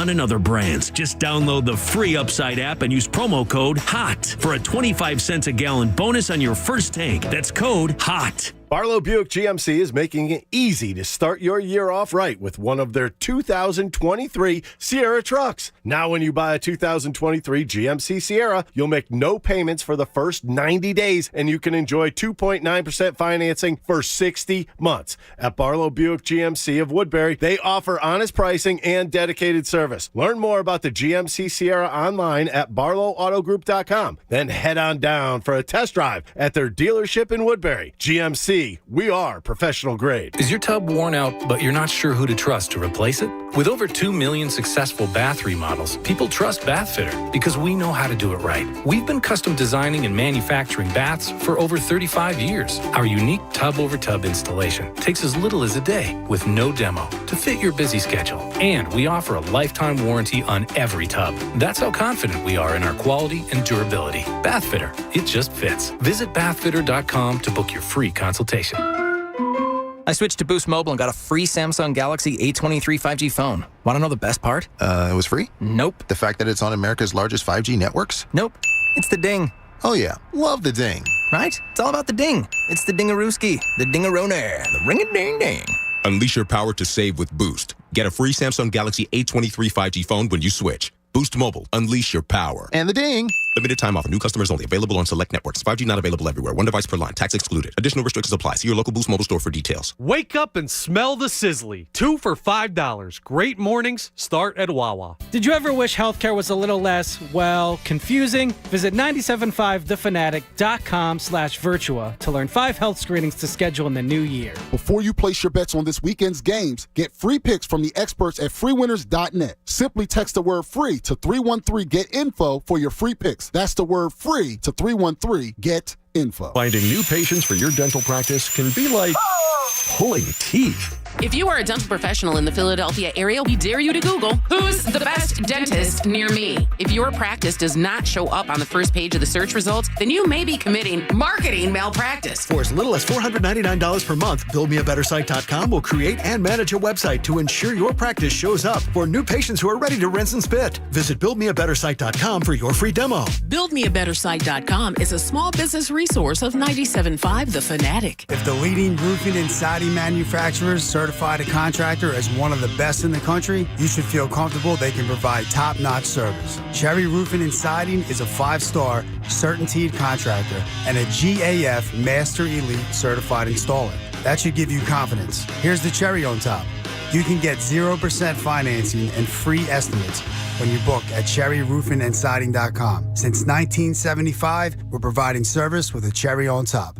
Amazon and other brands. Just download the free Upside app and use promo code HOT for a 25 cents a gallon bonus on your first tank. That's code HOT. Barlow Buick GMC is making it easy to start your year off right with one of their 2023 Sierra trucks. Now when you buy a 2023 GMC Sierra, you'll make no payments for the first 90 days, and you can enjoy 2.9% financing for 60 months. At Barlow Buick GMC of Woodbury, they offer honest pricing and dedicated service. Learn more about the GMC Sierra online at barlowautogroup.com. Then head on down for a test drive at their dealership in Woodbury. GMC, we are professional grade. Is your tub worn out, but you're not sure who to trust to replace it? With over 2 million successful bath remodels, people trust Bathfitter because we know how to do it right. We've been custom designing and manufacturing baths for over 35 years. Our unique tub-over-tub installation takes as little as a day with no demo to fit your busy schedule. And we offer a lifetime warranty on every tub. That's how confident we are in our quality and durability. Bathfitter, it just fits. Visit bathfitter.com to book your free consultation. I switched to Boost Mobile and got a free Samsung Galaxy A23 5G phone. Want to know the best part? It was free? Nope. The fact that it's on America's largest 5G networks? Nope. It's the ding. Oh yeah, love the ding. Right? It's all about the ding. It's the dingarooski, the dingaroner, the ring-a-ding-ding. Unleash your power to save with Boost. Get a free Samsung Galaxy A23 5G phone when you switch. Boost Mobile. Unleash your power. And the ding. Limited time offer. New customers only. Available on select networks. 5G not available everywhere. One device per line. Tax excluded. Additional restrictions apply. See your local Boost Mobile store for details. Wake up and smell the sizzly. 2 for $5. Great mornings start at Wawa. Did you ever wish healthcare was a little less, well, confusing? Visit 97.5thefanatic.com/Virtua to learn 5 health screenings to schedule in the new year. Before you place your bets on this weekend's games, get free picks from the experts at freewinners.net. Simply text the word free to 313-GET-INFO for your free picks. That's the word free to 313-GET-INFO. Finding new patients for your dental practice can be like pulling teeth. If you are a dental professional in the Philadelphia area, we dare you to Google, who's the best dentist near me? If your practice does not show up on the first page of the search results, then you may be committing marketing malpractice. For as little as $499 per month, BuildMeABetterSite.com will create and manage a website to ensure your practice shows up for new patients who are ready to rinse and spit. Visit BuildMeABetterSite.com for your free demo. BuildMeABetterSite.com is a small business resource of 97.5 The Fanatic. If the leading roofing and siding manufacturers certified a contractor as one of the best in the country, you should feel comfortable they can provide top-notch service. Cherry Roofing and Siding is a 5-star certainteed contractor and a GAF Master Elite certified installer. That should give you confidence. Here's the cherry on top. You can get 0% financing and free estimates when you book at cherryroofingandsiding.com. Since 1975, we're providing service with a cherry on top.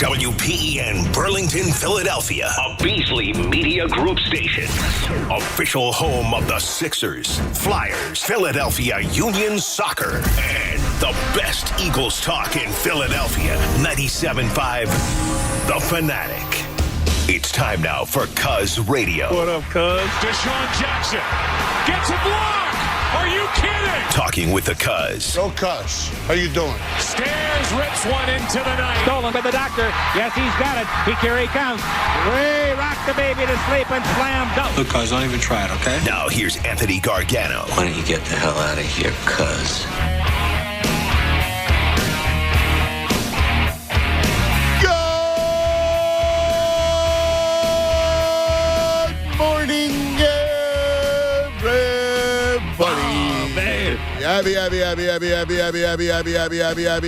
WPEN Burlington, Philadelphia, a Beasley Media Group station. Official home of the Sixers, Flyers, Philadelphia Union Soccer, and the best Eagles talk in Philadelphia. 97.5 The Fanatic. It's time now for Cuz Radio. What up, Cuz? Deshaun Jackson gets a block. Are you kidding? Talking with the Cuz. Go Cuz. How you doing? Stairs rips one into the night. Stolen by the doctor. Yes, he's got it. Here he comes. Way rock the baby to sleep and slam dunk. Look, Cuz, don't even try it, okay? Now here's Anthony Gargano. Why don't you get the hell out of here, Cuz?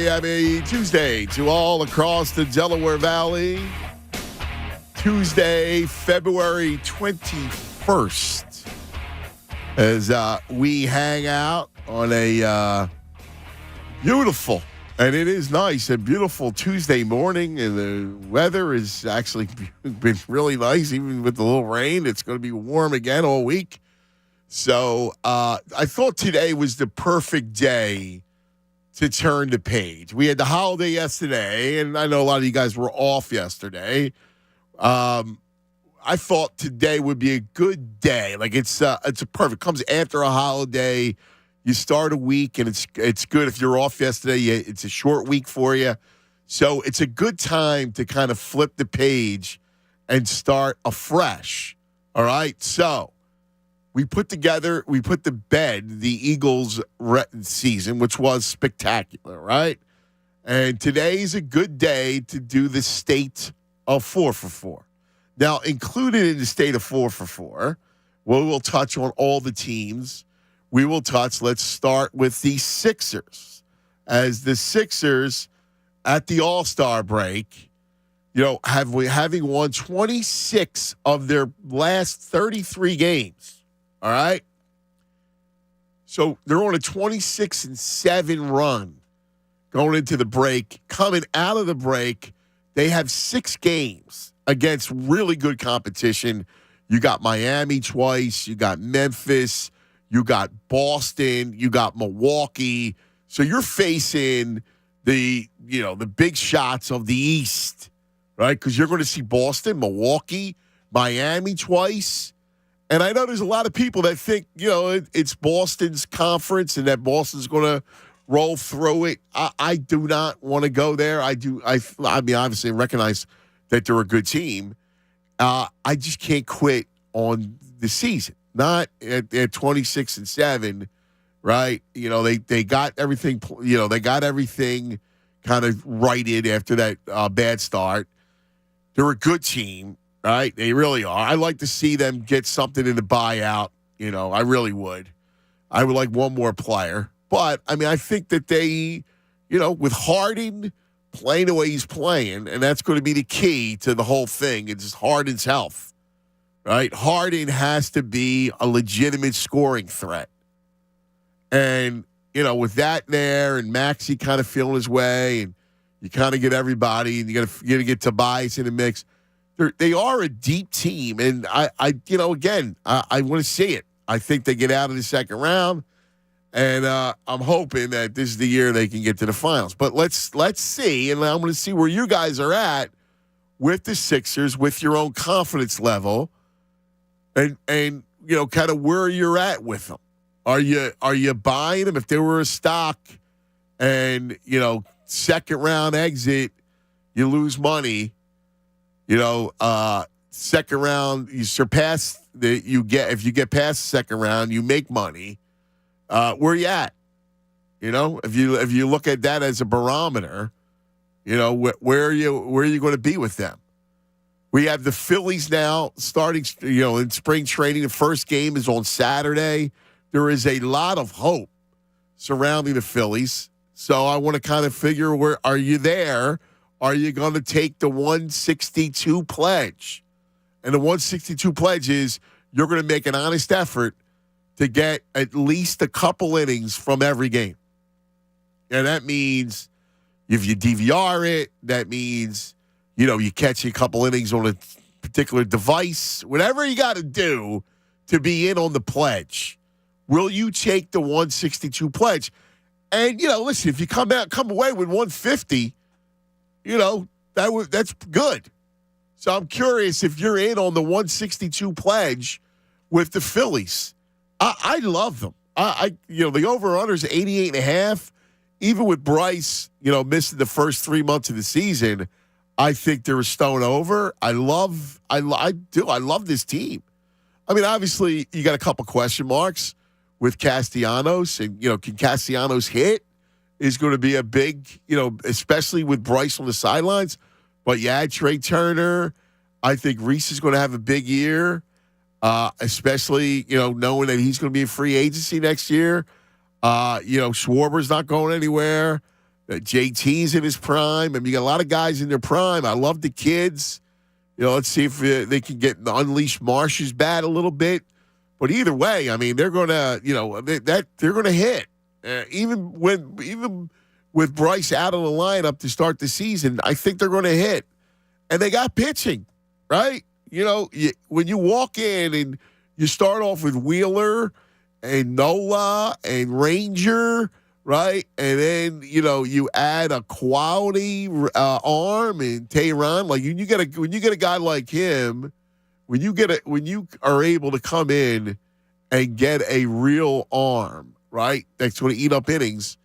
Happy Tuesday to all across the Delaware Valley. Tuesday, February 21st, as we hang out on a beautiful, and it is nice, a beautiful Tuesday morning, and the weather has actually been really nice, even with the little rain. It's going to be warm again all week. So I thought today was the perfect day to turn the page. We had the holiday yesterday, and I know a lot of you guys were off yesterday. I thought today would be a good day. Like it's a perfect. It comes after a holiday. You start a week, and it's good if you're off yesterday. It's a short week for you, so it's a good time to kind of flip the page and start afresh. All right, so. we put to bed the Eagles' season, which was spectacular, right? And today's a good day to do the state of 4 for 4. Now, included in the state of 4 for 4, we'll touch on all the teams. Let's start with the Sixers. As the Sixers at the All-Star break, having won 26 of their last 33 games. All right? So they're on a 26-7 run going into the break. Coming out of the break, they have 6 games against really good competition. You got Miami twice. You got Memphis. You got Boston. You got Milwaukee. So you're facing the big shots of the East, right? Because you're going to see Boston, Milwaukee, Miami twice. And I know there's a lot of people that think, it's Boston's conference and that Boston's going to roll through it. I do not want to go there. I mean, obviously recognize that they're a good team. I just can't quit on the season. Not at 26-7, right? They got everything. They got everything kind of righted after that bad start. They're a good team. Right? They really are. I like to see them get something in the buyout. I really would. I would like one more player. But, I mean, I think that they, with Harden playing the way he's playing, and that's going to be the key to the whole thing, it's Harden's health. Right? Harden has to be a legitimate scoring threat. And, with that there and Maxey kind of feeling his way, and you kind of get everybody, and you got to get Tobias in the mix. They are a deep team, and I want to see it. I think they get out of the second round, and I'm hoping that this is the year they can get to the finals. But let's see, and I'm going to see where you guys are at with the Sixers, with your own confidence level, and kind of where you're at with them. Are you buying them if they were a stock, and second round exit, you lose money. Second round, you surpass if you get past the second round, you make money. Where you at? If you look at that as a barometer, where are you going to be with them? We have the Phillies now starting, in spring training. The first game is on Saturday. There is a lot of hope surrounding the Phillies. So I want to kind of figure, where are you there? Are you going to take the 162 pledge? And the 162 pledge is you're going to make an honest effort to get at least a couple innings from every game. And that means if you DVR it, that means, you catch a couple innings on a particular device, whatever you got to do to be in on the pledge. Will you take the 162 pledge? And, listen, if you come away with 150, that's good. So I'm curious if you're in on the 162 pledge with the Phillies. I love them. The over/under is 88.5. Even with Bryce, missing the first 3 months of the season, I think they're a stone over. I love this team. I mean, obviously, you got a couple question marks with Castellanos, and can Castellanos hit? Is going to be a big, especially with Bryce on the sidelines. But yeah, Trey Turner, I think Reese is going to have a big year, especially, knowing that he's going to be a free agency next year. Schwarber's not going anywhere. JT's in his prime. I mean, you got a lot of guys in their prime. I love the kids. Let's see if they can unleash Marsh's bat a little bit. But either way, I mean, they're going to, they're going to hit. Even with Bryce out of the lineup to start the season, I think they're going to hit. And they got pitching, right? When you walk in and you start off with Wheeler and Nola and Ranger, right? And then, you add a quality arm and Tehran. Like when you get a guy like him, when you are able to come in and get a real arm, right, that's going to eat up innings.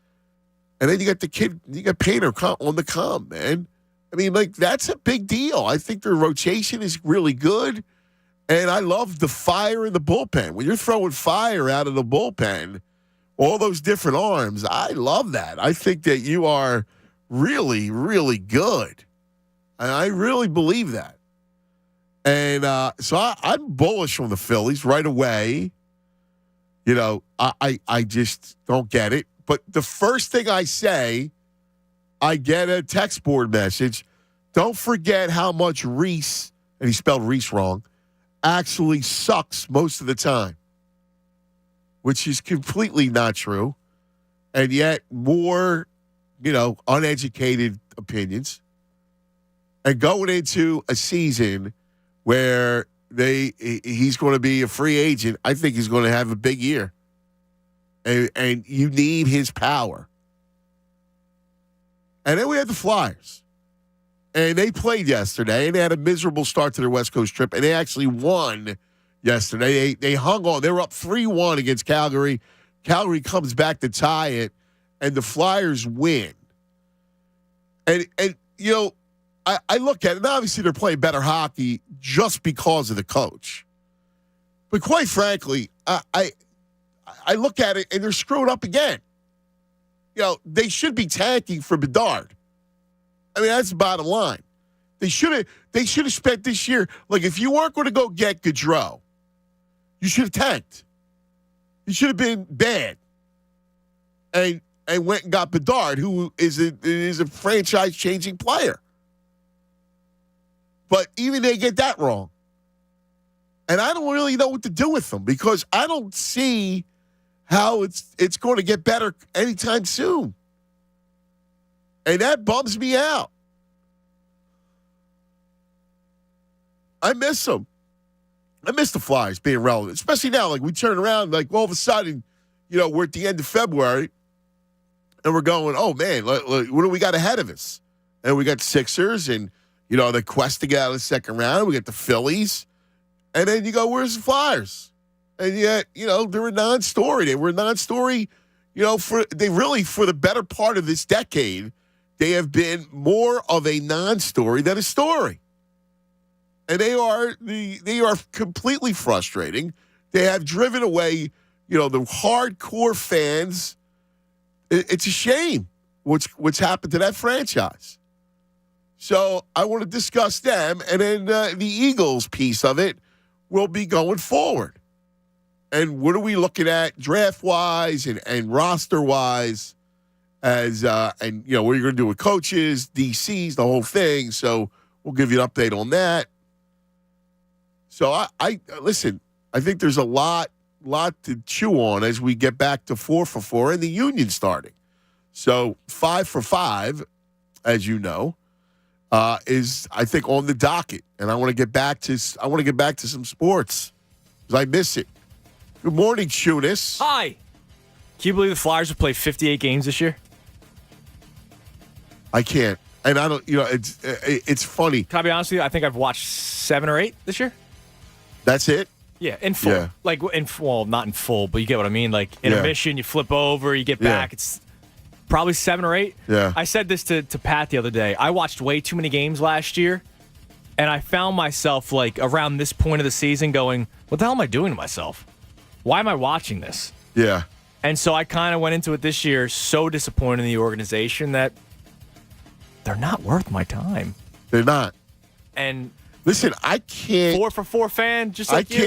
And then you got the kid, you got Painter on the come, man. I mean, that's a big deal. I think their rotation is really good. And I love the fire in the bullpen. When you're throwing fire out of the bullpen, all those different arms, I love that. I think that you are really, really good. And I really believe that. And so I'm bullish on the Phillies right away. You know, I just don't get it. But the first thing I say, I get a text board message. Don't forget how much Reese, and he spelled Reese wrong, actually sucks most of the time, which is completely not true. And yet more, uneducated opinions. And going into a season where he's going to be a free agent, I think he's going to have a big year. And you need his power. And then we had the Flyers. And they played yesterday, and they had a miserable start to their West Coast trip, and they actually won yesterday. They hung on. They were up 3-1 against Calgary. Calgary comes back to tie it, and the Flyers win. And I look at it, and obviously they're playing better hockey just because of the coach. But quite frankly, I look at it, and they're screwed up again. They should be tanking for Bedard. I mean, that's the bottom line. They should have spent this year, like if you weren't going to go get Gaudreau, you should have tanked. You should have been bad. And went and got Bedard, who is a franchise-changing player. But even they get that wrong. And I don't really know what to do with them because I don't see how it's going to get better anytime soon. And that bums me out. I miss them. I miss the Flyers being relevant, especially now. Like we turn around, like all of a sudden, we're at the end of February, and we're going, oh man, what do we got ahead of us? And we got Sixers, and the quest to get out of the second round. We got the Phillies, and then you go, where's the Flyers? And yet, they're a non-story. They were a non-story. For the better part of this decade. They have been more of a non-story than a story. And they are completely frustrating. They have driven away, the hardcore fans. It's a shame what's happened to that franchise. So I want to discuss them, and then the Eagles piece of it will be going forward. And what are we looking at draft-wise and roster-wise? What are you going to do with coaches, DCs, the whole thing. So we'll give you an update on that. So I listen, I think there's a lot to chew on as we get back to 4 for 4 and the Union starting. So 5 for 5, as you know, is I think on the docket. And I want to get back to some sports because I miss it. Good morning, Chunis. Hi. Can you believe the Flyers have played 58 games this year? I can't. And I don't, it's funny. Can I be honest with you? I think I've watched 7 or 8 this year. That's it? Yeah, in full. Yeah. Like, not in full, but you get what I mean. Like, intermission, you flip over, you get back. It's probably 7 or 8. Yeah. I said this to Pat the other day. I watched way too many games last year, and I found myself, like, around this point of the season going, what the hell am I doing to myself? Why am I watching this? Yeah. And so I kind of went into it this year so disappointed in the organization that they're not worth my time. They're not. And listen, I can't. 4 for 4 fan, just like you. I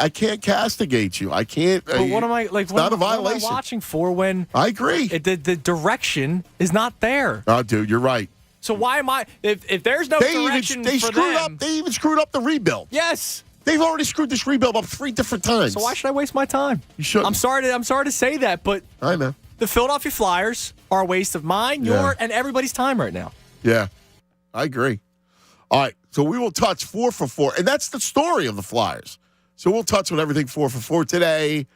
can't castigate you. I can't. But what am I like? It's not a violation. What am I watching for when I agree? The direction is not there. Oh, dude, you're right. So why am I? If there's no direction for them, they even screwed up the rebuild. Yes. They've already screwed this rebuild up 3 different times. So why should I waste my time? You shouldn't. I'm sorry to say that, but I know the Philadelphia Flyers are a waste of mine, your, and everybody's time right now. Yeah, I agree. All right, so we will touch 4 for 4, and that's the story of the Flyers. So we'll touch on everything 4 for 4 today.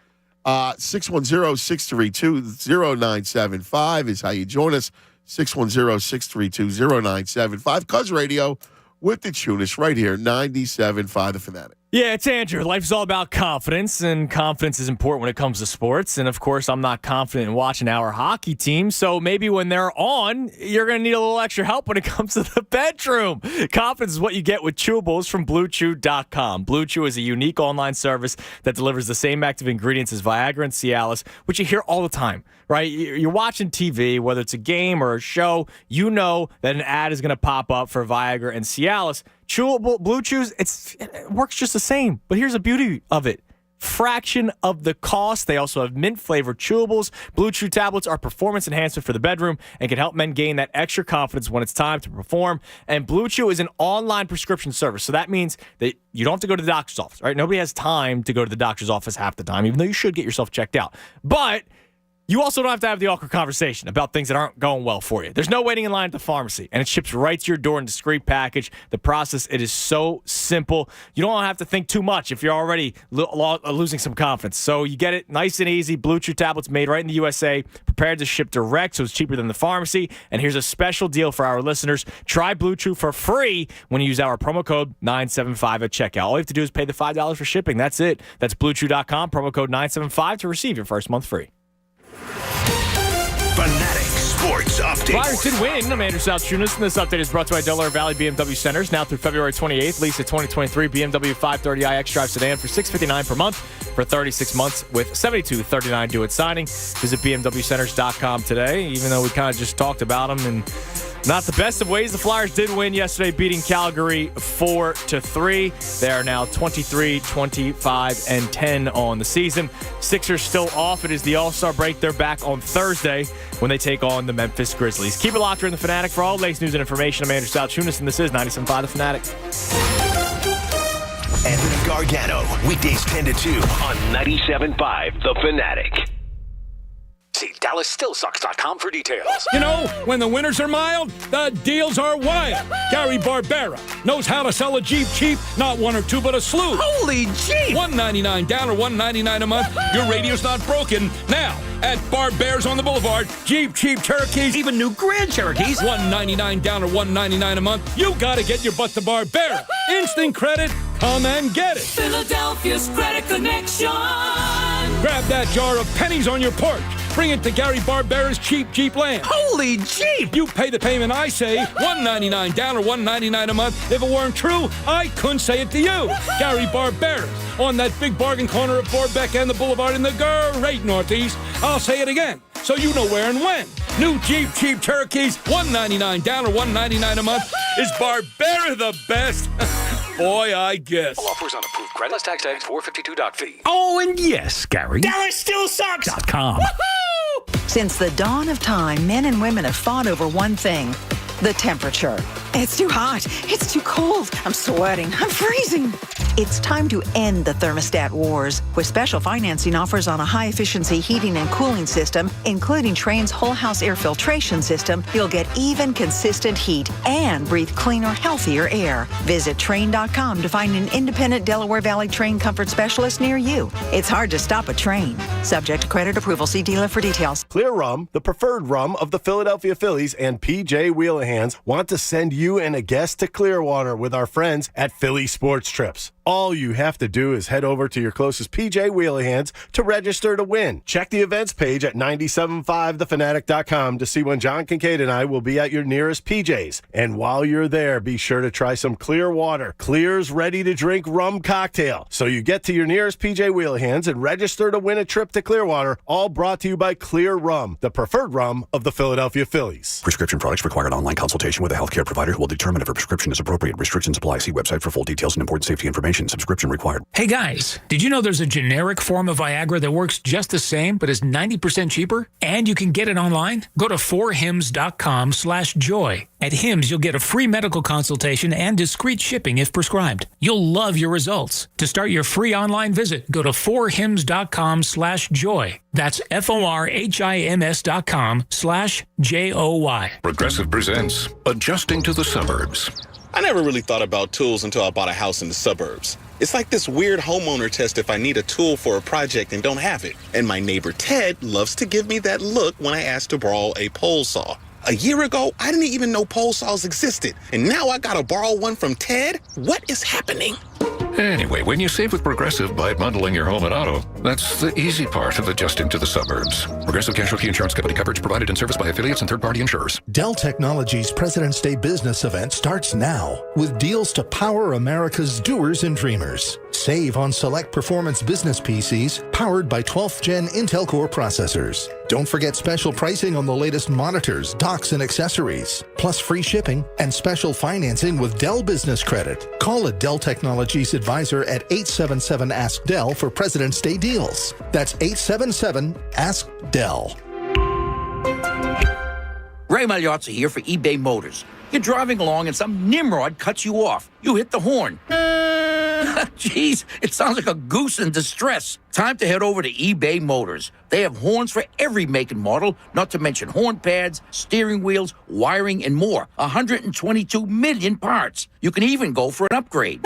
610-632-0975 is how you join us. 610-632-0975. Cuz Radio with the Chunis right here, 97.5 The Fanatic. Yeah, it's Andrew. Life's all about confidence, and confidence is important when it comes to sports. And, of course, I'm not confident in watching our hockey team, so maybe when they're on, you're going to need a little extra help when it comes to the bedroom. Confidence is what you get with chewables from BlueChew.com. Blue Chew is a unique online service that delivers the same active ingredients as Viagra and Cialis, which you hear all the time, right? You're watching TV, whether it's a game or a show, you know that an ad is going to pop up for Viagra and Cialis. Chewable Blue Chews, it works just the same. But here's the beauty of it. Fraction of the cost. They also have mint-flavored chewables. Blue Chew tablets are performance enhancement for the bedroom and can help men gain that extra confidence when it's time to perform. And Blue Chew is an online prescription service. So that means that you don't have to go to the doctor's office, right? Nobody has time to go to the doctor's office half the time, even though you should get yourself checked out. But you also don't have to have the awkward conversation about things that aren't going well for you. There's no waiting in line at the pharmacy, and it ships right to your door in a discreet package. The process, it is so simple. You don't have to think too much if you're already losing some confidence. So you get it nice and easy. Blue Chew tablets made right in the USA, prepared to ship direct, so it's cheaper than the pharmacy. And here's a special deal for our listeners. Try Blue Chew for free when you use our promo code 975 at checkout. All you have to do is pay the $5 for shipping. That's it. That's BlueChew.com, promo code 975 to receive your first month free. Fanatic Sports Update. Flyers did win. I'm Andrew Salchunas, and this update is brought to you by Delaware Valley BMW Centers. Now through February 28th, lease a 2023 BMW 530i X-Drive sedan for $659 per month for 36 months with $72.39 due at signing. Visit BMWCenters.com today, even though we kind of just talked about them and not the best of ways. The Flyers did win yesterday, beating Calgary 4-3. They are now 23, 25, and 10 on the season. Sixers still off. It is the All-Star break. They're back on Thursday when they take on the Memphis Grizzlies. Keep it locked here in the Fanatic for all the latest news and information. I'm Andrew Salchunas, and this is 97.5 The Fanatic. Anthony Gargano, weekdays 10 to 2 on 97.5 The Fanatic. See DallasStillSucks.com for details. You know, when the winters are mild, the deals are wild. Gary Barbera knows how to sell a Jeep cheap, not one or two, but a slew. Holy Jeep! $199 down or $199 a month. Your radio's not broken. Now, at Barbera's on the Boulevard, Jeep cheap Cherokees, even new Grand Cherokees. $199 down or $199 a month. You gotta get your butt to Barbera. Instant credit, come and get it. Philadelphia's Credit Connection. Grab that jar of pennies on your porch. Bring it to Gary Barbera's Cheap Jeep Land. Holy Jeep! You pay the payment, I say, $199 down or $199 a month. If it weren't true, I couldn't say it to you. Gary Barbera's on that big bargain corner of Borbeck and the Boulevard in the great Northeast. I'll say it again, so you know where and when. New Jeep cheap Cherokees, $199 down or $199 a month. Is Barbera the best? Boy, I guess. All offers on approved credit. Plus tax 452.fee. Oh, and yes, Gary. DallasStillSucks.com. Since the dawn of time, men and women have fought over one thing: the temperature. It's too hot. It's too cold. I'm sweating. I'm freezing. It's time to end the thermostat wars with special financing offers on a high-efficiency heating and cooling system, including Trane's whole house air filtration system. You'll get even, consistent heat and breathe cleaner, healthier air. Visit Trane.com to find an independent Delaware Valley Trane comfort specialist near you. It's hard to stop a Trane. Subject to credit approval. See dealer for details. Clear Rum, the preferred rum of the Philadelphia Phillies and PJ Wheelahans, want to send you and a guest to Clearwater with our friends at Philly Sports Trips. All you have to do is head over to your closest PJ Wheelahans to register to win. Check the events page at 975thefanatic.com to see when John Kincaid and I will be at your nearest PJ's. And while you're there, be sure to try some Clearwater, Clear's ready-to-drink rum cocktail. So you get to your nearest PJ Wheelahans and register to win a trip to Clearwater, all brought to you by Clear Rum, the preferred rum of the Philadelphia Phillies. Prescription products require an online consultation with a healthcare provider who will determine if a prescription is appropriate. Restrictions apply. See website for full details and important safety information. Subscription required. Hey guys, did you know there's a generic form of Viagra that works just the same but is 90% cheaper? And you can get it online? Go to 4hims.com/joy. At Hims, you'll get a free medical consultation and discreet shipping if prescribed. You'll love your results. To start your free online visit, go to 4hims.com/joy. That's FORHIMS.com/JOY. Progressive presents Adjusting to the Suburbs. I never really thought about tools until I bought a house in the suburbs. It's like this weird homeowner test if I need a tool for a project and don't have it. And my neighbor Ted loves to give me that look when I ask to borrow a pole saw. A year ago, I didn't even know pole saws existed. And now I gotta borrow one from Ted? What is happening? Anyway, when you save with Progressive by bundling your home and auto, that's the easy part of adjusting to the suburbs. Progressive Casualty Insurance Company coverage provided and serviced by affiliates and third-party insurers. Dell Technologies President's Day business event starts now with deals to power America's doers and dreamers. Save on select performance business PCs powered by 12th Gen Intel Core processors. Don't forget special pricing on the latest monitors, docks, and accessories, plus free shipping and special financing with Dell Business Credit. Call a Dell Technologies advisor at 877-ASK-DELL for President's Day deals. That's 877-ASK-DELL. Ray Magliozzi here for eBay Motors. You're driving along and some nimrod cuts you off. You hit the horn. Jeez, it sounds like a goose in distress. Time to head over to eBay Motors. They have horns for every make and model, not to mention horn pads, steering wheels, wiring, and more. 122 million parts. You can even go for an upgrade.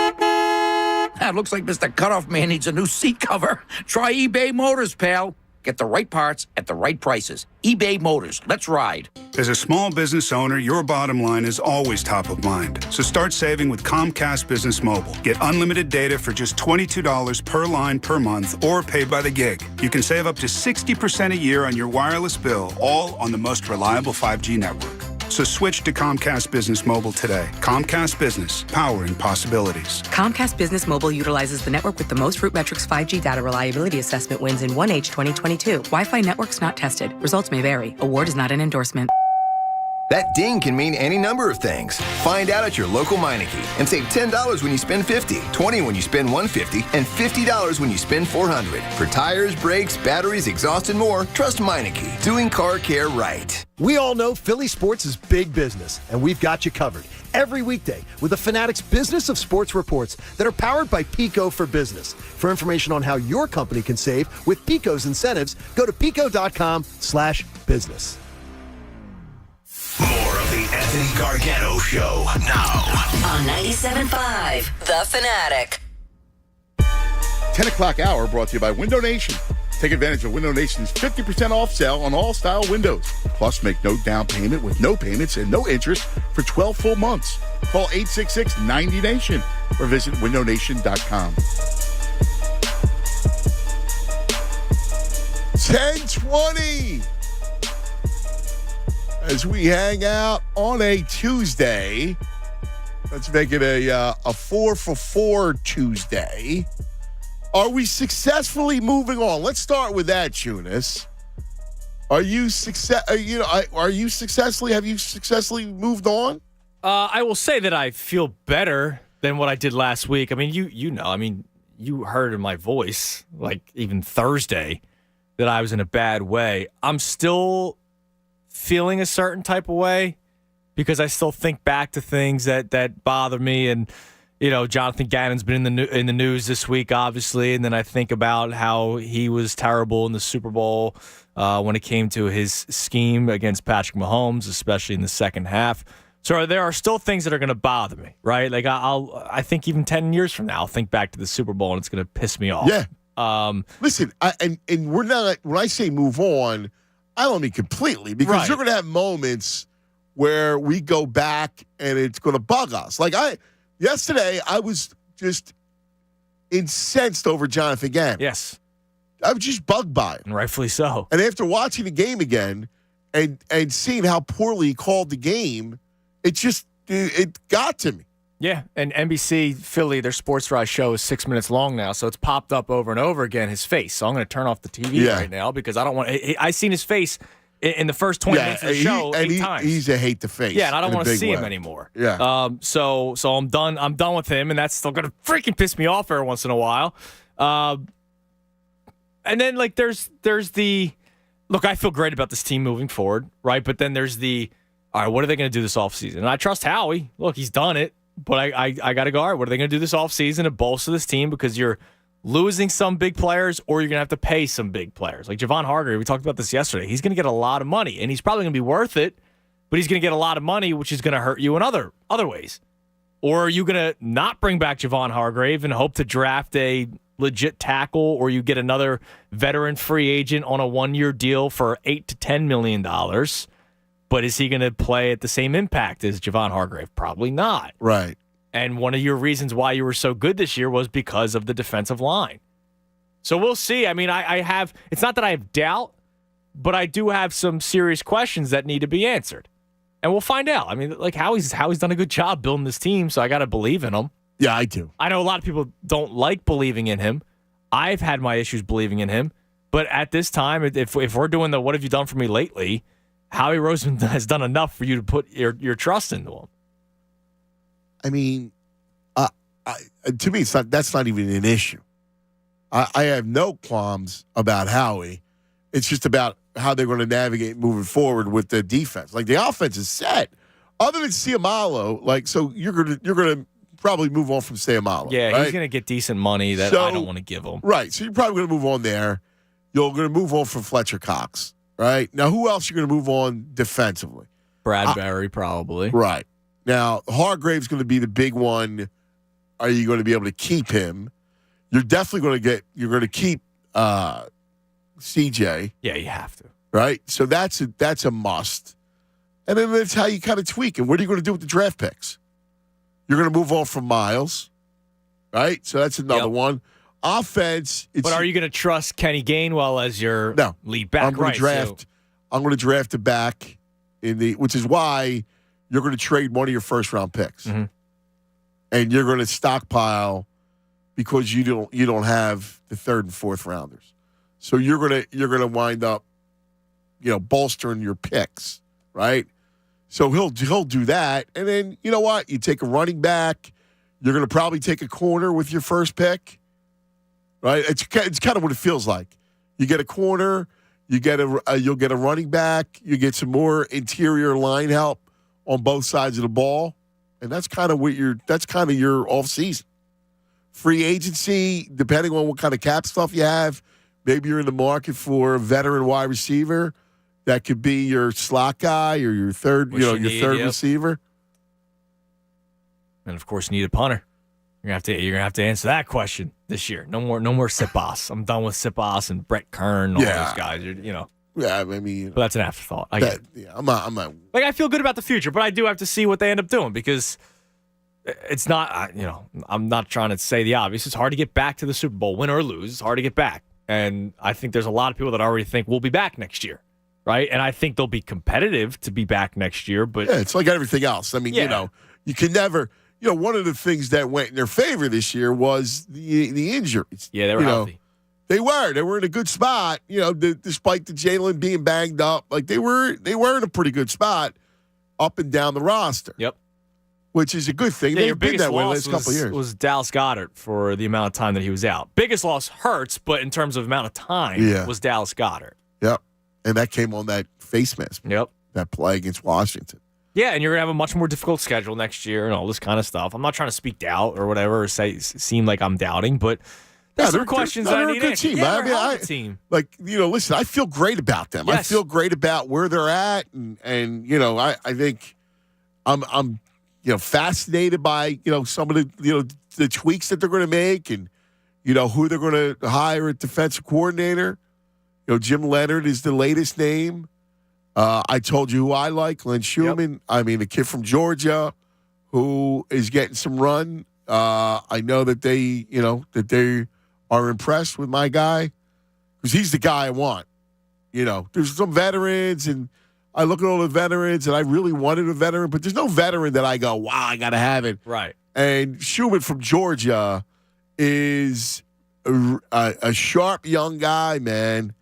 Looks like Mr. Cutoff Man needs a new seat cover. Try eBay Motors, pal. Get the right parts at the right prices. eBay Motors. Let's ride. As a small business owner, your bottom line is always top of mind. So start saving with Comcast Business Mobile. Get unlimited data for just $22 per line per month or pay by the gig. You can save up to 60% a year on your wireless bill, all on the most reliable 5G network. So switch to Comcast Business Mobile today. Comcast Business, powering possibilities. Comcast Business Mobile utilizes the network with the most RootMetrics 5G data reliability assessment wins in 1H 2022. Wi-Fi networks not tested. Results may vary. Award is not an endorsement. That ding can mean any number of things. Find out at your local Meineke and save $10 when you spend $50, $20 when you spend $150, and $50 when you spend $400. For tires, brakes, batteries, exhaust, and more, trust Meineke, doing car care right. We all know Philly sports is big business, and we've got you covered every weekday with the Fanatic's Business of Sports reports that are powered by Pico for Business. For information on how your company can save with Pico's incentives, go to pico.com/business. More of the Anthony Gargano Show now on 97.5 The Fanatic. 10 o'clock hour brought to you by Window Nation. Take advantage of Window Nation's 50% off sale on all style windows. Plus, make no down payment with no payments and no interest for 12 full months. Call 866-90-NATION or visit windownation.com. 10:20 as we hang out on a Tuesday. Let's make it a 4 for 4 Tuesday. Are we successfully moving on? Let's start with that, Tunis. Are you successfully? Have you successfully moved on? I will say that I feel better than what I did last week. I mean, you know. I mean, you heard in my voice, like even Thursday, that I was in a bad way. I'm still feeling a certain type of way because I still think back to things that bother me, and you know, Jonathan Gannon's been in the news this week, obviously, and then I think about how he was terrible in the Super Bowl when it came to his scheme against Patrick Mahomes, especially in the second half. So there are still things that are going to bother me, right? Like I think even 10 years from now, I'll think back to the Super Bowl and it's going to piss me off. Yeah. Listen, and we're not. When I say move on, I don't mean completely, because you're going to have moments where we go back and it's going to bug us. Like yesterday, I was just incensed over Jonathan Gannon. Yes. I was just bugged by it. And rightfully so. And after watching the game again and seeing how poorly he called the game, it got to me. Yeah, and NBC Philly, their Sports Rise show is 6 minutes long now, so it's popped up over and over again, his face. So I'm going to turn off the TV right now because I don't want – I've seen his face in the first 20 minutes of the show eight times. He's a hate to face. Yeah, and I don't want to see him anymore. Yeah. So I'm done. I'm done with him, and that's still going to freaking piss me off every once in a while. And then, like, there's the – look, I feel great about this team moving forward, right? But then there's the, all right, what are they going to do this offseason? And I trust Howie. Look, he's done it. But I got to go, all right, what are they going to do this offseason to bolster this team? Because you're losing some big players or you're going to have to pay some big players. Like Javon Hargrave, we talked about this yesterday. He's going to get a lot of money, and he's probably going to be worth it, but he's going to get a lot of money, which is going to hurt you in other ways. Or are you going to not bring back Javon Hargrave and hope to draft a legit tackle, or you get another veteran free agent on a one-year deal for $8 to $10 million? But is he going to play at the same impact as Javon Hargrave? Probably not. Right. And one of your reasons why you were so good this year was because of the defensive line. So we'll see. I mean, I have – it's not that I have doubt, but I do have some serious questions that need to be answered. And we'll find out. I mean, like Howie's done a good job building this team, so I got to believe in him. Yeah, I do. I know a lot of people don't like believing in him. I've had my issues believing in him. But at this time, if we're doing the what have you done for me lately, Howie Roseman has done enough for you to put your trust into him. I mean, to me, that's not even an issue. I have no qualms about Howie. It's just about how they're going to navigate moving forward with the defense. Like, the offense is set. Other than Siamalo, like, so you're gonna probably move on from Siamalo. Yeah, right? He's gonna get decent money that I don't want to give him. Right. So you're probably gonna move on there. You're gonna move on from Fletcher Cox. Right. Now, who else are you gonna move on defensively? Bradbury, probably. Right. Now, Hargrave's going to be the big one. Are you going to be able to keep him? You're definitely going to keep CJ. Yeah, you have to. Right? So that's a must. And then that's how you kind of tweak it. What are you going to do with the draft picks? You're going to move on from Miles. Right? So that's another one. Offense. But are you going to trust Kenny Gainwell as your lead back? I'm going to draft a back which is why you're going to trade one of your first-round picks, and you're going to stockpile because you don't have the third and fourth rounders. So you're gonna wind up, bolstering your picks, right? So he'll do that, and then you know what? You take a running back. You're going to probably take a corner with your first pick, right? It's kind of what it feels like. You get a corner. You'll get a running back. You get some more interior line help on both sides of the ball, and that's kind of your off season. Free agency, depending on what kind of cap stuff you have, maybe you're in the market for a veteran wide receiver that could be your slot guy or your third receiver. And of course, you need a punter. You're gonna have to answer that question this year. No more Sipos. I'm done with Sipos and Brett Kern and all those guys. Yeah, I mean, but that's an afterthought. I get it. Yeah, I'm not. Like, I feel good about the future, but I do have to see what they end up doing because it's not. I'm not trying to say the obvious. It's hard to get back to the Super Bowl, win or lose. It's hard to get back, and I think there's a lot of people that already think we'll be back next year, right? And I think they'll be competitive to be back next year. But yeah, it's like everything else. I mean, you can never. One of the things that went in their favor this year was the injuries. Yeah, they were healthy. They were in a good spot. Despite the Jalen being banged up, like they were in a pretty good spot up and down the roster. Yep, which is a good thing. Yeah, They've your been biggest that way the loss last couple of years. Was Dallas Goedert for the amount of time that he was out. Biggest loss hurts, but in terms of amount of time, was Dallas Goedert. Yep, and that came on that face mask. Yep, that play against Washington. Yeah, and you're going to have a much more difficult schedule next year and all this kind of stuff. I'm not trying to speak doubt or whatever or seem like I'm doubting, but there's some questions that I need answered. Team. Yeah, they're a good team. Like, listen, I feel great about them. Yes. I feel great about where they're at, and I think I'm fascinated by some of the tweaks that they're going to make, and who they're going to hire at defensive coordinator. Jim Leonard is the latest name. I told you who I like, Len Schumann. Yep. I mean, the kid from Georgia who is getting some run. I know that they are impressed with my guy because he's the guy I want. There's some veterans, and I look at all the veterans, and I really wanted a veteran, but there's no veteran that I go, wow, I got to have it. Right. And Schumann from Georgia is a sharp young guy, man.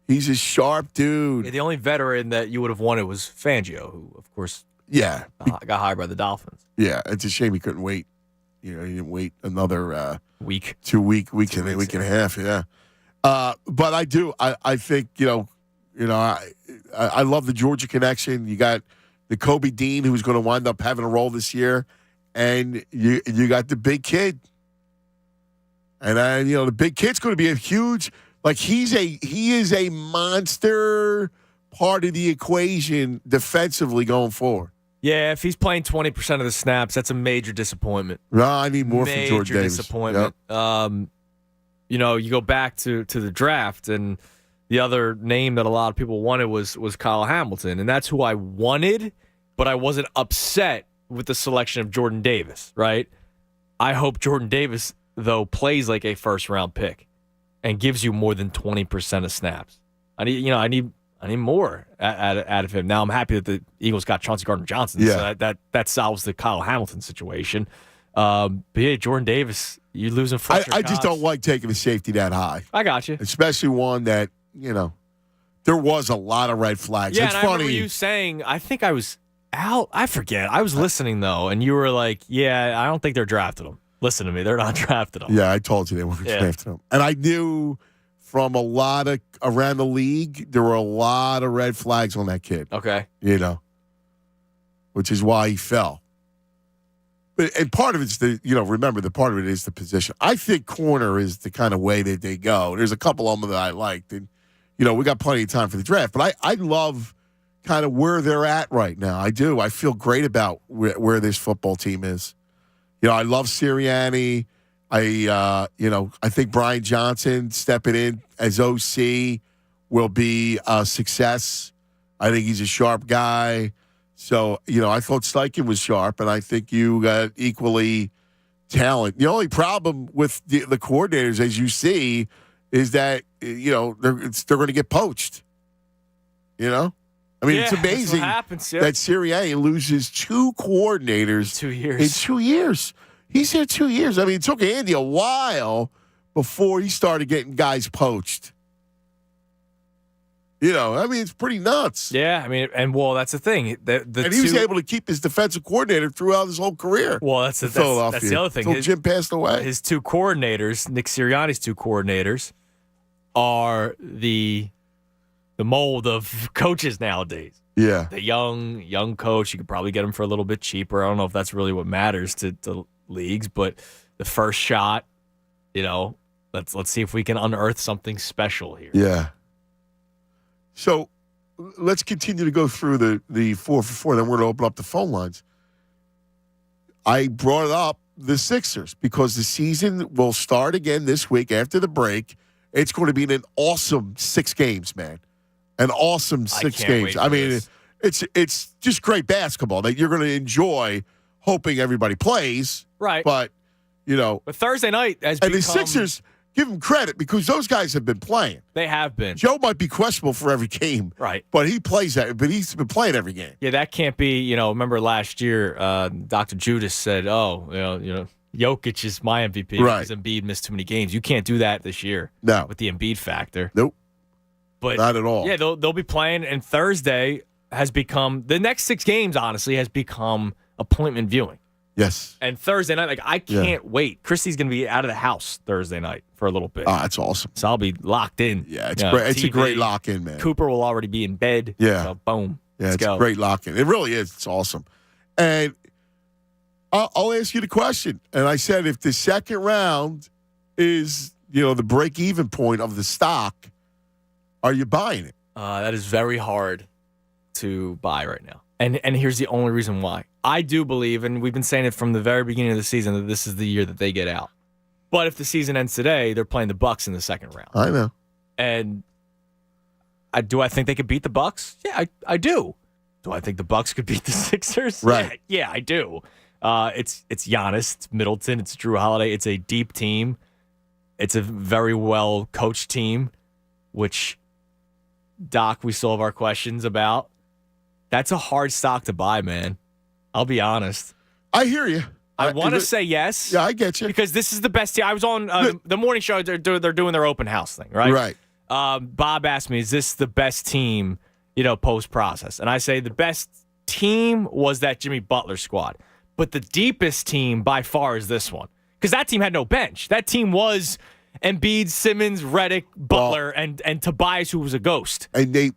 He's a sharp dude. Yeah, the only veteran that you would have wanted was Fangio, who, of course, got hired by the Dolphins. Yeah, it's a shame he couldn't wait. He didn't wait another week, 2 week and a half. Yeah, but I do. I think I love the Georgia connection. You got the Kobe Dean, who's going to wind up having a role this year, and you got the big kid, and the big kid's going to be a huge. Like he is a monster part of the equation defensively going forward. Yeah, if he's playing 20% of the snaps, that's a major disappointment. No, I need more from George Davis. Major disappointment. Yep. You go back to the draft, and the other name that a lot of people wanted was Kyle Hamilton, and that's who I wanted, but I wasn't upset with the selection of Jordan Davis, right? I hope Jordan Davis, though, plays like a first-round pick and gives you more than 20% of snaps. I need more out of him. Now I'm happy that the Eagles got Chauncey Gardner-Johnson. Yeah. So that solves the Kyle Hamilton situation. But yeah, Jordan Davis, you're losing Fletcher I just Cox. don't like taking a safety that high. I got you. Especially one that, there was a lot of red flags. Yeah, it's and I funny. remember you saying, I think I was out. I forget. I was listening, though, and you were like, yeah, I don't think they're drafting him. Listen to me. They're not drafting him. Yeah, I told you they weren't drafting him. And I knew from a lot of around the league, there were a lot of red flags on that kid. Okay. Which is why he fell. And part of it's remember, the part of it is the position. I think corner is the kind of way that they go. There's a couple of them that I liked. And, we got plenty of time for the draft. But I love kind of where they're at right now. I do. I feel great about where this football team is. I love Sirianni. I think Brian Johnson stepping in as OC will be a success. I think he's a sharp guy. So, I thought Steichen was sharp, and I think you got equally talent. The only problem with the coordinators, as you see, is that, they're going to get poached. It's amazing that Sirianni loses 2 coordinators in 2 years. He's here 2 years. It took Andy a while before he started getting guys poached. It's pretty nuts. Yeah, that's the thing. And he was able to keep his defensive coordinator throughout his whole career. Well, that's the other thing. Until Jim passed away. His 2 coordinators, Nick Sirianni's 2 coordinators, are the mold of coaches nowadays. Yeah. The young coach, you could probably get him for a little bit cheaper. I don't know if that's really what matters to leagues, but the first shot, let's see if we can unearth something special here. Yeah. So let's continue to go through the 4 for 4. Then we're going to open up the phone lines. I brought up the Sixers because the season will start again this week after the break. It's going to be an awesome 6 games, man. An awesome 6 games. It's just great basketball that you're going to enjoy, hoping everybody plays. Right. But, But Thursday night has become... And the Sixers... Give them credit because those guys have been playing. They have been. Joe might be questionable for every game, right? But he plays that. But he's been playing every game. Yeah, that can't be. Remember last year, Dr. Judas said, "Oh, Jokic is my MVP because Embiid missed too many games." You can't do that this year. No, with the Embiid factor. Nope. But not at all. Yeah, they'll be playing, and Thursday has become the next 6 games. Honestly, has become appointment viewing. Yes. And Thursday night, I can't wait. Christy's going to be out of the house Thursday night for a little bit. Oh, that's awesome. So I'll be locked in. Yeah, it's great. It's a great lock-in, man. Cooper will already be in bed. Yeah. So boom. Yeah, Let's it's go. a great lock-in. It really is. It's awesome. And I'll ask you the question. And I said if the second round is, the break-even point of the stock, are you buying it? That is very hard to buy right now. And here's the only reason why. I do believe, and we've been saying it from the very beginning of the season, that this is the year that they get out. But if the season ends today, they're playing the Bucks in the second round. I know. And do I think they could beat the Bucks? Yeah, I do. Do I think the Bucks could beat the Sixers? Right. Yeah, I do. It's Giannis, it's Middleton, it's Drew Holiday. It's a deep team. It's a very well coached team, which Doc, we still have our questions about. That's a hard stock to buy, man. I'll be honest. I hear you. I want to say yes. Yeah, I get you. Because this is the best team. I was on the morning show. They're doing their open house thing, right? Right. Bob asked me, is this the best team, post-process? And I say the best team was that Jimmy Butler squad. But the deepest team by far is this one. Because that team had no bench. That team was Embiid, Simmons, Redick, Butler, and Tobias, who was a ghost. And they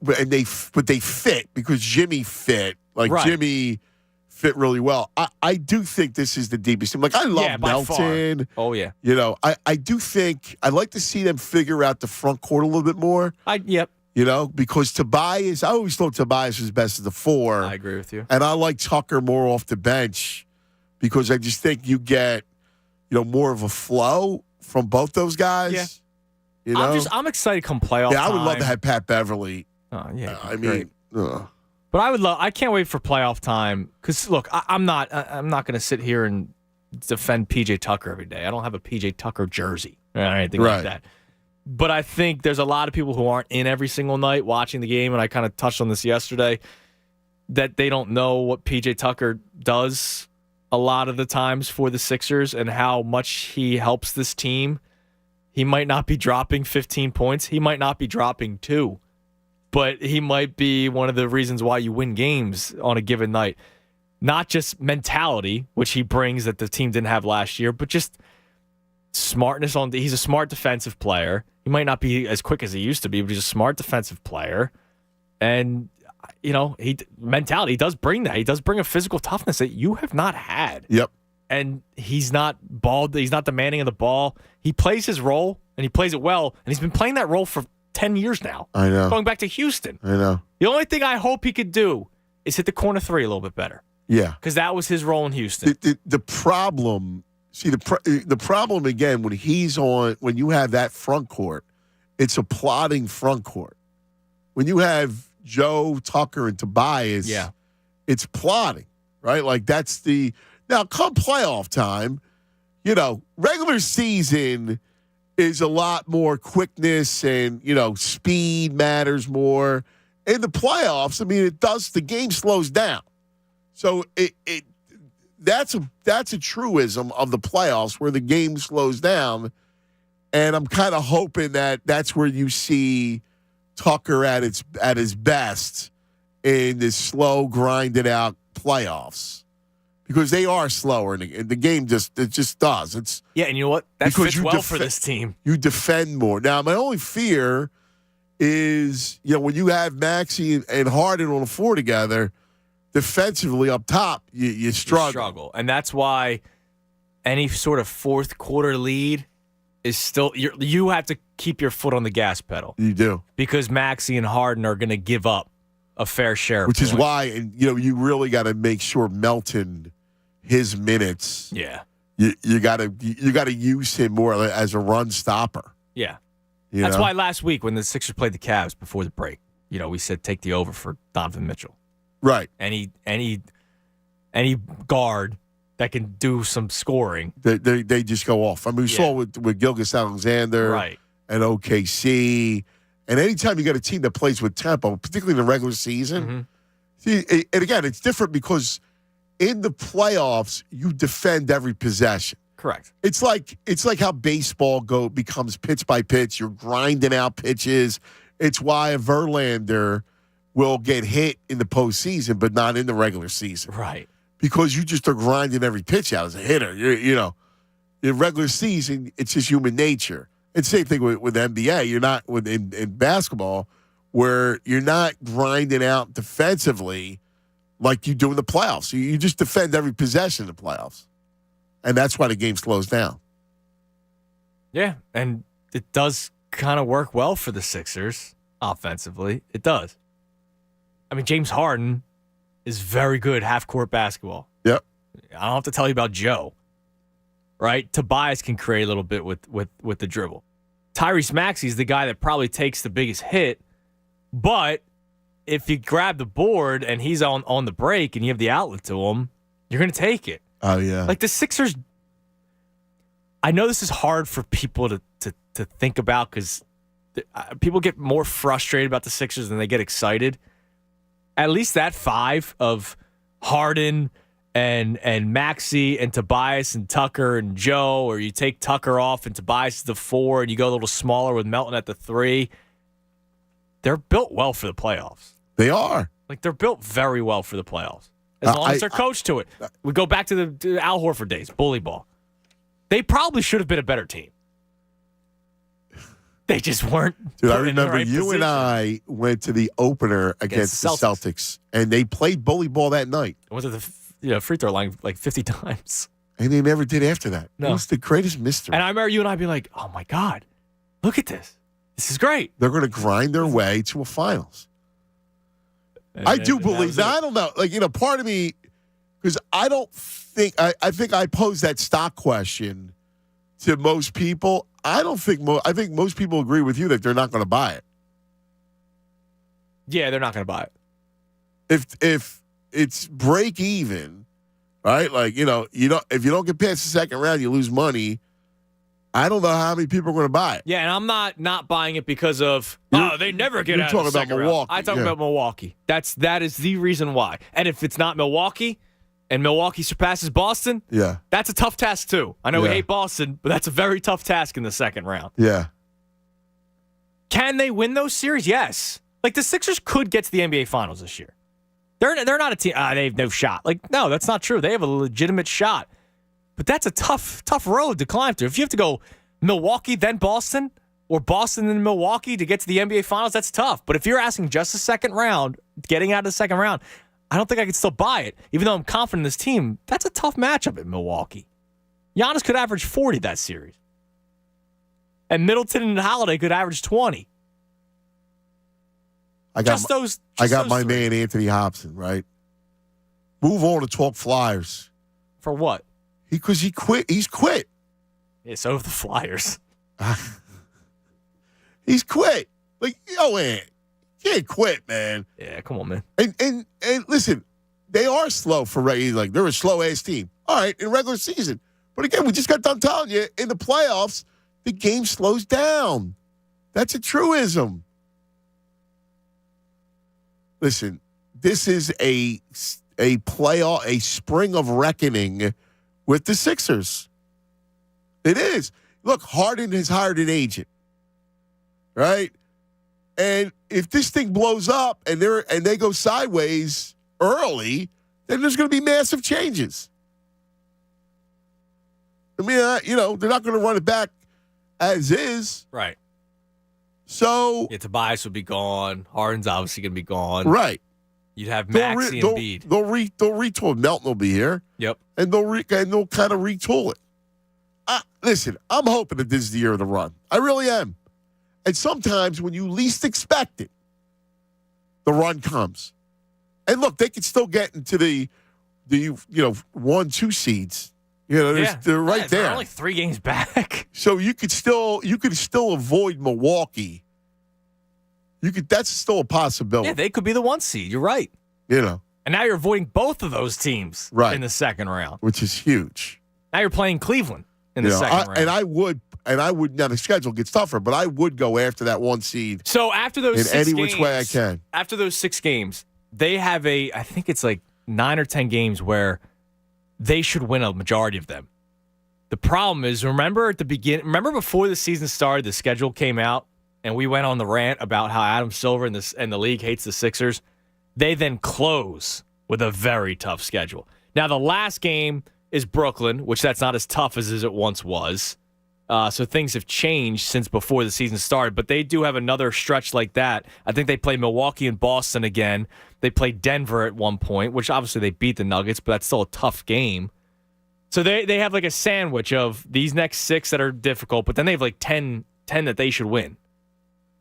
fit because Jimmy fit. Jimmy fit really well. I do think this is the deepest team. I love Melton. Oh, yeah. I do think I'd like to see them figure out the front court a little bit more. Yep. Because Tobias, I always thought Tobias was best as a 4. I agree with you. And I like Tucker more off the bench because I just think you get, more of a flow from both those guys. Yeah. I'm excited come playoff time. Yeah, I would love to have Pat Beverly. Oh, yeah. I mean, but But I can't wait for playoff time because look, I'm not going to sit here and defend PJ Tucker every day. I don't have a PJ Tucker jersey or anything like that. But I think there's a lot of people who aren't in every single night watching the game, and I kind of touched on this yesterday, that they don't know what PJ Tucker does a lot of the times for the Sixers and how much he helps this team. He might not be dropping 15 points. He might not be dropping 2. But he might be one of the reasons why you win games on a given night. Not just mentality, which he brings that the team didn't have last year, but just smartness he's a smart defensive player. He might not be as quick as he used to be, but he's a smart defensive player. And, mentality, he does bring that. He does bring a physical toughness that you have not had. Yep. And he's not bald. He's not demanding of the ball. He plays his role, and he plays it well. And he's been playing that role for 10 years now. I know. Going back to Houston. I know. The only thing I hope he could do is hit the corner 3 a little bit better. Yeah. Because that was his role in Houston. The problem... See, the problem, again, when you have that front court, it's a plotting front court. When you have Joe, Tucker, and Tobias, it's plotting, right? Like, that's now, come playoff time, regular season is a lot more quickness and, speed matters more. In the playoffs, the game slows down. So that's a truism of the playoffs where the game slows down, and I'm kind of hoping that that's where you see Tucker at his best in this slow, grinded out playoffs, because they are slower, and the game just does. It's and you know what? That fits well for this team. You defend more. Now, my only fear is when you have Maxey and Harden on the floor together. Defensively up top, you struggle. And that's why any sort of fourth quarter lead is still you have to keep your foot on the gas pedal. You do. Because Maxey and Harden are going to give up a fair share. Which is why, you really got to make sure Melton, his minutes. Yeah. You got to use him more as a run stopper. Yeah. That's why last week when the Sixers played the Cavs before the break, we said take the over for Donovan Mitchell. Right. Any guard that can do some scoring. They just go off. We saw with Gilgeous-Alexander and OKC. And anytime you got a team that plays with tempo, particularly in the regular season, see, and again, it's different because in the playoffs, you defend every possession. Correct. It's like how baseball becomes pitch by pitch. You're grinding out pitches. It's why a Verlander will get hit in the postseason, but not in the regular season. Right. Because you just are grinding every pitch out as a hitter. In regular season, it's just human nature. And same thing with NBA. You're not in basketball where you're not grinding out defensively like you do in the playoffs. You just defend every possession in the playoffs. And that's why the game slows down. Yeah, and it does kind of work well for the Sixers offensively. It does. James Harden is very good half-court basketball. Yep. I don't have to tell you about Joe, right? Tobias can create a little bit with the dribble. Tyrese Maxey's the guy that probably takes the biggest hit, but if you grab the board and he's on the break and you have the outlet to him, you're going to take it. Oh, yeah. Like the Sixers, I know this is hard for people to think about because people get more frustrated about the Sixers than they get excited. At least that 5 of Harden and Maxey and Tobias and Tucker and Joe, or you take Tucker off and Tobias is the 4 and you go a little smaller with Melton at the 3, they're built well for the playoffs. They are. Like, they're built very well for the playoffs. As long as they're coached to it. We go back to the Al Horford days, bully ball. They probably should have been a better team. They just weren't. Dude, I remember and I went to the opener against the Celtics, and they played bully ball that night. Went to the free throw line like 50 times. And they never did after that. No. It was the greatest mystery. And I remember you and I being like, oh, my God, look at this. This is great. They're going to grind their way to a finals. I do believe that. I don't know. Like, part of me, because I don't think, I think I posed that stock question to most people. I think most people agree with you that they're not going to buy it. Yeah, they're not going to buy it. if it's break even, right? Like, if you don't get past the second round, you lose money. I don't know how many people are going to buy it. Yeah, and I'm not buying it because of they never get out of the second round. I'm talking about Milwaukee. That is the reason why. And if it's not Milwaukee, and Milwaukee surpasses Boston, that's a tough task too. I know we hate Boston, but that's a very tough task in the second round. Yeah. Can they win those series? Yes. Like the Sixers could get to the NBA Finals this year. They're not a team. They have no shot. Like, no, that's not true. They have a legitimate shot. But that's a tough road to climb through. If you have to go Milwaukee, then Boston, or Boston, then Milwaukee to get to the NBA Finals, that's tough. But if you're asking just the second round, getting out of the second round, I don't think I could still buy it. Even though I'm confident in this team, that's a tough matchup in Milwaukee. Giannis could average 40 that series. And Middleton and Holiday could average 20. I got my man Anthony Hobson, right? Move on to talk Flyers. For what? Because he quit. He's quit. Yeah, so have the Flyers. He's quit. Like, man, you can't quit, man. Yeah, come on, man. And listen, they are slow for regular. Like, they're a slow-ass team. All right, in regular season. But again, we just got done telling you, in the playoffs, the game slows down. That's a truism. Listen, this is a playoff, a spring of reckoning with the Sixers. It is. Look, Harden has hired an agent, right? And if this thing blows up and they go sideways early, then there's going to be massive changes. I mean, they're not going to run it back as is. Right. So Tobias would be gone. Harden's obviously going to be gone. Right. You'd have Maxey and Embiid. They'll retool. Melton will be here. Yep. And they'll kind of retool it. Listen, I'm hoping that this is the year of the run. I really am. And sometimes when you least expect it, the run comes. And look, they could still get into the 1-2 seeds. They're right there. They're only 3 games back. So you could still avoid Milwaukee. That's still a possibility. Yeah, they could be the 1 seed. You're right. And now you're avoiding both of those teams in the second round, which is huge. Now you're playing Cleveland in the second round. And I would now the schedule gets tougher, but I would go after that 1 seed. So after those in 6 any games, which way I can. After those 6 games, they have I think it's like 9 or 10 games where they should win a majority of them. The problem is, remember before the season started, the schedule came out, and we went on the rant about how Adam Silver and the league hates the Sixers. They then close with a very tough schedule. Now, the last game is Brooklyn, which that's not as tough as it once was. So things have changed since before the season started, but they do have another stretch like that. I think they play Milwaukee and Boston again. They played Denver at one point, which obviously they beat the Nuggets, but that's still a tough game. So they have like a sandwich of these next 6 that are difficult, but then they have like 10 that they should win,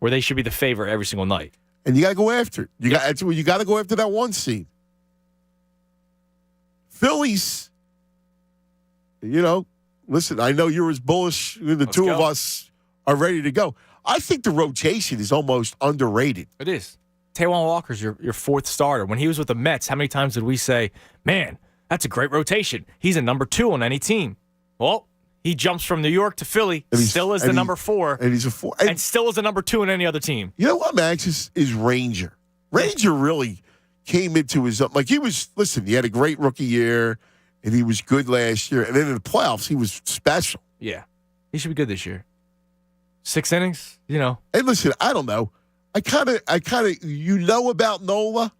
where they should be the favorite every single night. And you got to go after it. You got to go after that 1 seed. Phillies, listen, I know you're as bullish. The two of us are ready to go. I think the rotation is almost underrated. It is. Taijuan Walker's your 4th starter. When he was with the Mets, how many times did we say, man, that's a great rotation. He's a number 2 on any team. Well, he jumps from New York to Philly, still is the number 4. And he's a 4. And still is a number 2 on any other team. You know what, Max, is Ranger. Ranger really came into his own. Like, he had a great rookie year, and he was good last year. And then in the playoffs, he was special. Yeah. He should be good this year. 6 innings, And listen, I don't know. I kind of, about Nola,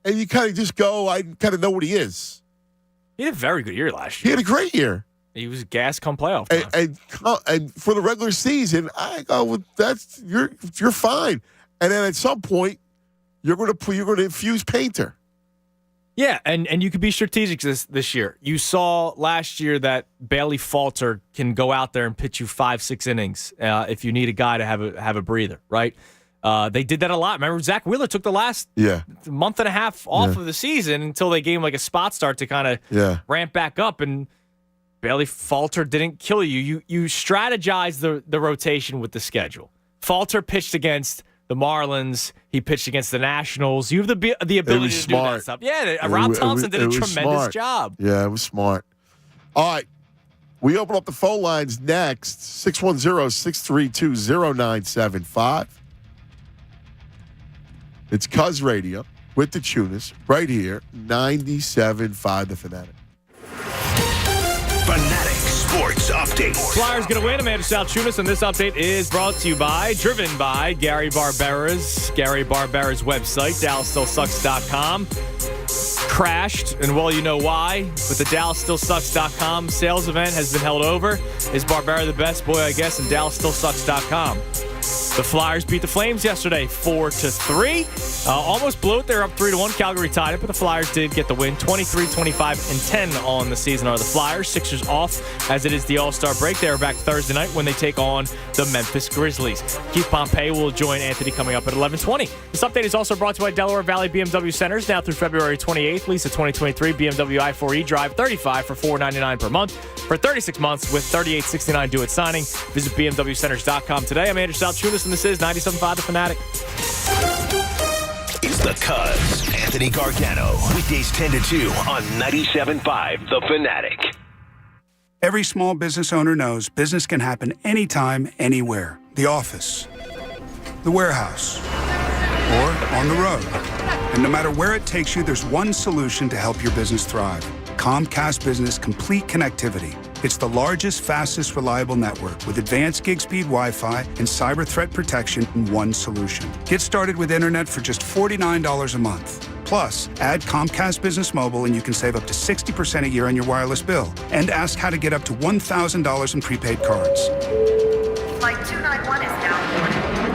and you kind of just go, I kind of know what he is. He had a very good year last year. He had a great year. He was gas come playoff time. And for the regular season, I go, well, you're fine. And then at some point, you're going to infuse Painter. Yeah, and you could be strategic this year. You saw last year that Bailey Falter can go out there and pitch you 5-6 innings if you need a guy to have a breather, right? They did that a lot. Remember, Zach Wheeler took the last month and a half off of the season until they gave him like a spot start to kind of ramp back up, and Bailey Falter didn't kill you. You strategize the rotation with the schedule. Falter pitched against the Marlins. He pitched against the Nationals. You have the ability to do that stuff. Yeah, Rob Thompson did a tremendous job. Yeah, it was smart. All right. We open up the phone lines next. 610-632-0975. It's Cuz Radio with the Tunis right here, 97.5 The Fanatic. Fanatic Sports Update. Flyers going to win. Amanda Salchunas, and this update is brought to you by, driven by Gary Barbera's website, DallasStillSucks.com. Crashed, and well, you know why. But the DallasStillSucks.com sales event has been held over. Is Barbera the best? Boy, I guess, and DallasStillSucks.com. The Flyers beat the Flames yesterday 4-3. Almost blew it. They're up 3-1. Calgary tied it, but the Flyers did get the win. 23-25-10 on the season are the Flyers. Sixers off as it is the All-Star break. They are back Thursday night when they take on the Memphis Grizzlies. Keith Pompey will join Anthony coming up at 11:20. This update is also brought to you by Delaware Valley BMW Centers. Now through February 28th, lease a 2023 BMW i4 eDrive 35 for $499 per month for 36 months with $38.69 due at signing. Visit BMWCenters.com today. I'm Andrew Salchunas, and this is 97.5 The Fanatic. It's the Cuz, Anthony Gargano. Weekdays 10 to 2 on 97.5 The Fanatic. Every small business owner knows business can happen anytime, anywhere. The office, the warehouse, or on the road. And no matter where it takes you, there's one solution to help your business thrive. Comcast Business Complete Connectivity. It's the largest, fastest, reliable network with advanced gig speed Wi-Fi and cyber threat protection in one solution. Get started with internet for just $49 a month. Plus, add Comcast Business Mobile and you can save up to 60% a year on your wireless bill. And ask how to get up to $1,000 in prepaid cards. Flight 291 is now.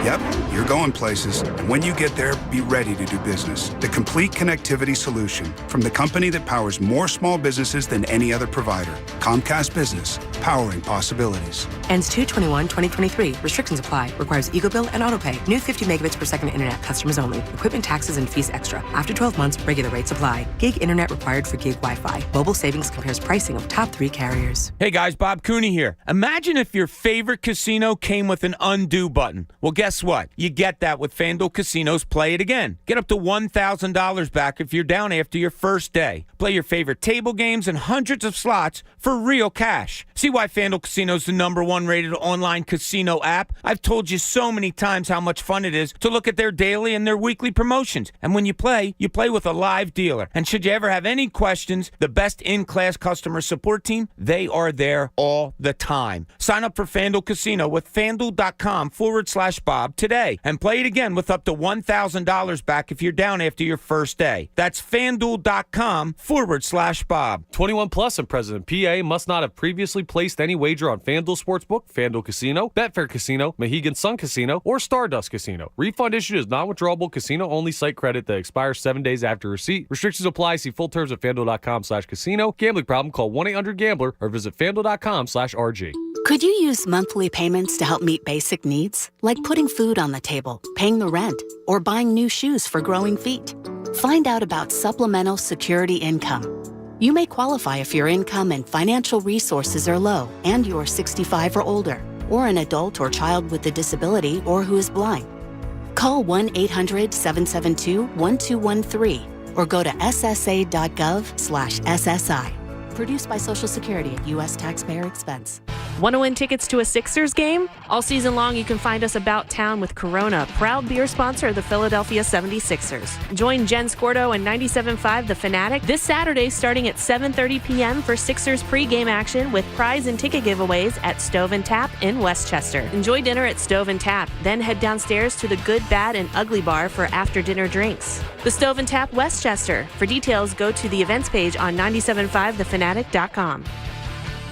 Yep, you're going places. And when you get there, be ready to do business. The complete connectivity solution from the company that powers more small businesses than any other provider. Comcast Business, powering possibilities. Ends 2/21/2023. Restrictions apply. Requires EcoBill and AutoPay. New 50 megabits per second internet. Customers only. Equipment taxes and fees extra. After 12 months, regular rates apply. Gig internet required for gig Wi-Fi. Mobile Savings compares pricing of top 3 carriers. Hey guys, Bob Cooney here. Imagine if your favorite casino came with an undo button. Well, guess what? You get that with FanDuel Casino's Play It Again. Get up to $1,000 back if you're down after your first day. Play your favorite table games and hundreds of slots for real cash. See why FanDuel Casino's the #1 rated online casino app? I've told you so many times how much fun it is to look at their daily and their weekly promotions. And when you play with a live dealer. And should you ever have any questions, the best in-class customer support team, they are there all the time. Sign up for FanDuel Casino with FanDuel.com/Bob today and play it again with up to $1,000 back if you're down after your first day. That's FanDuel.com/Bob. 21 plus and present in PA must not have previously placed any wager on FanDuel Sportsbook, FanDuel Casino, Betfair Casino, Mohegan Sun Casino, or Stardust Casino. Refund issued as non-withdrawable casino-only site credit that expires 7 days after receipt. Restrictions apply. See full terms at FanDuel.com/casino. Gambling problem? Call 1-800-GAMBLER or visit FanDuel.com/RG. Could you use monthly payments to help meet basic needs? Like putting food on the table, paying the rent, or buying new shoes for growing feet? Find out about Supplemental Security Income. You may qualify if your income and financial resources are low and you are 65 or older, or an adult or child with a disability or who is blind. Call 1-800-772-1213 or go to ssa.gov/SSI. Produced by Social Security at U.S. taxpayer expense. Want to win tickets to a Sixers game? All season long, you can find us about town with Corona, proud beer sponsor of the Philadelphia 76ers. Join Jen Scordo and 97.5 The Fanatic this Saturday starting at 7:30 p.m. for Sixers pregame action with prize and ticket giveaways at Stove and Tap in Westchester. Enjoy dinner at Stove and Tap, then head downstairs to the Good, Bad, and Ugly Bar for after-dinner drinks. The Stove and Tap Westchester. For details, go to the events page on 97.5thefanatic.com.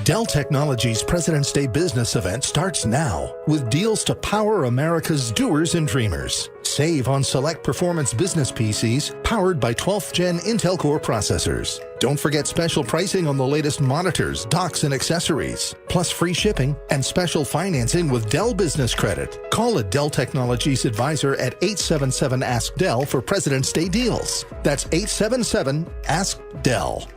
Dell Technologies President's Day business event starts now with deals to power America's doers and dreamers. Save on select performance business PCs powered by 12th Gen Intel Core processors. Don't forget special pricing on the latest monitors, docks, and accessories, plus free shipping and special financing with Dell Business Credit. Call a Dell Technologies advisor at 877-ASK-DELL for President's Day deals. That's 877-ASK-DELL.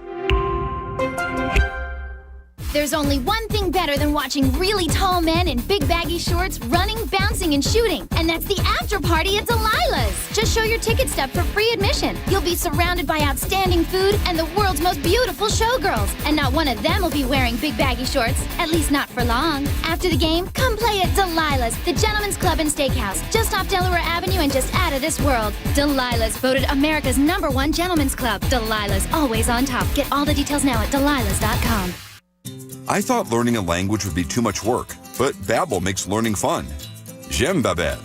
There's only one thing better than watching really tall men in big baggy shorts running, bouncing, and shooting, and that's the after party at Delilah's. Just show your ticket stub for free admission. You'll be surrounded by outstanding food and the world's most beautiful showgirls, and not one of them will be wearing big baggy shorts, at least not for long. After the game, come play at Delilah's, the Gentlemen's Club and Steakhouse, just off Delaware Avenue and just out of this world. Delilah's, voted America's #1 gentlemen's club. Delilah's, always on top. Get all the details now at delilahs.com. I thought learning a language would be too much work, but Babbel makes learning fun. J'aime Babbel.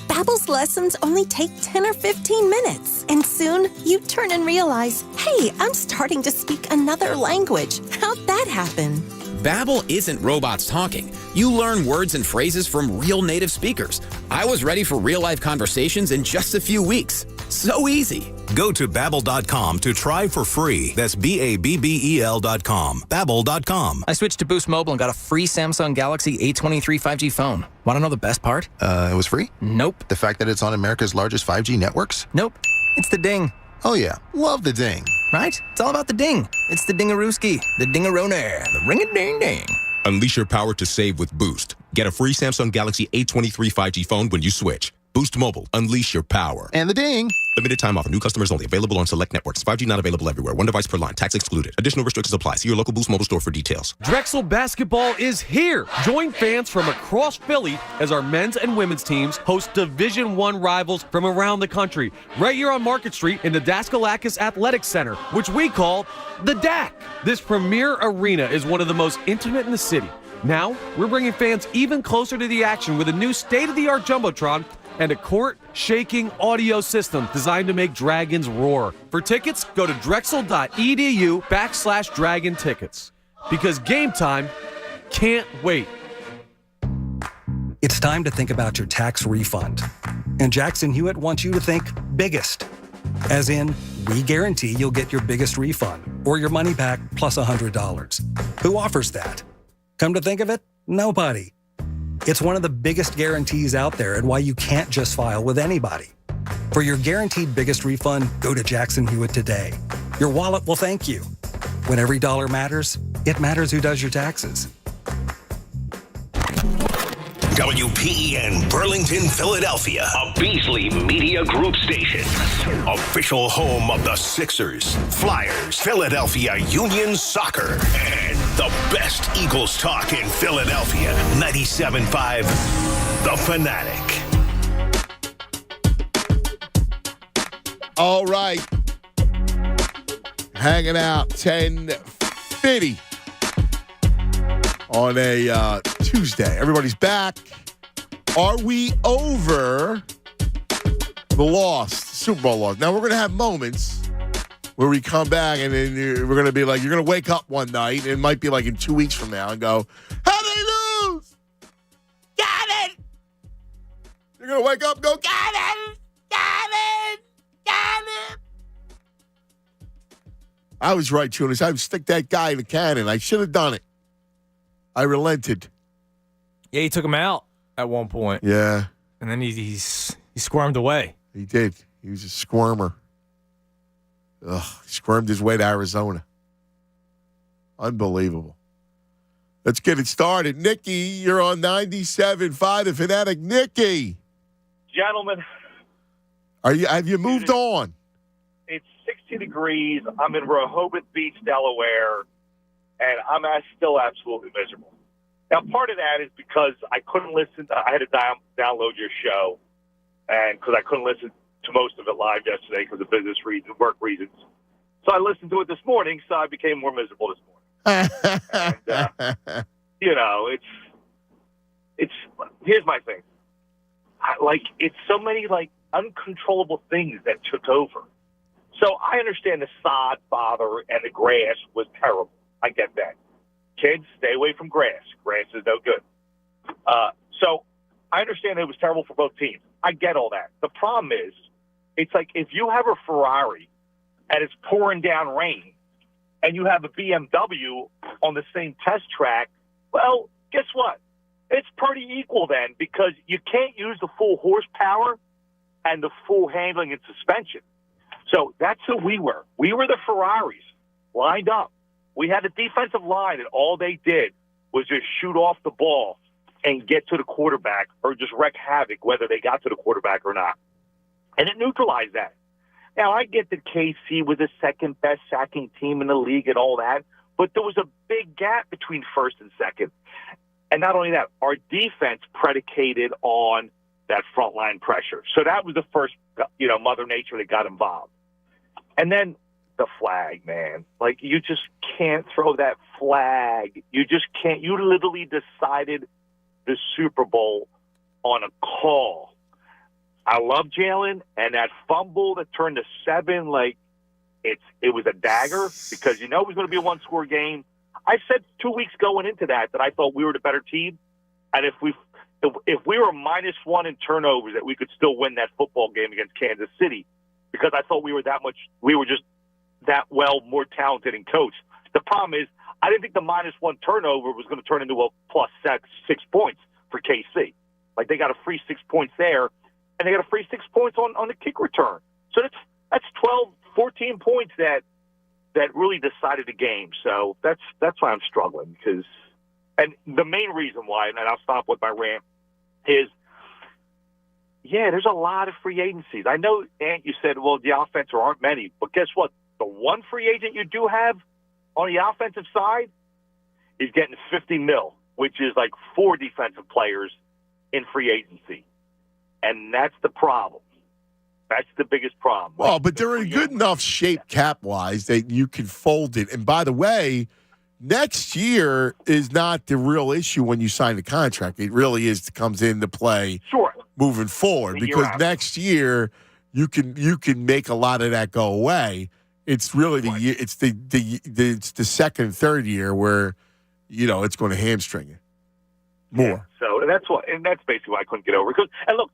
Babbel's lessons only take 10 or 15 minutes. And soon, you turn and realize, hey, I'm starting to speak another language. How'd that happen? Babbel isn't robots talking. You learn words and phrases from real native speakers. I was ready for real-life conversations in just a few weeks. So easy. Go to Babbel.com to try for free. That's Babbel.com. Babbel.com. I switched to Boost Mobile and got a free Samsung Galaxy A23 5G phone. Want to know the best part? It was free? Nope. The fact that it's on America's largest 5G networks? Nope. It's the ding. Oh yeah, love the ding. Right? It's all about the ding. It's the dingarooski, the dingaroner, the ring-a-ding-ding. Unleash your power to save with Boost. Get a free Samsung Galaxy A23 5G phone when you switch. Boost Mobile. Unleash your power. And the ding. Limited time offer. New customers only. Available on select networks. 5G not available everywhere. One device per line. Tax excluded. Additional restrictions apply. See your local Boost Mobile store for details. Drexel basketball is here. Join fans from across Philly as our men's and women's teams host Division I rivals from around the country. Right here on Market Street in the Daskalakis Athletic Center, which we call the DAC. This premier arena is one of the most intimate in the city. Now, we're bringing fans even closer to the action with a new state-of-the-art Jumbotron and a court-shaking audio system designed to make Dragons roar. For tickets, go to drexel.edu/Dragon tickets. Because game time can't wait. It's time to think about your tax refund. And Jackson Hewitt wants you to think biggest. As in, we guarantee you'll get your biggest refund or your money back plus $100. Who offers that? Come to think of it, nobody. It's one of the biggest guarantees out there and why you can't just file with anybody. For your guaranteed biggest refund, go to Jackson Hewitt today. Your wallet will thank you. When every dollar matters, it matters who does your taxes. WPEN Burlington, Philadelphia, a Beasley Media Group station. Official home of the Sixers, Flyers, Philadelphia Union Soccer, and the best Eagles talk in Philadelphia. 97.5 The Fanatic. All right. Hanging out 10:50 on a Tuesday. Everybody's back. Are we over the lost Super Bowl loss? Now, we're going to have moments where we come back and then we're going to be like, you're going to wake up one night, and it might be like in 2 weeks from now, and go, how'd they lose? Got it! You're going to wake up and go, got it! Got it! Got it! I was right, Tunis. I would stick that guy in the cannon. I should have done it. I relented. Yeah, he took him out at one point. Yeah. And then he squirmed away. He did. He was a squirmer. Ugh, he squirmed his way to Arizona. Unbelievable. Let's get it started. Nikki, you're on 97.5 The Fanatic. Nikki. Gentlemen. Have you moved on? It's 60 degrees. I'm in Rehoboth Beach, Delaware, and I'm still absolutely miserable. Now, part of that is because I couldn't listen. I had to download your show, and because I couldn't listen to most of it live yesterday because of business reasons, work reasons. So I listened to it this morning, so I became more miserable this morning. And, it's here's my thing. It's so many, uncontrollable things that took over. So I understand the sod bother and the grass was terrible. I get that. Kids, stay away from grass. Grass is no good. So I understand it was terrible for both teams. I get all that. The problem is, it's like if you have a Ferrari and it's pouring down rain and you have a BMW on the same test track, well, guess what? It's pretty equal then, because you can't use the full horsepower and the full handling and suspension. So that's who we were. We were the Ferraris lined up. We had a defensive line, and all they did was just shoot off the ball and get to the quarterback or just wreak havoc, whether they got to the quarterback or not. And it neutralized that. Now, I get that KC was the second-best sacking team in the league and all that, but there was a big gap between first and second. And not only that, our defense predicated on that frontline pressure. So that was the first, Mother Nature that got involved. And then the flag, man. Like, you just can't throw that flag. You just can't. You literally decided the Super Bowl on a call. I love Jalen, and that fumble that turned to 7, like, it was a dagger because it was going to be a one-score game. I said 2 weeks going into that I thought we were the better team, and if we were -1 in turnovers, that we could still win that football game against Kansas City, because I thought we were just that well more talented and coached. The problem is I didn't think the -1 turnover was going to turn into a plus 6 points for KC. Like, they got a free 6 points there, and they got a free 6 points on the kick return. So that's 12, 14 points that really decided the game. So that's why I'm struggling, and the main reason why, and I'll stop with my rant, is, there's a lot of free agencies. I know, Ant, you said, well, the offense, there aren't many, but guess what? The one free agent you do have on the offensive side is getting $50 million, which is like 4 defensive players in free agency. And that's the problem. That's the biggest problem. Well, but they're in good enough shape cap-wise that you can fold it. And by the way, next year is not the real issue when you sign the contract. It really comes into play moving forward, because next year you can make a lot of that go away. It's really the year. It's the second and third year where it's going to hamstring you more. Yeah, so that's basically why I couldn't get over it. And look,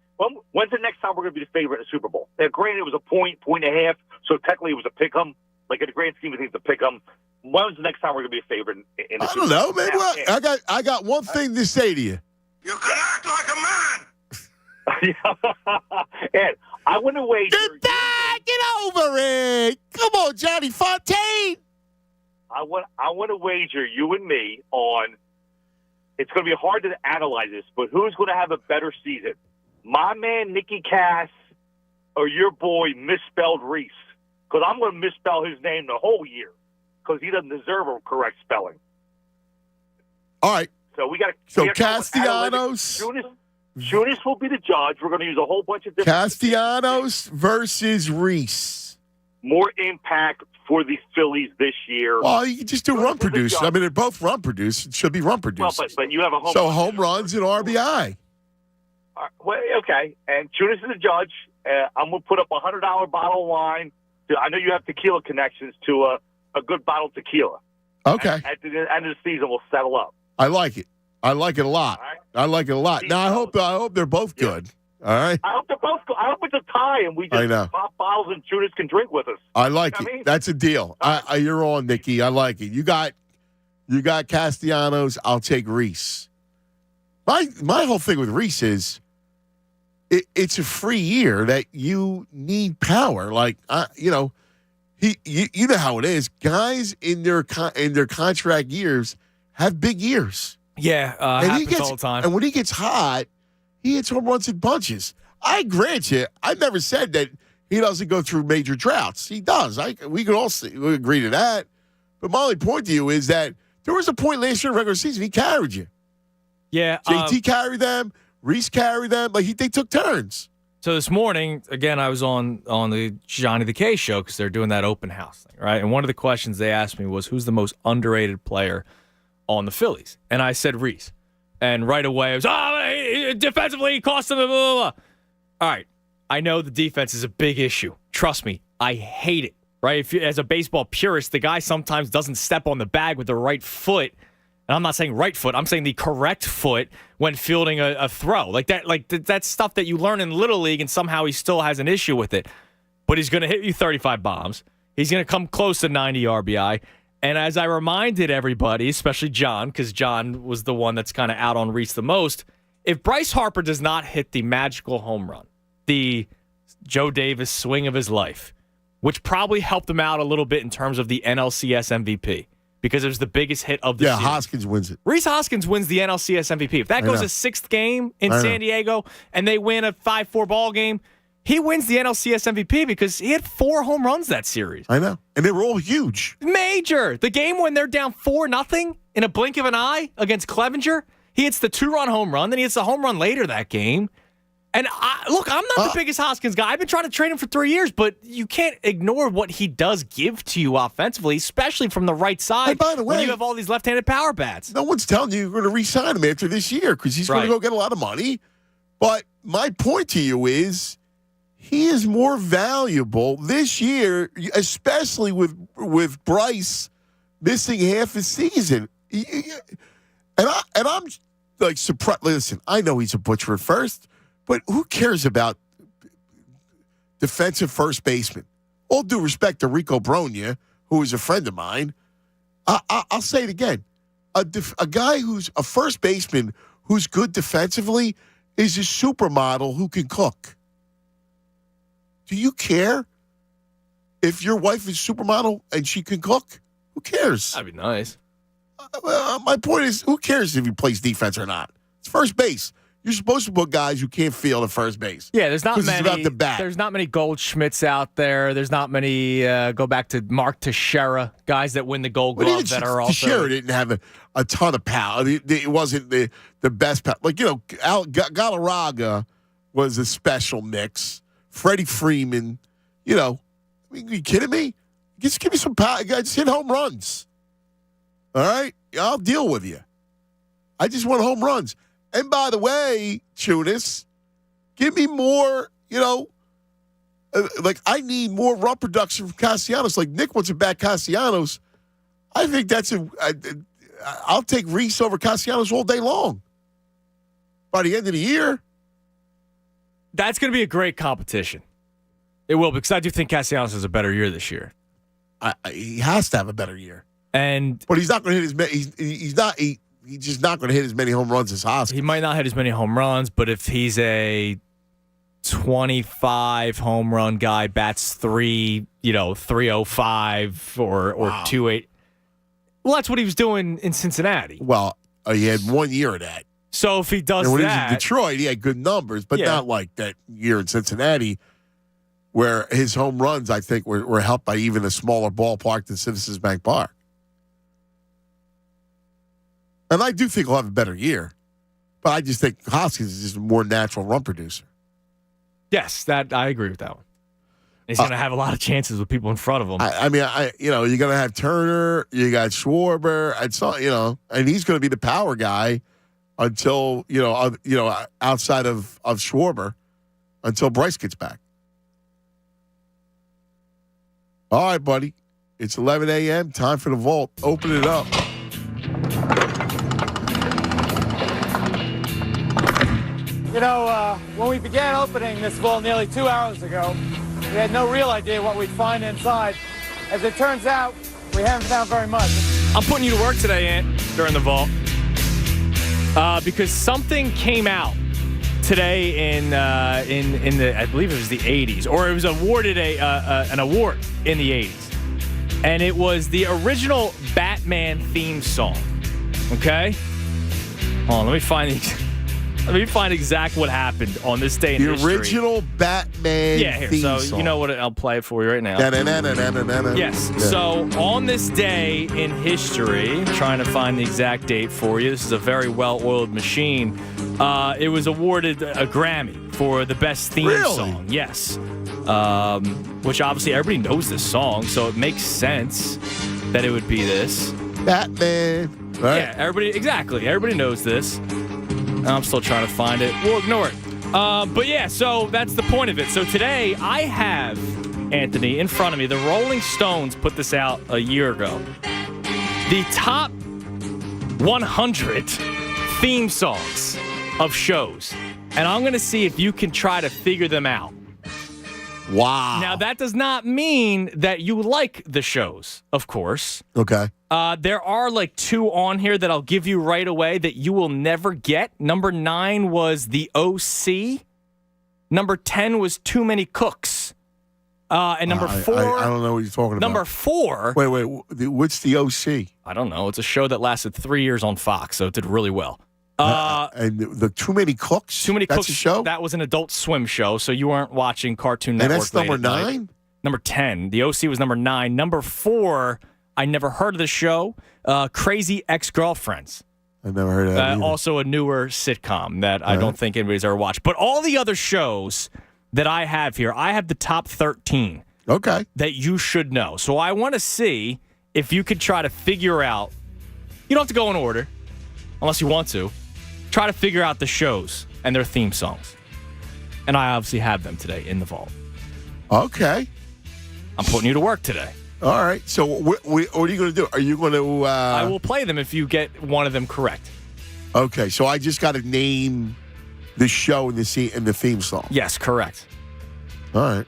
when's the next time we're going to be the favorite in the Super Bowl? Now, granted, it was a point and a half, so technically it was a pick-em. Like, in the grand scheme of things, it's a pick-em. When's the next time we're going to be a favorite in the Super Bowl? I don't know, man. Well, I got one thing to say to you. You can act like a man. Ed, I want to wager. Get over it. Come on, Johnny Fontaine. I want to wager you and me on. It's going to be hard to analyze this, but who's going to have a better season? My man, Nicky Cass, or your boy, misspelled Reese? Because I'm going to misspell his name the whole year because he doesn't deserve a correct spelling. All right. So we got to. So Castellanos. Tunis will be the judge. We're going to use a whole bunch of different. Castellanos versus Reese. More impact for the Phillies this year. Well, you can just do run producers. I mean, they're both run producers. It should be run producers. Well, but you have a home. So home runs and RBI. Well, okay. And Tunis is the judge. I'm going to put up a $100 bottle of wine. I know you have tequila connections to a good bottle of tequila. Okay. At the end of the season, we'll settle up. I like it. I like it a lot. Right. I like it a lot. Now, I hope they're both good. All right. I hope they're both good. I hope it's a tie and we just pop bottles and Tunis can drink with us. I like it. I mean? That's a deal. You're on, Nicky. I like it. You got Castellanos. I'll take Reese. My whole thing with Reese is it's a free year that you need power. Like you know how it is. Guys in their contract years have big years. Yeah, happens all the time. And when he gets hot, he hits home runs in bunches. I grant you, I've never said that he doesn't go through major droughts. He does. We could all agree to that. But my only point to you is that there was a point last year in the regular season he carried you. Yeah. JT carried them. Reese carried them. They took turns. So this morning, again, I was on the Johnny the K show because they're doing that open house thing, right? And one of the questions they asked me was, who's the most underrated player on the Phillies? And I said Reese. And right away, I was, defensively, he cost them, blah, blah, blah. All right. I know the defense is a big issue. Trust me, I hate it, right? As a baseball purist, the guy sometimes doesn't step on the bag with the right foot. And I'm not saying right foot. I'm saying the correct foot when fielding a throw. That's stuff that you learn in Little League, and somehow he still has an issue with it. But he's going to hit you 35 bombs. He's going to come close to 90 RBI. And as I reminded everybody, especially John, because John was the one that's kind of out on Reese the most, if Bryce Harper does not hit the magical home run, the Joe Davis swing of his life, which probably helped him out a little bit in terms of the NLCS MVP, because it was the biggest hit of the season. Hoskins wins it. Rhys Hoskins wins the NLCS MVP. If that goes a sixth game in San Diego and they win a 5-4 ball game, he wins the NLCS MVP because he had 4 home runs that series. I know. And they were all huge. Major. The game when they're down 4-0 in a blink of an eye against Clevenger, he hits the 2-run home run. Then he hits the home run later that game. And look, I'm not the biggest Hoskins guy. I've been trying to trade him for 3 years, but you can't ignore what he does give to you offensively, especially from the right side. Hey, by the way, when you have all these left-handed power bats. No one's telling you you're going to re-sign him after this year because he's going to go get a lot of money. But my point to you is he is more valuable this year, especially with Bryce missing half his season. And I'm like surprised. Listen, I know he's a butcher at first. But who cares about defensive first baseman? All due respect to Rico Bronya, who is a friend of mine. I'll say it again. A guy who's a first baseman who's good defensively is a supermodel who can cook. Do you care if your wife is supermodel and she can cook? Who cares? That'd be nice. My point is, who cares if he plays defense or not? It's first base. You're supposed to put guys who can't field at first base. Yeah, there's not many. It's about the bat. There's not many Goldschmidts out there. There's not many. Go back to Mark Teixeira, guys that win the Gold Glove that are also. Teixeira didn't have a ton of power. It wasn't the best power. Like Galarraga was a special mix. Freddie Freeman, are you kidding me? Just give me some power. Just hit home runs. All right, I'll deal with you. I just want home runs. And by the way, Chunas, give me more, I need more run production from Castellanos. Like Nick wants to back Castellanos. I think I'll take Rhys over Castellanos all day long. By the end of the year. That's going to be a great competition. It will, because I do think Castellanos has a better year this year. He has to have a better year. But he's not going to hit he's just not going to hit as many home runs as Hoskins. He might not hit as many home runs, but if he's a 25 home run guy, bats 305 or 28. Well, that's what he was doing in Cincinnati. Well, he had 1 year of that. So if he does when that, he was in Detroit, he had good numbers, but not like that year in Cincinnati, where his home runs, I think, were helped by even a smaller ballpark than Citizens Bank Park. And I do think he'll have a better year. But I just think Hoskins is just a more natural run producer. Yes, that I agree with that one. He's going to have a lot of chances with people in front of him. You're going to have Turner, you got Schwarber, and he's going to be the power guy until, outside of Schwarber, until Bryce gets back. All right, buddy. It's 11 a.m. Time for the vault. Open it up. When we began opening this vault nearly 2 hours ago, we had no real idea what we'd find inside. As it turns out, we haven't found very much. I'm putting you to work today, Ant, during the vault, because something came out today in the I believe it was the 80s, or it was awarded an award in the 80s, and it was the original Batman theme song. Okay, hold on, let me find exactly what happened on this day in history. The original Batman theme so song. You know what? I'll play it for you right now. Yes. Yeah. So on this day in history, trying to find the exact date for you. This is a very well-oiled machine. It was awarded a Grammy for the best theme song. Yes. Which obviously everybody knows this song, so it makes sense that it would be this. Batman. Right. Yeah, everybody knows this. I'm still trying to find it. We'll ignore it. But yeah, so that's the point of it. So today I have, Anthony, in front of me, the Rolling Stones put this out a year ago. The top 100 theme songs of shows. And I'm going to see if you can try to figure them out. Wow. Now, that does not mean that you like the shows, of course. Okay. There are like 2 on here that I'll give you right away that you will never get. Number 9 was The OC. Number 10 was Too Many Cooks. And number 4. I don't know what you're talking about. Number 4. Wait. What's the OC? I don't know. It's a show that lasted 3 years on Fox, so it did really well. And the Too Many Cooks? Too Many That's Cooks. a show? That was an Adult Swim show, so you weren't watching Cartoon Network. And that's number late at night. 9? Number 10. The OC was number 9. Number 4, I never heard of the show. Crazy Ex-Girlfriends. I never heard of that either. Also a newer sitcom that I don't think anybody's ever watched. But all the other shows that I have here, I have the top 13. Okay. That you should know. So I want to see if you could try to figure out. You don't have to go in order, unless you want to. Try to figure out the shows and their theme songs. And I obviously have them today in the vault. Okay. I'm putting you to work today. All right. So what are you going to do? Are you going to... I will play them if you get one of them correct. Okay. So I just got to name the show and the theme song. Yes, correct. All right.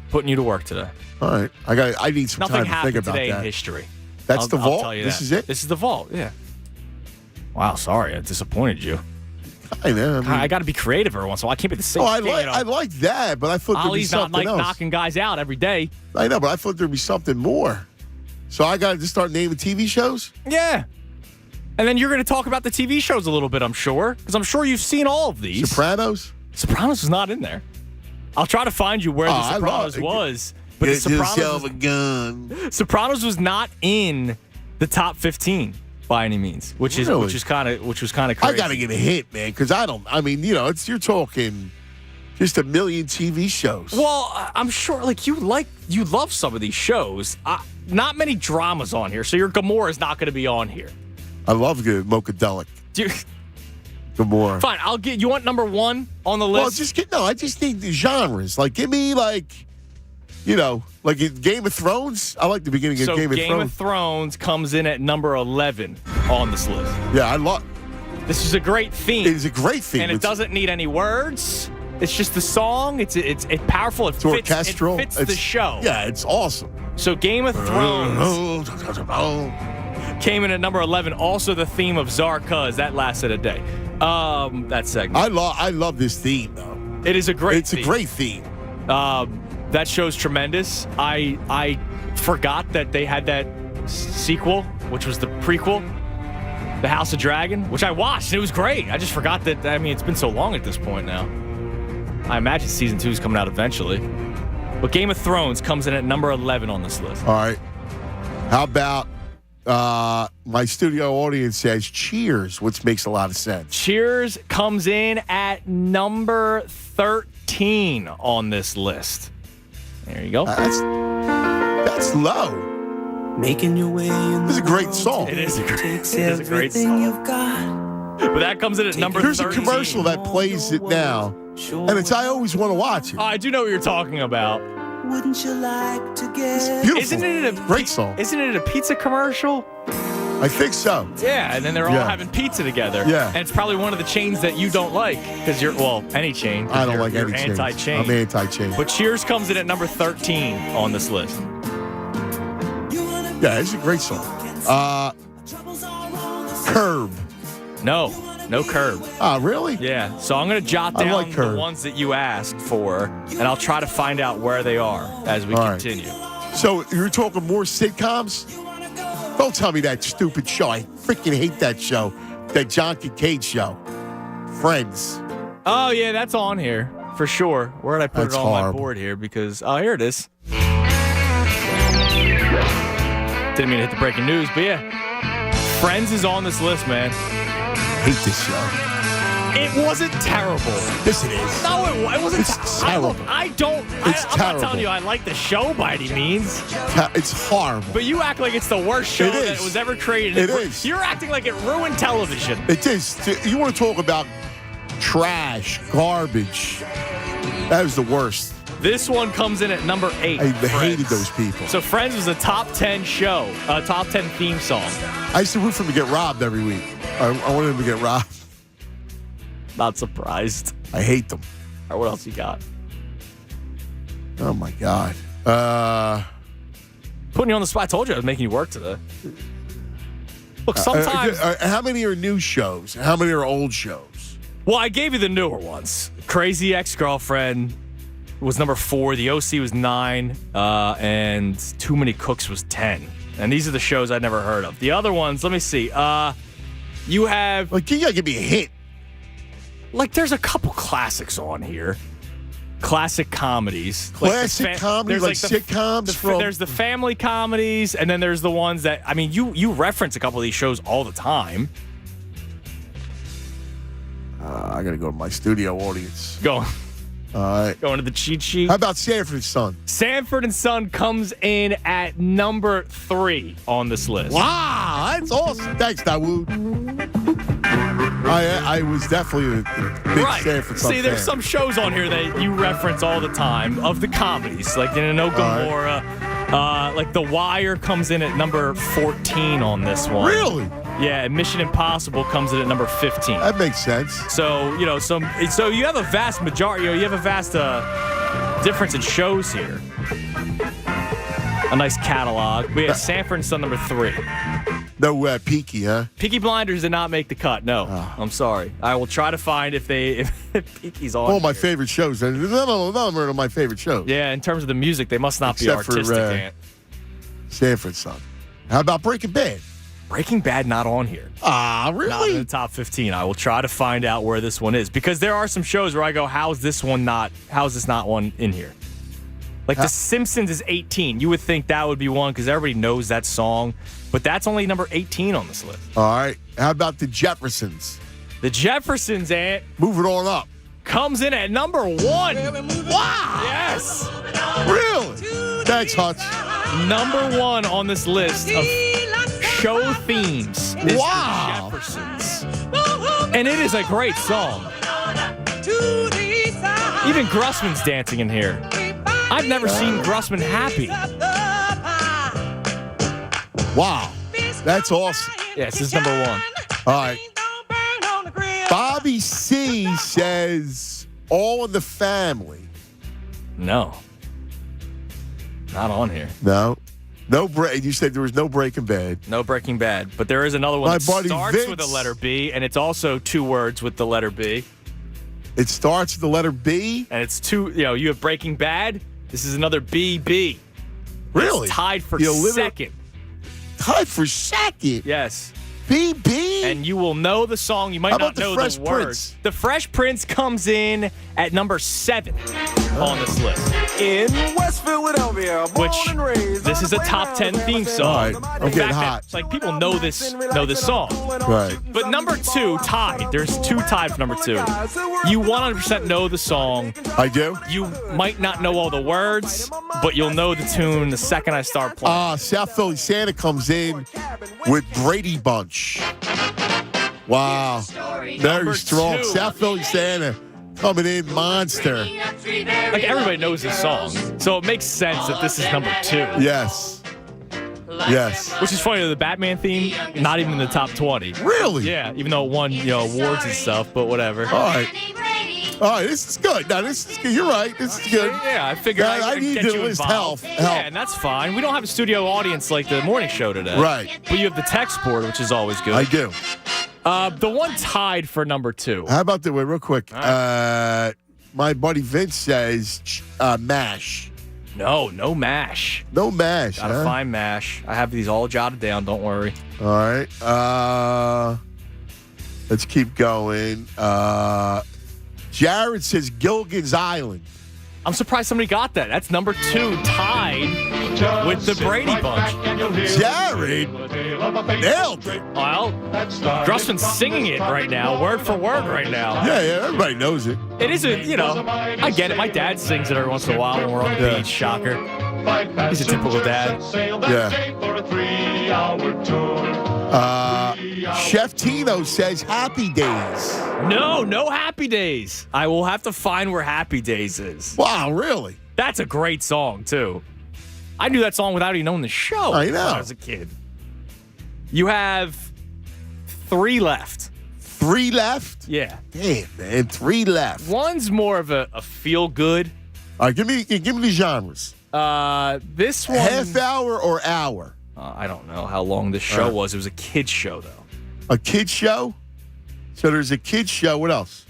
Putting you to work today. All right. I need some Nothing time to think about today that. in history. That's the vault? I'll tell you This that. is it? This is the vault, yeah. Wow, sorry. I disappointed you. I know. I got to be creative every once in a while. I can't be the same Oh, thing. I like that, but I thought there'd be Ollie's not something like else. knocking guys out every day. I know, but I thought there'd be something more. So I got to just start naming TV shows? Yeah. And then you're going to talk about the TV shows a little bit, I'm sure, because I'm sure you've seen all of these. Sopranos? Sopranos is not in there. I'll try to find you where the Sopranos was. But the Sopranos was not in the top 15 by any means, which was kind of crazy. I got to get a hint, man, because you're talking just a million TV shows. Well, I'm sure, you love some of these shows. Not many dramas on here, so your Gomorrah is not going to be on here. I love good Mokadelic. Dude. Gomorrah. Fine, you want number 1 on the list? Well, I just think the genres. Give me, Game of Thrones. I like the beginning of Game of Thrones. Game of Thrones comes in at number 11 on this list. Yeah, This is a great theme. It is a great theme. And it doesn't need any words. It's just the song. It's powerful. It's orchestral. It fits the show. Yeah, it's awesome. So Game of Thrones came in at number 11. Also the theme of Zarkuz. That lasted a day. That segment. I love this theme, though. It is a great theme. It's a great theme. That show's tremendous. I forgot that they had that sequel, which was the prequel, The House of Dragon, which I watched, and it was great. I just forgot that, it's been so long at this point now. I imagine season 2 is coming out eventually. But Game of Thrones comes in at number 11 on this list. All right. How about my studio audience says Cheers, which makes a lot of sense. Cheers comes in at number 13 on this list. There you go. That's low. Making your way in This is a great song. It is a great song. But that comes in at number 13. There's a commercial that plays it now, and I always want to watch it. I do know what you're talking about. Wouldn't you like to get... Beautiful. Isn't it a great song? Isn't it a pizza commercial? I think so. Yeah, and then they're all having pizza together. Yeah. And it's probably one of the chains that you don't like because any chain. I don't like any chains. Anti-chain. I'm anti-chain. But Cheers comes in at number 13 on this list. Yeah, it's a great song. Curb. No Curb. Oh, really? Yeah. So I'm going to jot down the ones that you asked for, and I'll try to find out where they are as we continue. Right. So you're talking more sitcoms? Don't tell me that stupid show. I freaking hate that show. That John Kincaid show. Friends. Oh, yeah, that's on here for sure. Where did I put it on my board here? Because, here it is. Didn't mean to hit the breaking news, but yeah. Friends is on this list, man. Hate this show. It wasn't terrible. Yes, it is. No, it wasn't terrible. I'm terrible. not telling you I like the show by any means. It's horrible. But you act like it's the worst show that was ever created. It is. You're acting like it ruined television. It is. You want to talk about trash, garbage. That was the worst. This one comes in at number 8. I hated those people. So Friends was a top 10 show, a top 10 theme song. I used to root for him to get robbed every week. I wanted him to get robbed. Not surprised. I hate them. All right, what else you got? Oh, my God. Putting you on the spot. I told you I was making you work today. Look, sometimes... how many are new shows? How many are old shows? Well, I gave you the newer ones. Crazy Ex-Girlfriend. was number 4. The OC was 9. And Too Many Cooks was 10. And these are the shows I'd never heard of. The other ones, let me see. You have... Like, you gotta give me a hint. Like, there's a couple classics on here. Classic comedies. Classic comedies, like sitcoms? There's the family comedies, and then there's the ones that, I mean, you reference a couple of these shows all the time. I gotta go to my studio audience. Go. All right. Going to the cheat sheet. How about Sanford and Son? Sanford and Son comes in at number 3 on this list. Wow, that's awesome. Thanks, Dawood. I was definitely a big Sanford Son See, there's fan. some shows on here that you reference all the time of the comedies, like No Gomorrah. Like The Wire comes in at number 14 on this one. Really? Yeah, and Mission Impossible comes in at number 15. That makes sense. So, so you have a vast majority, you have a vast difference in shows here. A nice catalog. We have Sanford and Son number 3. No Peaky, huh? Peaky Blinders did not make the cut. No, I'm sorry. I will try to find if Peaky's on. All my favorite shows. None of them are my favorite shows. Yeah, in terms of the music, they must not Except be artistic. for Sanford Son. How about Breaking Bad? Breaking Bad not on here. Really? Not in the top 15. I will try to find out where this one is because there are some shows where I go, how is this not one in here? Like The Simpsons is 18. You would think that would be one because everybody knows that song, but that's only number 18 on this list. All right. How about the Jeffersons? The Jeffersons, Ant. Moving on up. Comes in at number 1. Wow. Yes. Really? Thanks, Hutch. Number 1 on this list of show themes is Wow. The Jeffersons. And it is a great song. Even Grossman's dancing in here. I've never seen Grossman happy. Wow. That's awesome. Yes, this is number 1. All right. Bobby C says All in the Family. No. Not on here. No. You said there was no Breaking Bad. No Breaking Bad. But there is another one My that buddy starts Vince. with the letter B, and it's also 2 words with the letter B. It starts with the letter B? And it's 2, you have Breaking Bad. This is another BB. Really? It's tied for second. Tied for second? Yes. BB? And you will know the song. You might How not about the know Fresh the words. Prince? The Fresh Prince comes in at number 7 on this list. In West Philadelphia, Which this is a top 10 theme song. All right. I'm getting hot. It's like people know this song. Right. But number 2 tied. There's 2 tied for number 2. You 100% know the song. I do? You might not know all the words, but you'll know the tune the second I start playing. South Philly Santa comes in with Brady Bunch. Wow. Very Number strong. 2. South Philly Santa coming in monster. Like everybody knows this song, so it makes sense that this is number 2. Yes. Yes. Which is funny, the Batman theme, not even in the top 20. Really? Yeah, even though it won, awards and stuff, but whatever. All right. All right, this is good. Now, this is good. You're right. This is good. Yeah, I figured I need get to you list involved. help. Yeah, and that's fine. We don't have a studio audience like the morning show today. Right. But you have the text board, which is always good. I do. The one tied for number 2. How about the wait, real quick? My buddy Vince says MASH. No MASH. No MASH. Gotta find MASH. I have these all jotted down. Don't worry. All right. Let's keep going. Jared says Gilligan's Island. I'm surprised somebody got that. That's number 2 tied with the Brady Bunch. Jared nailed it. Well, Grossman's singing it right now, word for word right now. Yeah, everybody knows it. It is I get it. My dad sings it every once in a while when we're on the beach. Shocker. He's a typical dad. Chef Tino says Happy Days. No Happy Days. I will have to find where Happy Days is. Wow, really? That's a great song, too. I knew that song without even knowing the show. I know. When I was a kid. You have 3 left. 3 left? Yeah. Damn, man, 3 left. One's more of a feel-good. All right, give me the genres. This one... Half hour or hour? I don't know how long this show was. It was a kid's show, though. A kid's show? So there's a kid's show. What else?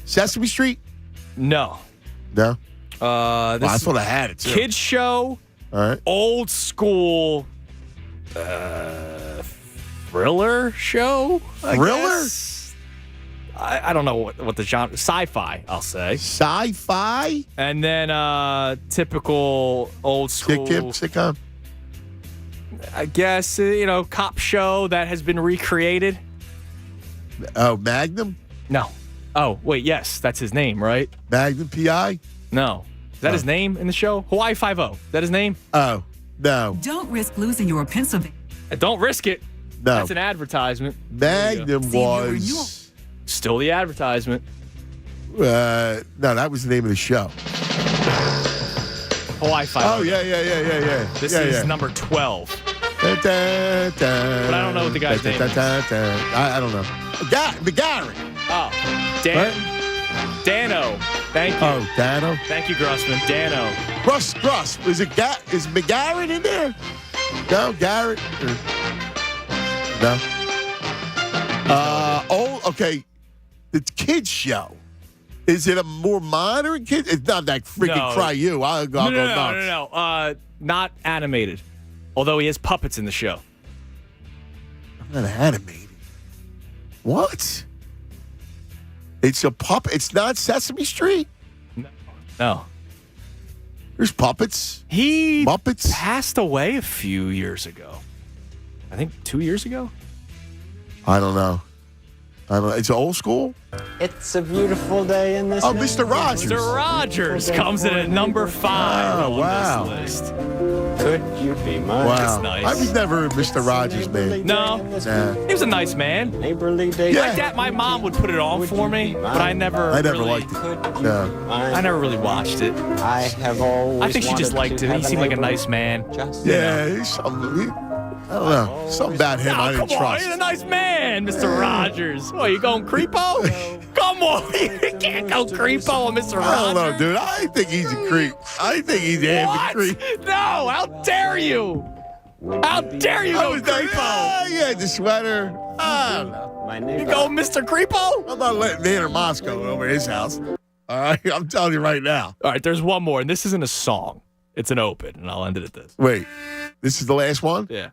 Sesame Street? No. No. This I thought I had it too. Kids show. All right. Old school thriller show. Thriller? I don't know what the genre. Sci-fi, I'll say. Sci-fi? And then typical old school. Sitcom? I guess, cop show that has been recreated. Oh, Magnum? No. Oh, wait, yes. That's his name, right? Magnum P.I.? No. Is that his name in the show? Hawaii Five-0. Is that his name? Oh, no. Don't risk losing your Pennsylvania. Don't risk it. No. That's an advertisement. Magnum was... Still the advertisement. No, that was the name of the show. Hawaii 5. Oh, yeah. This is number 12. But I don't know what the guy's name is. I don't know. McGarrett. Oh. Dano. Thank you. Oh, Dano. Thank you, Grussman. Dano. Russ. Is McGarrett in there? No, Garrett. No. Okay. The kids show. Is it a more modern kid? It's not that freaking Cry You. I'll go nuts. No. Not animated. Although he has puppets in the show. Not animated. What? It's a puppet. It's not Sesame Street? No. There's puppets. He Muppets. passed away a few years ago. I think 2 years ago. I don't know. It's old school? It's a beautiful day in this. Oh, Mr. Rogers. Mr. Rogers comes in at number 5 on this list. Could you be mine? Wow. That's nice. I was never a Mr. Rogers man. No. Nah. He was a nice man. Neighborly day. Like that, my mom would put it on for me, but I never liked it. No. I never really watched it. I have always. I think she just liked it. He seemed like a nice man. He's I don't know. Something about him I didn't come trust. on, he's a nice man, Mr. Rogers. What, you going creepo? Come on, you can't go creepo on Mr. Rogers. I don't know, dude. I think he's a creep. I think he's a half a creep. No, how dare you? How dare you go creepo? Yeah, the sweater. I don't know. You go Mr. Creepo? I'm not letting Nanner Moss go over his house. All right, I'm telling you right now. All right, there's one more, and this isn't a song. It's an open, and I'll end it at this. Wait, this is the last one? Yeah.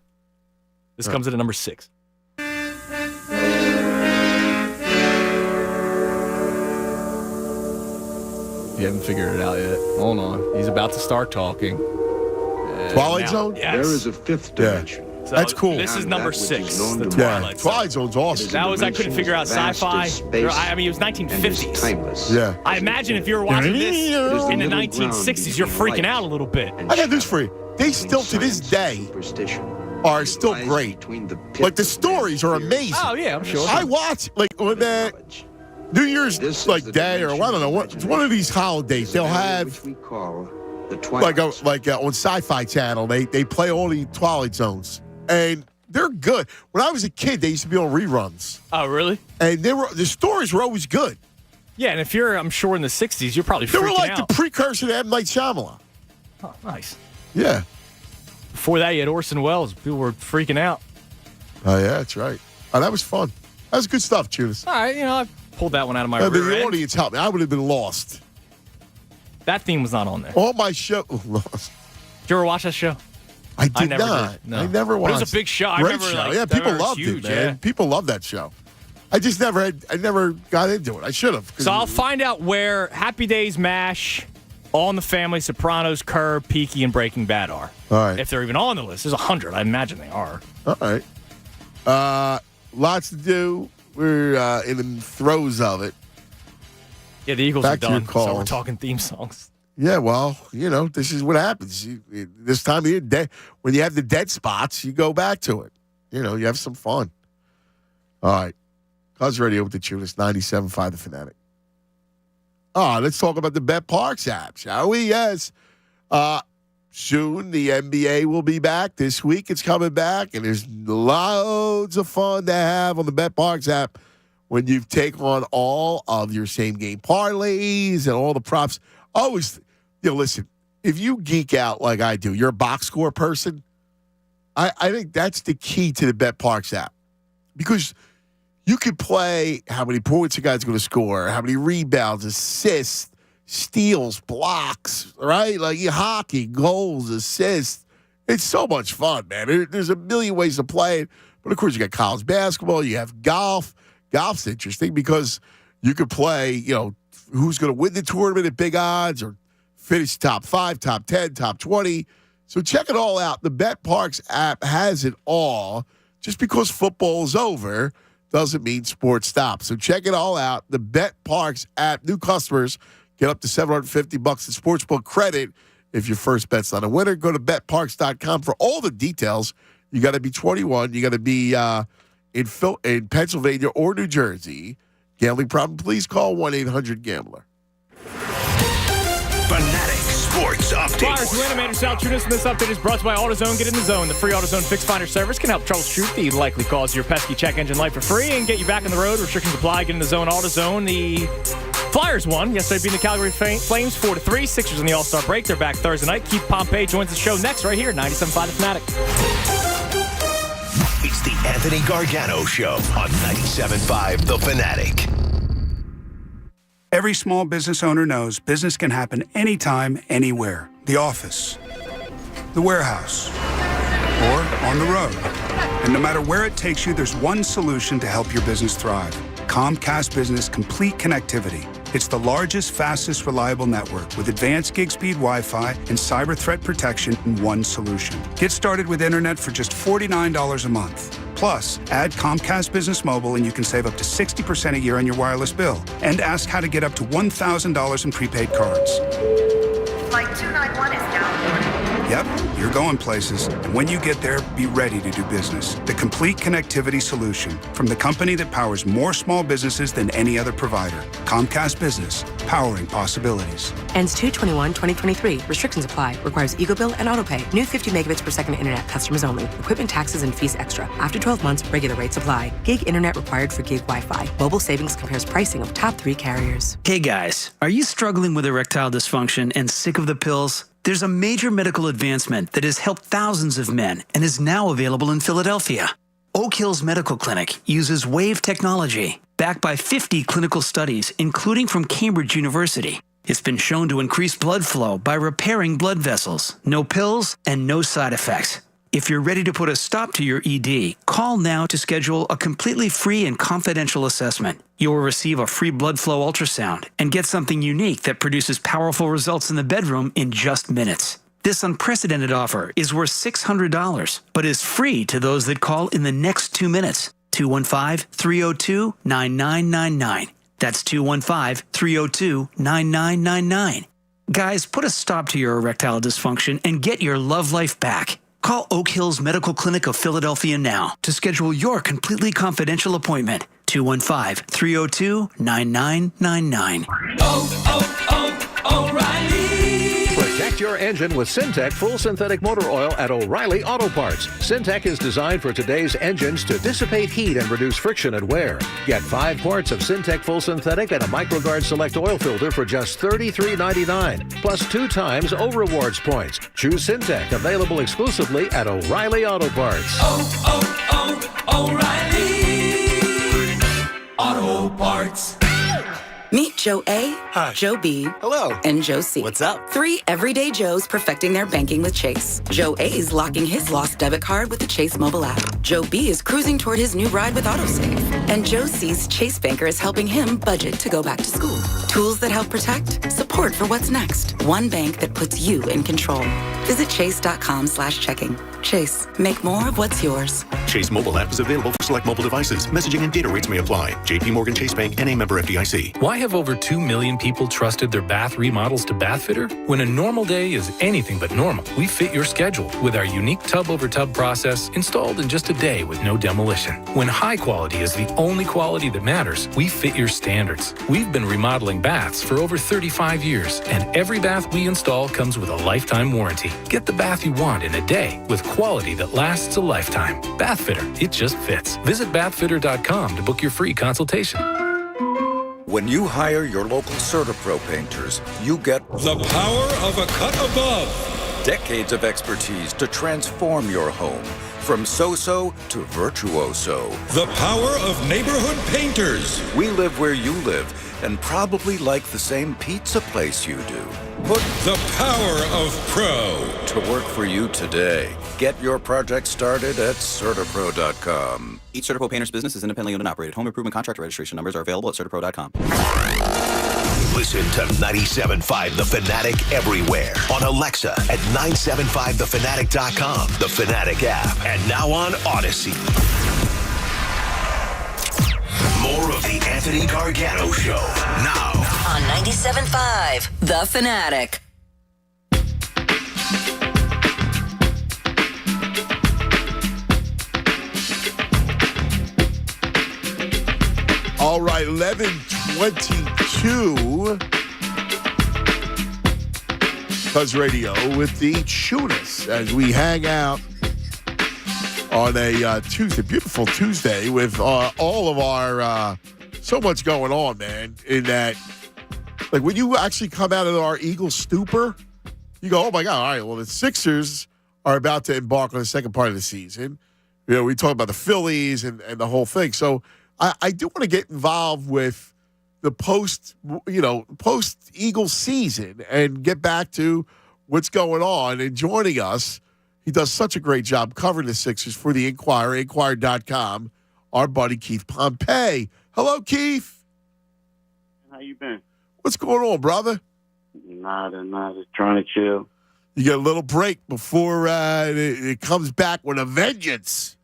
This comes in at number 6. You haven't figured it out yet. Hold on. He's about to start talking. Twilight Zone? Yes. There is a fifth dimension. So that's cool. This is number 6, the Twilight Twilight Zone. Twilight Zone's awesome. That was, I couldn't figure out sci-fi. I mean, it was 1950s. Yeah. I imagine if you were watching this in the 1960s, you're freaking out a little bit. I got news for you. They still, to this day, are still great. Like, the stories are amazing. Oh, yeah, I'm sure. I watch, like, on that New Year's, day, or I don't know, one of these holidays, they'll have, like on Sci-Fi Channel, they play all the Twilight Zones. And they're good. When I was a kid, they used to be on reruns. Oh, really? And the stories were always good. Yeah, and if you're, I'm sure, in the 60s, you're probably freaking They were like out. the precursor to M. Night Shyamalan. Oh, nice. Yeah. Before that, you had Orson Welles. People were freaking out. Oh, yeah, that's right. Oh, that was fun. That was good stuff, Judas. All right, I pulled that one out of my rear The end. audience helped me. I would have been lost. That theme was not on there. All my show. Lost. Did you ever watch that show? I did never not. did. No. I never watched. It was a big show. I Great remember, show. like, Yeah, people it was loved huge, it, man. yeah. People loved that show. I just never got into it. I should have. So I'll find out where Happy Days, MASH, All in the Family, Sopranos, Curb, Peaky, and Breaking Bad are. All right. If they're even on the list. There's 100. I imagine they are. All right. Lots to do. We're in the throes of it. Yeah, the Eagles Back are to your done, so calls. we're talking theme songs. Yeah, well, this is what happens. This time of year, when you have the dead spots, you go back to it. You have some fun. All right. Cuz Radio with the Tunis, 97.5 The Fanatic. Let's talk about the Bet Parks app, shall we? Yes. Soon, the NBA will be back. This week, it's coming back, and there's loads of fun to have on the Bet Parks app when you take on all of your same-game parlays and all the props. Always, listen, if you geek out like I do, you're a box score person, I think that's the key to the Bet Parks app. Because you could play how many points a guy's going to score, how many rebounds, assists, steals, blocks, right? Like hockey, goals, assists. It's so much fun, man. There's a million ways to play it. But, of course, you got college basketball. You have golf. Golf's interesting because you could play, who's going to win the tournament at big odds or finish top 5, top 10, top 20. So check it all out. The BetParx app has it all. Just because football is over doesn't mean sports stop. So check it all out. The BetParx app. New customers get up to $750 in sportsbook credit if your first bet's not a winner. Go to betparx.com for all the details. You got to be 21. You got to be in Pennsylvania or New Jersey. Gambling problem? Please call 1-800-GAMBLER. Fanatic Sports Updates. Flyers win. Amanda Saltunis, and this update is brought to you by AutoZone. Get in the zone. The free AutoZone Fix Finder service can help troubleshoot the likely cause of your pesky check engine light for free and get you back on the road. Restrictions apply. Get in the zone. AutoZone. The Flyers won yesterday, beating the Calgary Flames 4-3. Sixers in the All-Star break. They're back Thursday night. Keith Pompey joins the show next right here, 97.5 The Fanatic. It's the Anthony Gargano Show on 97.5 The Fanatic. Every small business owner knows business can happen anytime, anywhere. The office, the warehouse, or on the road. And no matter where it takes you, there's one solution to help your business thrive. Comcast Business Complete Connectivity. It's the largest, fastest, reliable network with advanced gig speed Wi-Fi and cyber threat protection in one solution. Get started with internet for just $49 a month. Plus, add Comcast Business Mobile and you can save up to 60% a year on your wireless bill. And ask how to get up to $1,000 in prepaid cards. Flight 291 is down. Yep, you're going places. And when you get there, be ready to do business. The complete connectivity solution from the company that powers more small businesses than any other provider. Comcast Business, powering possibilities. Ends 2/21/2023. Restrictions apply. Requires EcoBill and AutoPay. New 50 megabits per second internet. Customers only. Equipment taxes and fees extra. After 12 months, regular rates apply. Gig internet required for gig Wi-Fi. Mobile Savings compares pricing of top 3 carriers. Hey guys, are you struggling with erectile dysfunction and sick of the pills? There's a major medical advancement that has helped thousands of men and is now available in Philadelphia. Oak Hills Medical Clinic uses WAVE technology, backed by 50 clinical studies, including from Cambridge University. It's been shown to increase blood flow by repairing blood vessels. No pills and no side effects. If you're ready to put a stop to your ED, call now to schedule a completely free and confidential assessment. You will receive a free blood flow ultrasound and get something unique that produces powerful results in the bedroom in just minutes. This unprecedented offer is worth $600, but is free to those that call in the next 2 minutes. 215-302-9999. That's 215-302-9999. Guys, put a stop to your erectile dysfunction and get your love life back. Call Oak Hills Medical Clinic of Philadelphia now to schedule your completely confidential appointment. 215-302-9999. O'Reilly! Protect your engine with Syntec Full Synthetic Motor Oil at O'Reilly Auto Parts. Syntec is designed for today's engines to dissipate heat and reduce friction and wear. Get 5 quarts of Syntec Full Synthetic and a MicroGuard Select oil filter for just $33.99, plus 2 times O Rewards points. Choose Syntec, available exclusively at O'Reilly Auto Parts. O'Reilly Auto Parts. Meet Joe A, Hi. Joe B, Hello. and Joe C. What's up? 3 everyday Joes perfecting their banking with Chase. Joe A is locking his lost debit card with the Chase mobile app. Joe B is cruising toward his new ride with AutoSave. And Joe C's Chase banker is helping him budget to go back to school. Tools that help protect, support for what's next. One bank that puts you in control. Visit chase.com/checking. Chase, make more of what's yours. Chase mobile app is available for select mobile devices. Messaging and data rates may apply. JP Morgan Chase Bank, N.A. member FDIC. Why have over 2 million people trusted their bath remodels to Bathfitter? When a normal day is anything but normal, we fit your schedule with our unique tub-over-tub process installed in just a day with no demolition. When high quality is the only quality that matters, we fit your standards. We've been remodeling baths for over 35 years, and every bath we install comes with a lifetime warranty. Get the bath you want in a day with quality that lasts a lifetime. Bathfitter, it just fits. Visit bathfitter.com to book your free consultation. When you hire your local CertaPro painters, you get the power of a cut above. Decades of expertise to transform your home from so-so to virtuoso. The power of neighborhood painters. We live where you live, and probably like the same pizza place you do. Put the power of pro to work for you today. Get your project started at CertaPro.com. Each CertaPro painter's business is independently owned and operated. Home improvement contractor registration numbers are available at CertaPro.com. Listen to 97.5 The Fanatic everywhere. On Alexa at 975thefanatic.com, the Fanatic app, and now on Odyssey. More of the Anthony Gargano Show now on 97.5 The Fanatic. All right, 11:22. Buzz Radio with the Chunas as we hang out on a Tuesday, beautiful Tuesday with all of our so much going on, man. In that, like when you actually come out of our Eagles stupor, you go, "Oh my God! All right, well the Sixers are about to embark on the second part of the season." You know, we talk about the Phillies and the whole thing. So I do want to get involved with the post Eagles season and get back to what's going on. And joining us, he does such a great job covering the Sixers for the Inquirer, Inquirer.com, our buddy Keith Pompey. Hello, Keith. How you been? What's going on, brother? Nada. Just trying to chill. You get a little break before it comes back with a vengeance.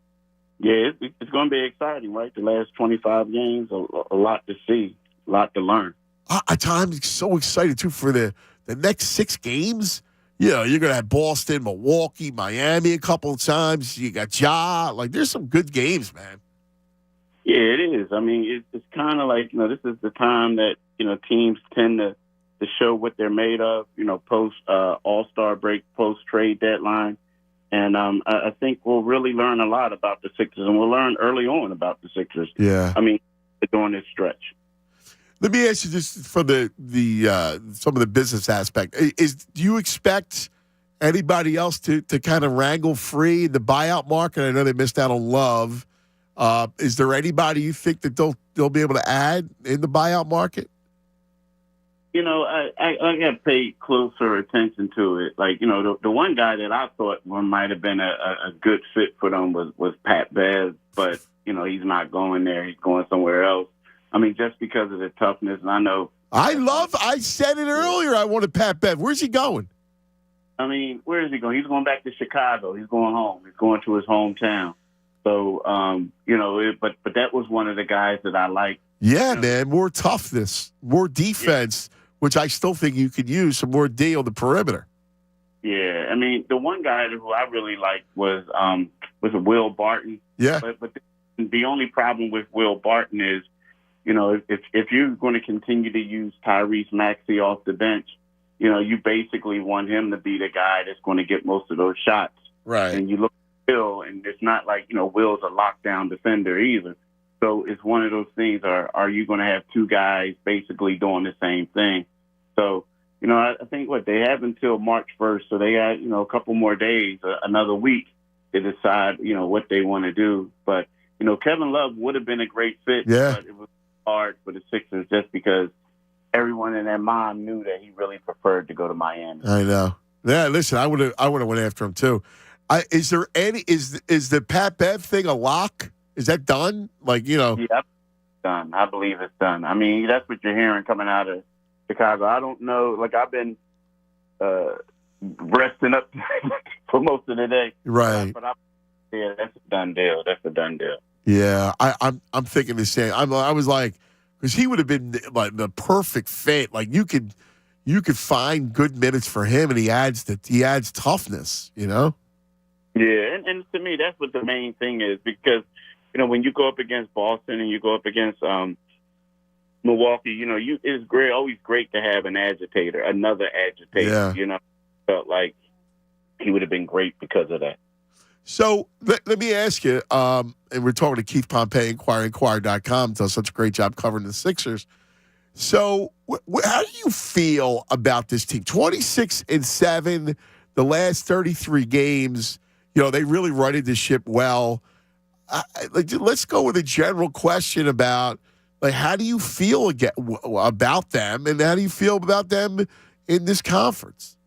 Yeah, it's going to be exciting, right? The last 25 games, a lot to see, a lot to learn. I'm so excited, too, for the next 6 games. You know, you're going to have Boston, Milwaukee, Miami a couple of times. You got Ja. Like, there's some good games, man. Yeah, it is. I mean, it's kind of like, this is the time that, teams tend to show what they're made of, post All-Star break, post-trade deadline. And I think we'll really learn a lot about the Sixers, and we'll learn early on about the Sixers. Yeah. I mean, during this stretch. Let me ask you just for the some of the business aspect. Do you expect anybody else to kind of wrangle free in the buyout market? I know they missed out on Love. Is there anybody you think that they'll be able to add in the buyout market? I got paid closer attention to it. Like, the one guy that I thought might have been a good fit for them was Pat Bev, but, he's not going there. He's going somewhere else. I mean, just because of the toughness, and I know. I said it earlier, I wanted Pat Bev. Where's he going? I mean, where is he going? He's going back to Chicago. He's going home. He's going to his hometown. So, but that was one of the guys that I liked. Yeah, man, more toughness, more defense. Yeah. Which I still think you could use some more D on the perimeter. Yeah, I mean, the one guy who I really liked was Will Barton. Yeah. But the only problem with Will Barton is, if you're going to continue to use Tyrese Maxey off the bench, you basically want him to be the guy that's going to get most of those shots. Right. And you look at Will, and it's not like, Will's a lockdown defender either. So it's one of those things, are you going to have two guys basically doing the same thing? So, I think they have until March 1st. So they got, a couple more days, another week to decide, what they want to do. But, Kevin Love would have been a great fit. Yeah. But it was hard for the Sixers just because everyone in their mind knew that he really preferred to go to Miami. I know. Yeah, listen, I would have went after him too. Is the Pat Bev thing a lock? Is that done? Yeah, done. I believe it's done. I mean, that's what you're hearing coming out of Chicago. I don't know. Like, I've been resting up for most of the day. Right. But that's a done deal. That's a done deal. Yeah, I'm thinking the same. I was like, because he would have been like the perfect fit. Like you could find good minutes for him, and he adds toughness. Yeah, and to me, that's what the main thing is because. When you go up against Boston and you go up against Milwaukee, it's always great to have another agitator. Yeah. Felt like he would have been great because of that. So let me ask you, and we're talking to Keith Pompey, Inquirer.com, does such a great job covering the Sixers. So how do you feel about this team? 26-7, the last 33 games, they really righted the ship well. Let's go with a general question about Like, how do you feel about them, and how do you feel about them in this conference?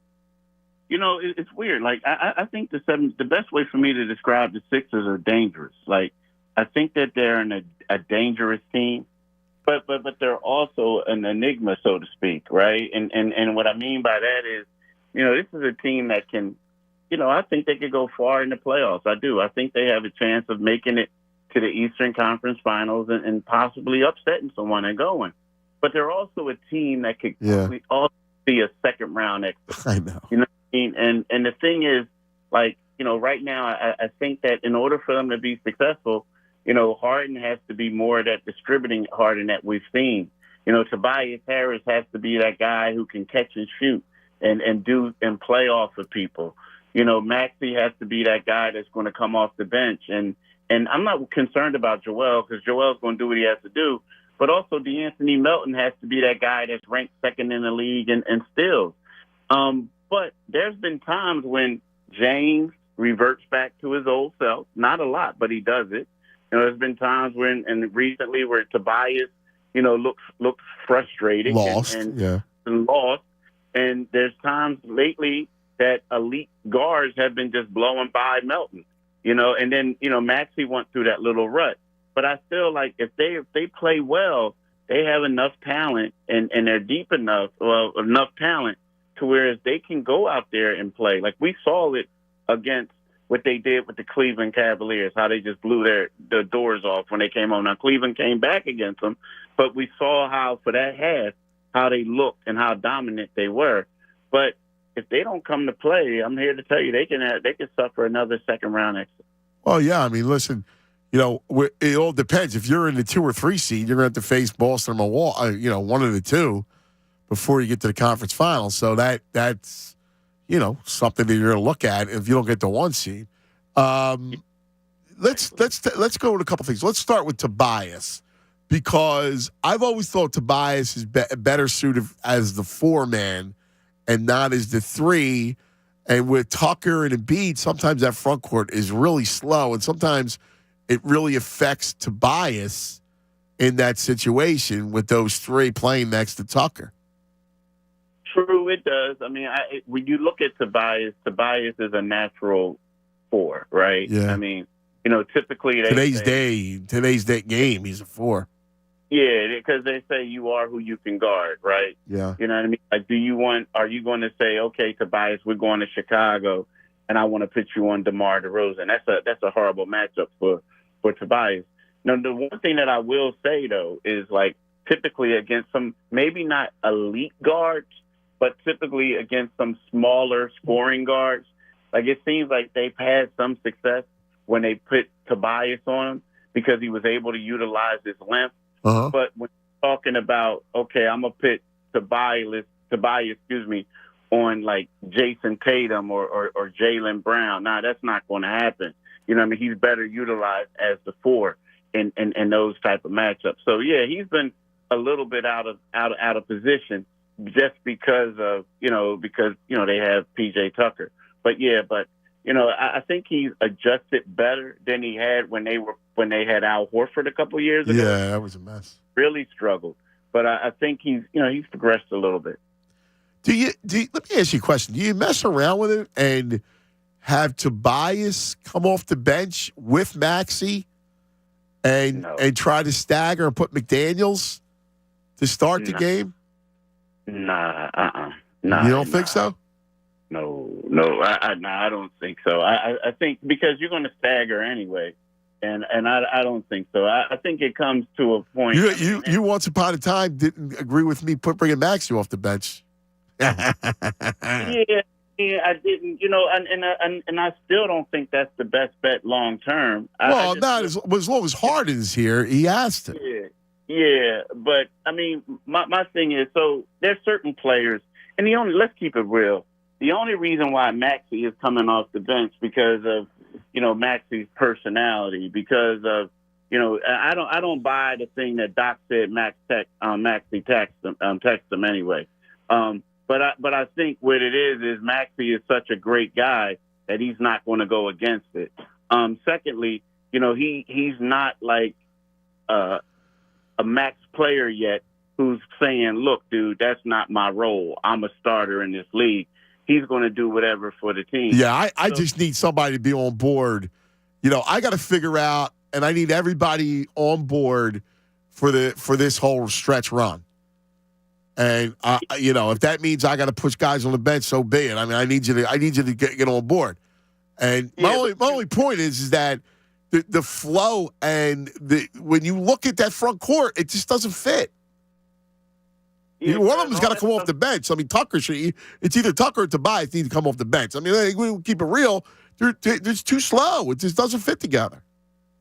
You know, it's weird. Like, I think the best way for me to describe the Sixers are dangerous. Like, I think that they're a dangerous team, but they're also an enigma, so to speak, right? And what I mean by that is, you know, this is a team that can, you know, I think they could go far in the playoffs. I do. I think they have a chance of making it to the Eastern Conference Finals and possibly upsetting someone and going. But they're also a team that could also be a second-round exit. I know. You know what I mean? And the thing is, like, you know, right now I think that in order for them to be successful, you know, Harden has to be more of that distributing Harden that we've seen. You know, Tobias Harris has to be that guy who can catch and shoot and play off of people. You know, Maxey has to be that guy that's going to come off the bench. And I'm not concerned about Joel because Joel's going to do what he has to do. But also DeAnthony Melton has to be that guy that's ranked second in the league and steals. But there's been times when James reverts back to his old self. Not a lot, but he does it. You know, there's been times and recently where Tobias, you know, looks frustrated and lost. And there's times lately that elite guards have been just blowing by Melton, you know, and then, you know, Maxey went through that little rut. But I feel like if they play well, they have enough talent and they're deep enough talent to where they can go out there and play. Like we saw it against what they did with the Cleveland Cavaliers, how they just blew their doors off when they came on. Now, Cleveland came back against them, but we saw how, for that half, how they looked and how dominant they were. But if they don't come to play, I'm here to tell you they can suffer another second-round exit. Well, yeah, I mean, listen, you know, it all depends. If you're in the 2 or 3 seed, you're going to have to face Boston or Milwaukee, you know, one of the two before you get to the conference finals. So that's, you know, something that you're going to look at if you don't get the 1 seed. Let's go with a couple things. Let's start with Tobias, because I've always thought Tobias is better suited as the 4-man and not as the 3. And with Tucker and Embiid, sometimes that front court is really slow, and sometimes it really affects Tobias in that situation with those 3 playing next to Tucker. True, it does. I mean, when you look at Tobias is a natural 4, right? Yeah. I mean, you know, typically today's day game, he's a 4. Yeah, because they say you are who you can guard, right? Yeah. You know what I mean? Like, are you going to say, okay, Tobias, we're going to Chicago, and I want to put you on DeMar DeRozan? That's a horrible matchup for Tobias. Now, the one thing that I will say, though, is, like, typically against some, maybe not elite guards, but typically against some smaller scoring guards, like, it seems like they've had some success when they put Tobias on him because he was able to utilize his length. Uh-huh. But when you're talking about, okay, I'm going to put Tobias, on like Jason Tatum or Jaylen Brown. Nah, that's not going to happen. You know what I mean? He's better utilized as the 4 in those type of matchups. So yeah, he's been a little bit out of position just because they have PJ Tucker. But you know, I think he's adjusted better than he had when they had Al Horford a couple years ago. Yeah, that was a mess. Really struggled, but I think he's progressed a little bit. Do you? Let me ask you a question. Do you mess around with it and have Tobias come off the bench with Maxey and try to stagger and put McDaniels to start the game? Nah, You don't think so? No, I don't think so. I think because you're going to stagger anyway, and I don't think so. I think it comes to a point. You once upon a time didn't agree with me bringing Maxey off the bench. Yeah, I didn't. You know, and I still don't think that's the best bet long term. Well, not as long as Harden's here, he has to. Yeah, but I mean, my thing is, so there's certain players, and let's keep it real. The only reason why Maxey is coming off the bench because of, you know, Maxey's personality, because of, you know, I don't buy the thing that Doc said Maxey text him anyway. But I think what it is Maxey is such a great guy that he's not going to go against it. Secondly, you know, he's not like a a max player yet who's saying, look, dude, that's not my role. I'm a starter in this league. He's going to do whatever for the team. Yeah, I just need somebody to be on board. I got to figure out, and I need everybody on board for this whole stretch run. And if that means I got to push guys on the bench, so be it. I mean, I need you to get on board. And my only point is that the flow and when you look at that front court, it just doesn't fit. Yeah, one of them's got to come off the bench. I mean, it's either Tucker or Tobias need to come off the bench. I mean, we keep it real. It's too slow. It just doesn't fit together.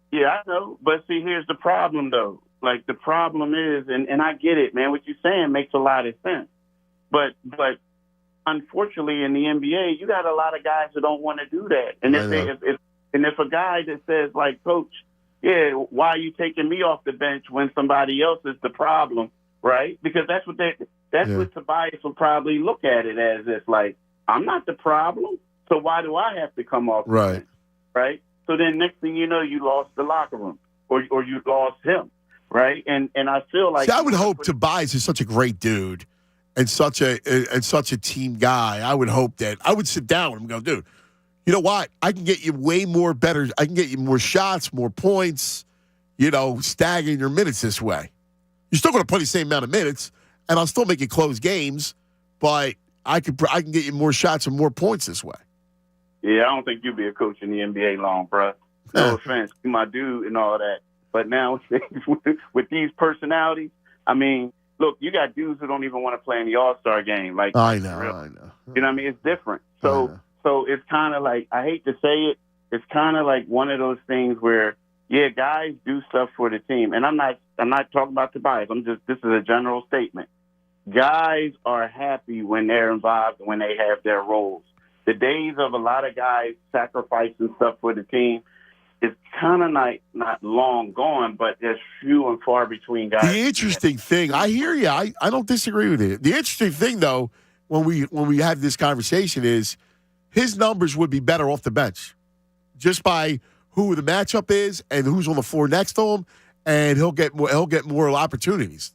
Yeah, I know. But see, here's the problem, though. Like, the problem is, and I get it, man, what you're saying makes a lot of sense. But unfortunately, in the NBA, you got a lot of guys that don't want to do that. And if a guy that says, like, Coach, yeah, why are you taking me off the bench when somebody else is the problem, right? Because that's what Tobias will probably look at it as. It's like, I'm not the problem, so why do I have to come off the bench, right? So then next thing you know, you lost the locker room or you lost him, right? And I feel like... See, I would hope Tobias is such a great dude and such a team guy. I would hope that I would sit down with him and go, dude, you know what? I can get you way more better. I can get you more shots, more points, staggering your minutes this way. You're still going to play the same amount of minutes, and I'll still make you close games, but I can get you more shots and more points this way. Yeah, I don't think you'll be a coach in the NBA long, bro. No offense, you my dude and all that. But now with these personalities, I mean, look, you got dudes who don't even want to play in the All-Star game. Like, I know. You know what I mean? It's different. So it's kind of like, I hate to say it, it's kind of like one of those things where, yeah, guys do stuff for the team. And I'm not talking about Tobias. This is a general statement. Guys are happy when they're involved, when they have their roles. The days of a lot of guys sacrificing stuff for the team is kind of not long gone, but there's few and far between guys. The interesting thing, I hear you. I don't disagree with it. The interesting thing, though, when we have this conversation is his numbers would be better off the bench just by who the matchup is and who's on the floor next to him, and he'll get more opportunities.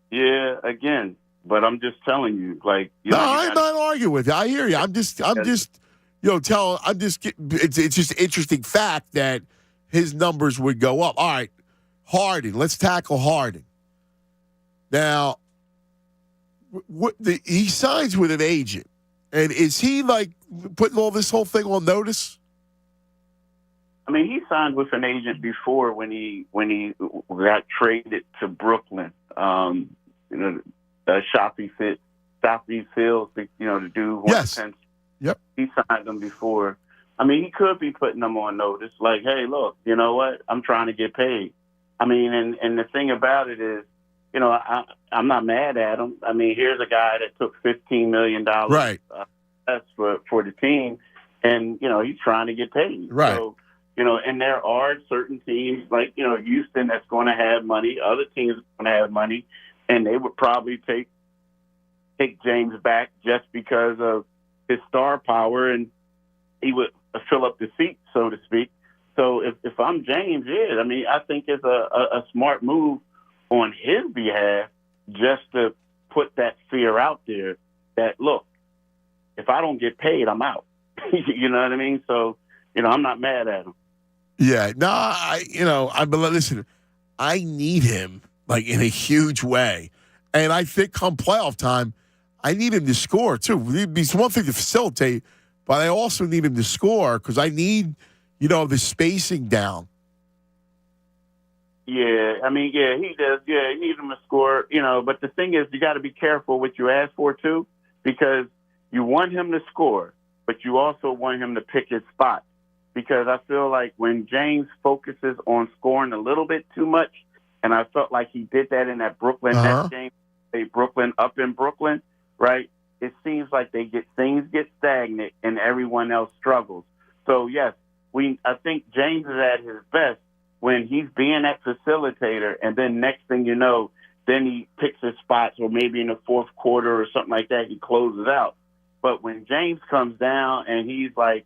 Yeah, again, but I'm just telling you, like, I'm not arguing with you. I hear you. It's just an interesting fact that his numbers would go up. All right, Harden. Let's tackle Harden. Now, he signs with an agent, and is he like putting all this whole thing on notice? I mean, he signed with an agent before when he got traded to Brooklyn. Shoppy Fields, the dude. Yes. Yep. He signed them before. I mean, he could be putting them on notice, like, hey, look, you know what? I'm trying to get paid. I mean, and the thing about it is, I'm not mad at him. I mean, here's a guy that took $15 million for the team, and, he's trying to get paid. Right. So, and there are certain teams like, Houston that's going to have money, other teams are going to have money, and they would probably take James back just because of his star power, and he would fill up the seat, so to speak. So if I'm James, I mean, I think it's a smart move on his behalf just to put that fear out there that, look, if I don't get paid, I'm out. You know what I mean? So, I'm not mad at him. Yeah, listen, I need him like in a huge way. And I think come playoff time, I need him to score too. It's one thing to facilitate, but I also need him to score because I need, the spacing down. Yeah, I mean, yeah, he does. Yeah, you need him to score, but the thing is, you got to be careful what you ask for too, because you want him to score, but you also want him to pick his spot. Because I feel like when James focuses on scoring a little bit too much, and I felt like he did that in that Brooklyn Nets game, Brooklyn up in Brooklyn, right? It seems like things get stagnant and everyone else struggles. So yes, I think James is at his best when he's being that facilitator, and then next thing you know, then he picks his spots, or maybe in the fourth quarter or something like that, he closes out. But when James comes down and he's like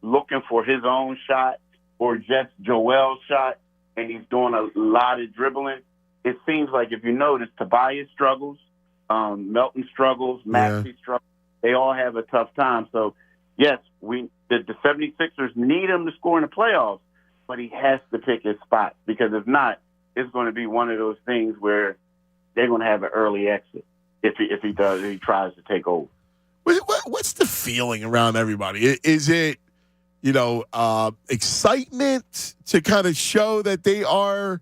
looking for his own shot or just Joel's shot, and he's doing a lot of dribbling, it seems like if you notice, Tobias struggles, Melton struggles, Maxey struggles. They all have a tough time. So, yes, the 76ers need him to score in the playoffs, but he has to pick his spot because if not, it's going to be one of those things where they're going to have an early exit if he tries to take over. What's the feeling around everybody? Is it, excitement to kind of show that they are,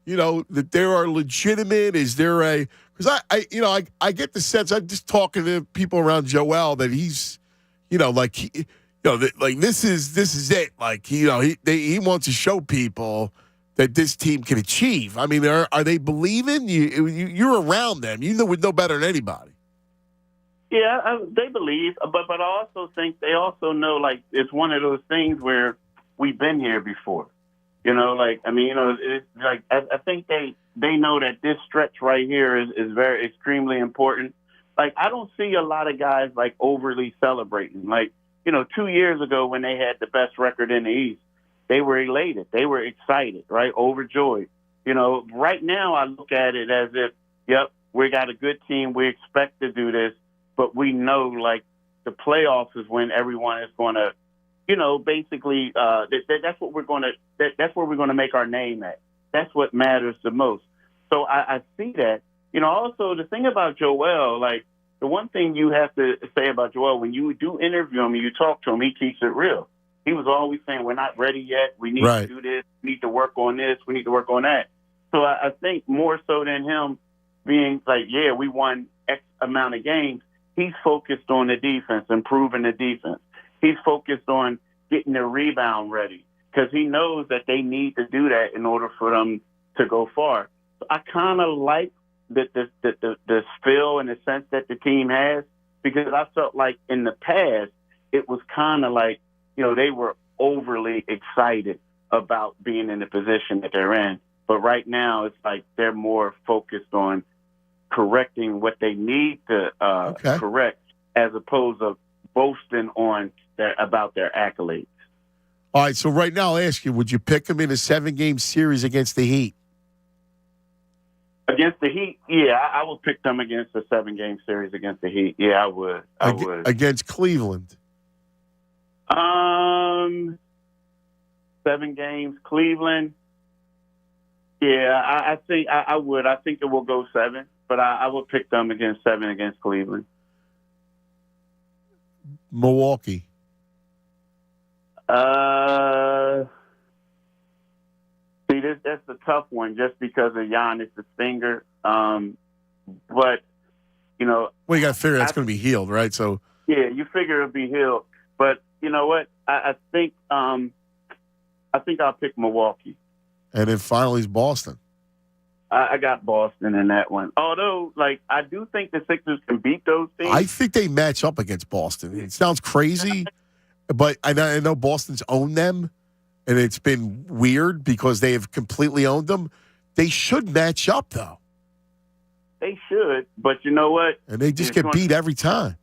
that they are legitimate? Is there because I get the sense, I'm just talking to people around Joel that he's, this is it. Like, he wants to show people that this team can achieve. I mean, are they believing? You're around them. You would know better than anybody. Yeah, they believe, but I also think they also know, like, it's one of those things where we've been here before. It's like I think they know that this stretch right here is very extremely important. Like, I don't see a lot of guys like overly celebrating. Like, 2 years ago when they had the best record in the East, they were elated, they were excited, right, overjoyed. Right now I look at it as if, yep, we got a good team, we expect to do this. But we know, like, the playoffs is when everyone is going to, basically, that's what we're going to. That's where we're going to make our name at. That's what matters the most. So I see that. Also the thing about Joel, like, the one thing you have to say about Joel, when you do interview him and you talk to him, he keeps it real. He was always saying, "We're not ready yet. We need to do this. We need to work on this. We need to work on that." So I think more so than him being like, "Yeah, we won X amount of games." He's focused on the defense, improving the defense. He's focused on getting the rebound ready because he knows that they need to do that in order for them to go far. So I kind of like the feel and the sense that the team has because I felt like in the past it was kind of like, they were overly excited about being in the position that they're in. But right now it's like they're more focused on correcting what they need to correct, as opposed to boasting on about their accolades. All right, so right now I'll ask you, would you pick them in a 7-game series against the Heat? Against the Heat, yeah, I would pick them against a 7-game series against the Heat. Yeah, I would. I would. Against Cleveland? 7 games, Cleveland. Yeah, I think I would. I think it will go 7. But I would pick them against 7 against Cleveland. Milwaukee. That's a tough one just because of Giannis' finger. But, well, you got to figure that's going to be healed, right? So yeah, you figure it'll be healed. But you know what? I think I'll pick Milwaukee. And then finally is Boston. I got Boston in that one. Although, like, I do think the Sixers can beat those teams. I think they match up against Boston. It sounds crazy, but I know Boston's owned them, and it's been weird because they have completely owned them. They should match up, though. They should, but you know what? And they just get beat every time.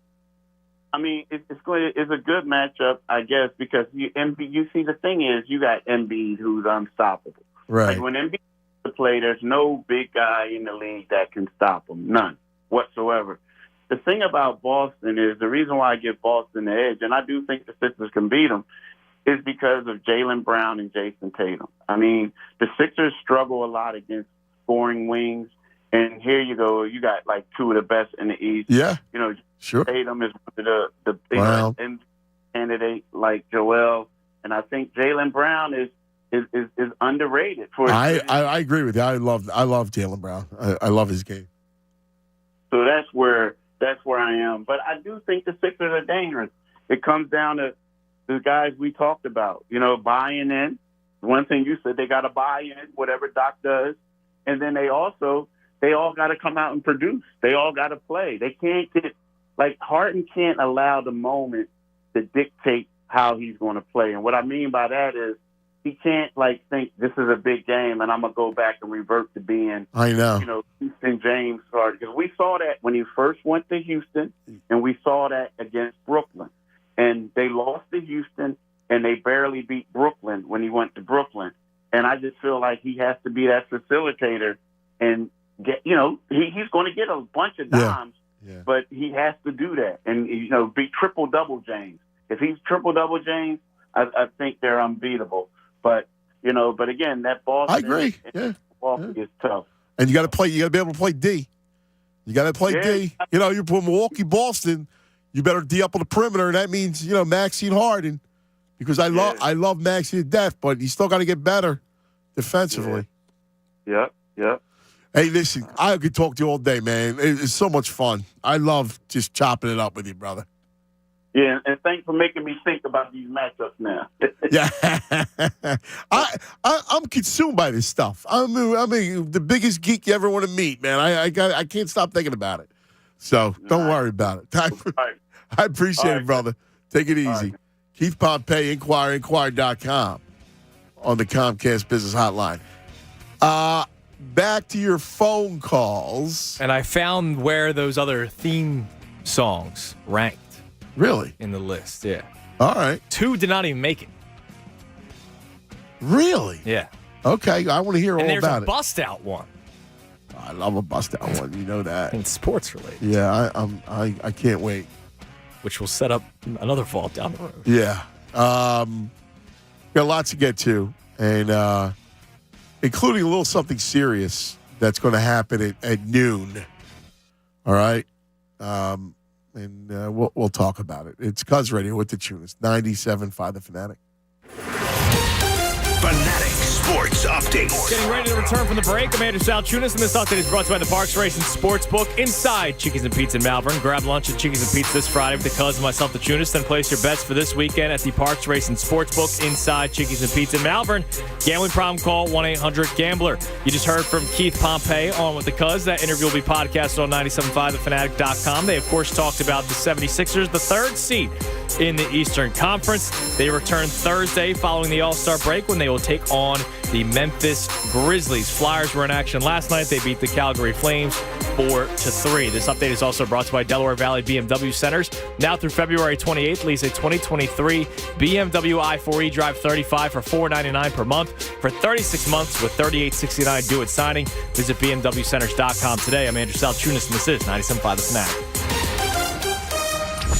I mean, it's a good matchup, I guess, because you see, the thing is, you got Embiid, who's unstoppable. Right. Like, when Embiid play, there's no big guy in the league that can stop him, none whatsoever. The thing about Boston is, the reason why I give Boston the edge, and I do think the Sixers can beat them, is because of Jaylen Brown and Jason Tatum. I mean, the Sixers struggle a lot against scoring wings, and here you go, you got like 2 of the best in the East. Yeah, sure. Tatum is one of the big candidate like Joel, and I think Jaylen Brown is underrated. I agree with you. I love Jaylen Brown. I love his game. So that's where I am. But I do think the Sixers are dangerous. It comes down to the guys we talked about. Buying in. One thing you said, they got to buy in whatever Doc does, and then they all got to come out and produce. They all got to play. They can't get Harden can't allow the moment to dictate how he's going to play. And what I mean by that is, he can't think this is a big game and I'm gonna go back and revert to being Houston James started, because we saw that when he first went to Houston, and we saw that against Brooklyn, and they lost to Houston and they barely beat Brooklyn when he went to Brooklyn. And I just feel like he has to be that facilitator and get, he's going to get a bunch of dimes, but he has to do that and, be triple-double James. If he's triple-double James, I think they're unbeatable. But again, that Boston, I agree. Yeah. Is tough. And you got to be able to play D. You got to play D. You put Milwaukee, Boston, you better D up on the perimeter, and that means, Maxine Harden. Because I love Maxie to death, but he's still got to get better defensively. Yep. Hey, listen, I could talk to you all day, man. It's so much fun. I love just chopping it up with you, brother. Yeah, and thanks for making me think about these matchups now. Yeah, I'm consumed by this stuff. I'm the biggest geek you ever want to meet, man. I can't stop thinking about it. So don't worry about it. I appreciate it, brother. Take it easy. Keith Pompey, inquire.com on the Comcast Business Hotline. Back to your phone calls. And I found where those other theme songs ranked. Really? In the list, yeah. All right. 2 did not even make it. Really? Yeah. Okay, I want to hear all about it. And there's a bust-out one. I love a bust-out one. You know that. And sports related. Yeah, I can't wait. Which will set up another vault down the road. Yeah. Got lots to get to, and including a little something serious that's going to happen at noon. All right? And we'll talk about it. It's Cuz Radio with the Tunis, 97.5 The Fanatic. Fanatic Sports Update. Getting ready to return from the break. I'm Andrew Salchunas, and this update is brought to you by the Parks Racing Sportsbook inside Chickies and Pete's in Malvern. Grab lunch at Chickies and Pete's this Friday with the Cuz and myself, the Tunis. Then place your bets for this weekend at the Parks Racing Sportsbook inside Chickies and Pete's in Malvern. Gambling problem, call 1-800-GAMBLER. You just heard from Keith Pompey on with the Cuz. That interview will be podcasted on 97.5thefanatic.com. They, of course, talked about the 76ers, the third seed in the Eastern Conference. They return Thursday following the All-Star break when they will take on the Memphis Grizzlies. Flyers were in action last night. They beat the Calgary Flames 4-3. This update is also brought to you by Delaware Valley BMW Centers. Now through February 28th, lease a 2023 BMW i4 eDrive 35 for $499 per month for 36 months with $38.69 due at signing. Visit BMWCenters.com today. I'm Andrew Salchunas, and this is 97.5 The Fanatic.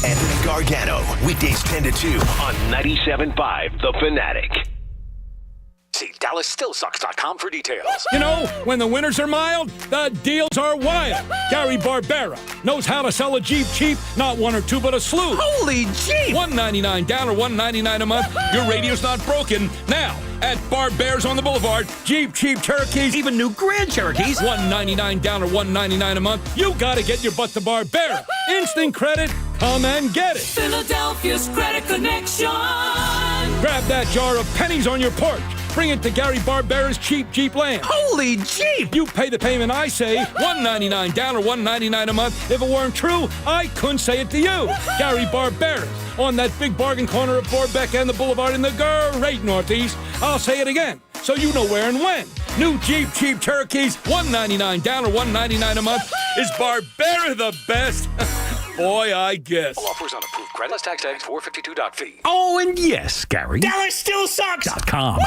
Anthony Gargano, weekdays 10 to 2 on 97.5 The Fanatic. See DallasStillSucks.com for details. You know, when the winters are mild, the deals are wild. Gary Barbera knows how to sell a Jeep cheap, not one or two, but a slew. Holy Jeep! $199 down or $199 a month. Your radio's not broken. Now, at Barbera's on the Boulevard, Jeep cheap Cherokees, even new Grand Cherokees, $199 down or $199 a month. You gotta get your butt to Barbera. Instant credit, come and get it. Philadelphia's Credit Connection. Grab that jar of pennies on your porch. Bring it to Gary Barbera's Cheap Jeep Land. Holy Jeep! You pay the payment, I say, $199 down or $199 a month. If it weren't true, I couldn't say it to you. Gary Barbera's on that big bargain corner of Borbeck and the Boulevard in the great Northeast. I'll say it again, so you know where and when. New Jeep cheap Cherokees, $199 down or $199 a month. Is Barbera the best? Boy, I guess. All offers on approved credit. Plus tax 452.fee. Oh, and yes, Gary. DallasStillSucks.com.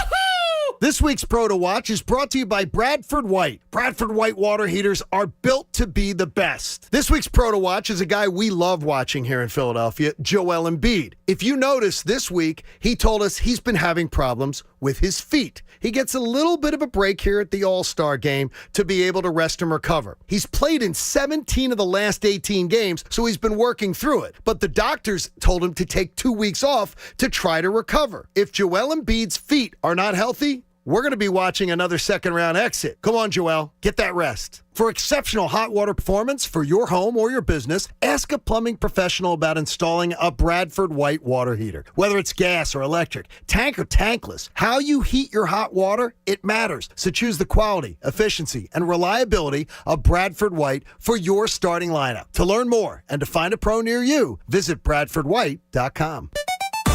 This week's Pro to Watch is brought to you by Bradford White. Bradford White water heaters are built to be the best. This week's Pro to Watch is a guy we love watching here in Philadelphia, Joel Embiid. If you notice, this week, he told us he's been having problems with his feet. He gets a little bit of a break here at the All-Star game to be able to rest and recover. He's played in 17 of the last 18 games, so he's been working through it. But the doctors told him to take 2 weeks off to try to recover. If Joel Embiid's feet are not healthy, we're going to be watching another second-round exit. Come on, Joel. Get that rest. For exceptional hot water performance for your home or your business, ask a plumbing professional about installing a Bradford White water heater. Whether it's gas or electric, tank or tankless, how you heat your hot water, it matters. So choose the quality, efficiency, and reliability of Bradford White for your starting lineup. To learn more and to find a pro near you, visit BradfordWhite.com.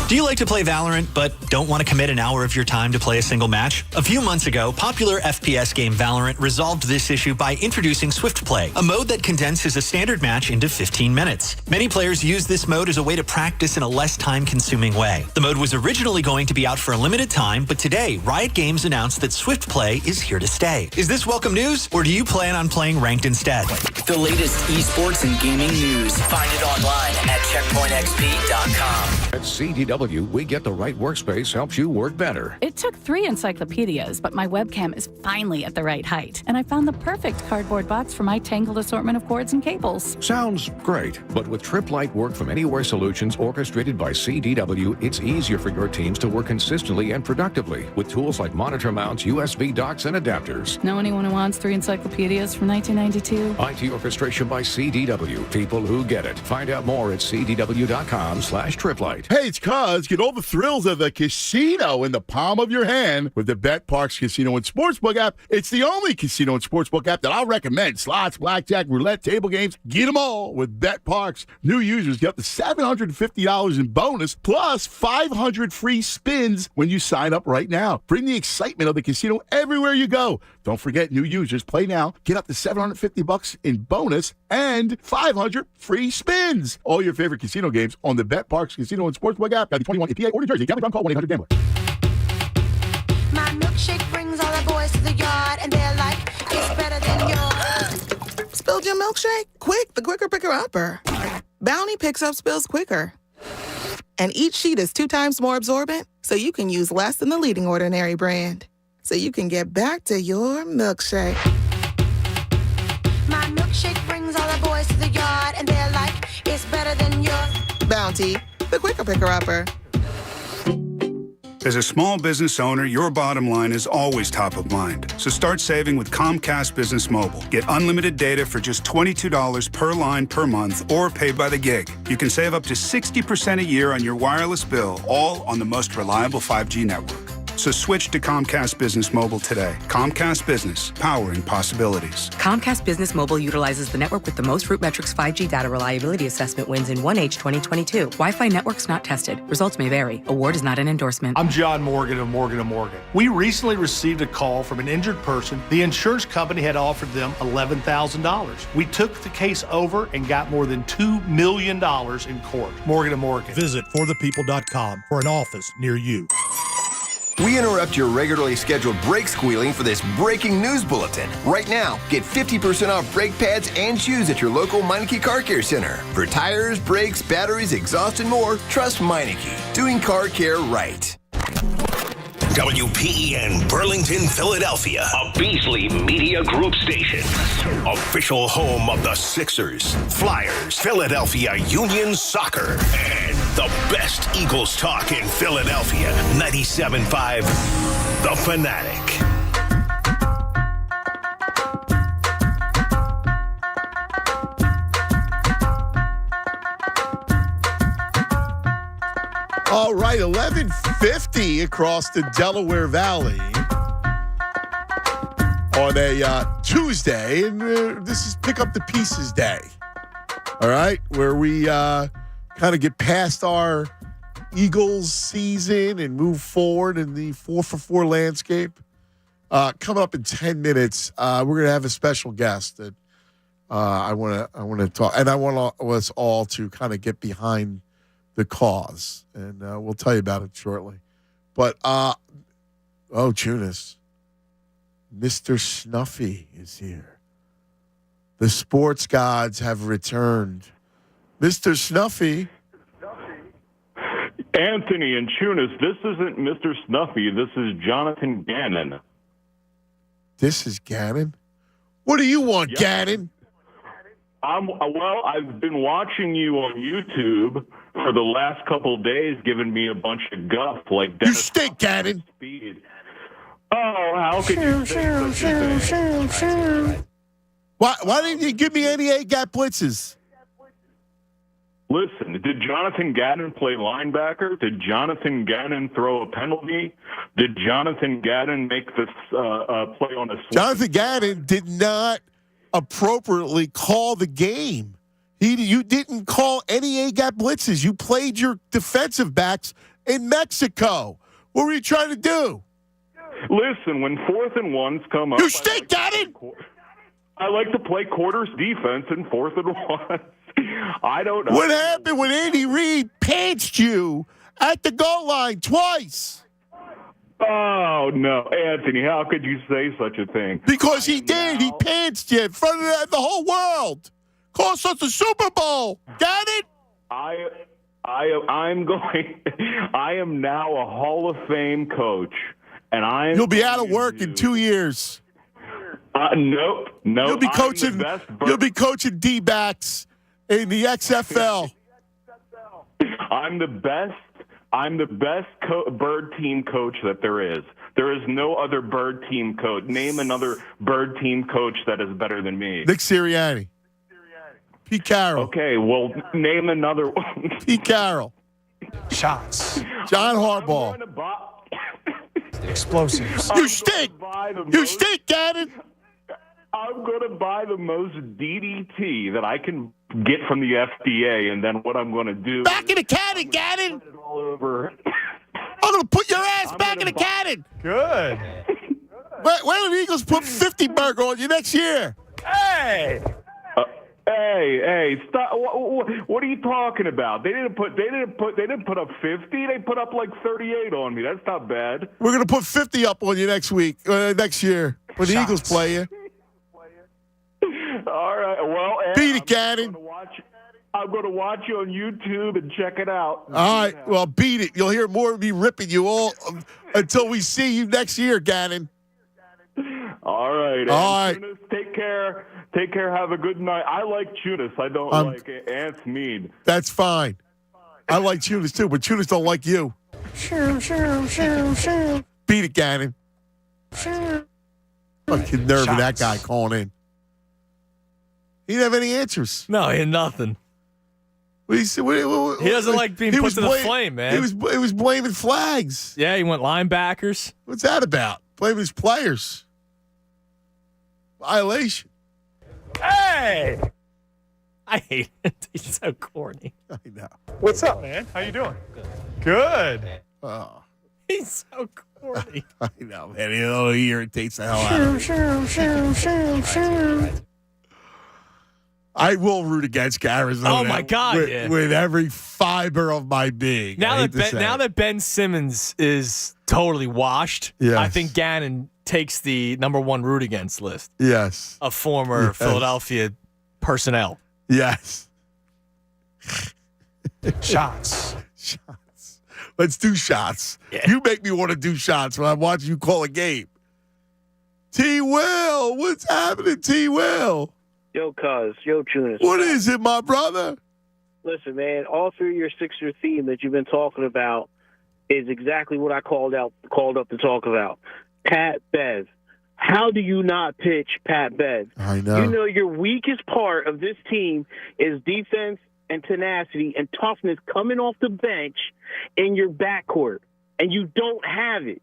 Do you like to play Valorant but don't want to commit an hour of your time to play a single match? A few months ago, popular FPS game Valorant resolved this issue by introducing Swift Play, a mode that condenses a standard match into 15 minutes. Many players use this mode as a way to practice in a less time-consuming way. The mode was originally going to be out for a limited time, but today, Riot Games announced that Swift Play is here to stay. Is this welcome news, or do you plan on playing ranked instead? The latest esports and gaming news. Find it online at checkpointxp.com. At CDW, we get the right workspace helps you work better. It took 3 encyclopedias, but my webcam is finally at the right height. And I found the perfect cardboard box for my tangled assortment of cords and cables. Sounds great, but with TripLight Work from Anywhere solutions orchestrated by CDW, it's easier for your teams to work consistently and productively with tools like monitor mounts, USB docks, and adapters. Know anyone who wants 3 encyclopedias from 1992? IT orchestration by CDW. People who get it. Find out more at cdw.com/triplight. Hey, it's Cuz. Get all the thrills of the casino in the palm of your hand with the BetParks Casino and Sportsbook app. It's the only casino and sportsbook app that I'll recommend. Slots, blackjack, roulette, table games, get them all with BetParks. New users get up to $750 in bonus plus 500 free spins when you sign up right now. Bring the excitement of the casino everywhere you go. Don't forget, new users play now. Get up to $750 in bonus and 500 free spins. All your favorite casino games on the BetParks Casino and Sportsbook app. Got 21 APA or New Jersey. Gambling problem? Call 1-800-GAMBLER. My milkshake brings all the boys to the yard, and they're like, it's better than yours. Spilled your milkshake? Quick, the quicker picker upper. Bounty picks up spills quicker. And each sheet is 2 times more absorbent, so you can use less than the leading Ordinary brand. So you can get back to your milkshake. My milkshake brings all the boys to the yard, and they're like, it's better than yours. Bounty, the quicker picker upper. As a small business owner, your bottom line is always top of mind. So start saving with Comcast Business Mobile. Get unlimited data for just $22 per line per month or pay by the gig. You can save up to 60% a year on your wireless bill, all on the most reliable 5G network. So switch to Comcast Business Mobile today. Comcast Business, powering possibilities. Comcast Business Mobile utilizes the network with the most RootMetrics 5G data reliability assessment wins in 1H 2022. Wi-Fi networks not tested. Results may vary. Award is not an endorsement. I'm John Morgan of Morgan & Morgan. We recently received a call from an injured person. The insurance company had offered them $11,000. We took the case over and got more than $2 million in court. Morgan & Morgan. Visit forthepeople.com for an office near you. We interrupt your regularly scheduled brake squealing for this breaking news bulletin. Right now, get 50% off brake pads and shoes at your local Meineke Car Care Center. For tires, brakes, batteries, exhaust, and more, trust Meineke. Doing car care right. WPEN Burlington, Philadelphia, a Beasley Media Group station. Official home of the Sixers, Flyers, Philadelphia Union Soccer, and the best Eagles talk in Philadelphia. 97.5 The Fanatic. All right, 11:50 across the Delaware Valley on a Tuesday, and this is Pick Up the Pieces Day. All right, where we kind of get past our Eagles season and move forward in the 4-for-4 landscape. Coming up in 10 minutes, we're going to have a special guest that I want to talk, and I want us all to kind of get behind the cause, and we'll tell you about it shortly. But, Tunis, Mr. Snuffy is here. The sports gods have returned. Mr. Snuffy. Anthony and Tunis, this isn't Mr. Snuffy. This is Jonathan Gannon. This is Gannon? What do you want, Gannon? I've been watching you on YouTube for the last couple of days, giving me a bunch of guff like Dennis. You stink, Gannon. Speed. Oh, how could you say such a thing? Why didn't you give me any A-gap blitzes? Listen, did Jonathan Gannon play linebacker? Did Jonathan Gannon throw a penalty? Did Jonathan Gannon make this play on a swing? Jonathan Gannon did not appropriately call the game. You didn't call any A-gap blitzes. You played your defensive backs in Mexico. What were you trying to do? Listen, when 4th and 1s come up, You stink, Gannon! I like to play quarters defense in 4th and 1s. I don't know. What happened when Andy Reid pantsed you at the goal line twice? Oh, no. Anthony, how could you say such a thing? Because he did. He pantsed you in front of the whole world. Cost us the Super Bowl. Got it? I am now a Hall of Fame coach, and You'll be out of work in 2 years. Nope. You'll be coaching. You'll be coaching D-backs in the XFL. I'm the best bird team coach that there is. There is no other bird team coach. Name another bird team coach that is better than me. Nick Sirianni. Pete Carroll. Okay, well, name another one. Pete Carroll. Shots. John Harbaugh. Explosives. You stink. You stink, Gannon. I'm going to buy the most DDT that I can get from the FDA, and then what I'm going to do... Back in the cannon, Gannon! All over. I'm going to put your ass back in the cannon! Good. Why don't the Eagles put 50 burger on you next year? Hey! Hey! Stop! What are you talking about? They didn't put up 50. They put up like 38 on me. That's not bad. We're going to put 50 up on you next year when the Eagles play you. All right. Well, beat it, Gannon. I'm going to watch you on YouTube and check it out. All right. Well, beat it. You'll hear more of me ripping you all until we see you next year, Gannon. All right. All right. Tunis, take care. Take care. Have a good night. I like Tunis. I don't like Ants Mead. That's fine. I like Tunis too, but Tunis don't like you. Beat it, Gannon. Fucking nerve of that guy calling in. He didn't have any answers. No, he had nothing. He doesn't like being put to the flame, man. He was blaming flags. Yeah, he went linebackers. What's that about? Blaming his players. Violation. Hey! I hate it. He's so corny. I know. What's up, man? How you doing? Good. Oh. He's so corny. I know, man. He irritates the hell out of me. I will root against Arizona. Oh my God! With every fiber of my being. Now that Ben Simmons is totally washed, yes. I think Gannon takes the number one root against list. Yes, of former Philadelphia personnel. Yes. Shots. Let's do shots. Yeah. You make me want to do shots when I watch you call a game. T. Will, what's happening, T. Will? Yo, Tunis. What is it, my brother? Listen, man, all through your Sixer theme that you've been talking about is exactly what I called up to talk about. Pat Bev. How do you not pitch Pat Bev? I know. You know your weakest part of this team is defense and tenacity and toughness coming off the bench in your backcourt, and you don't have it.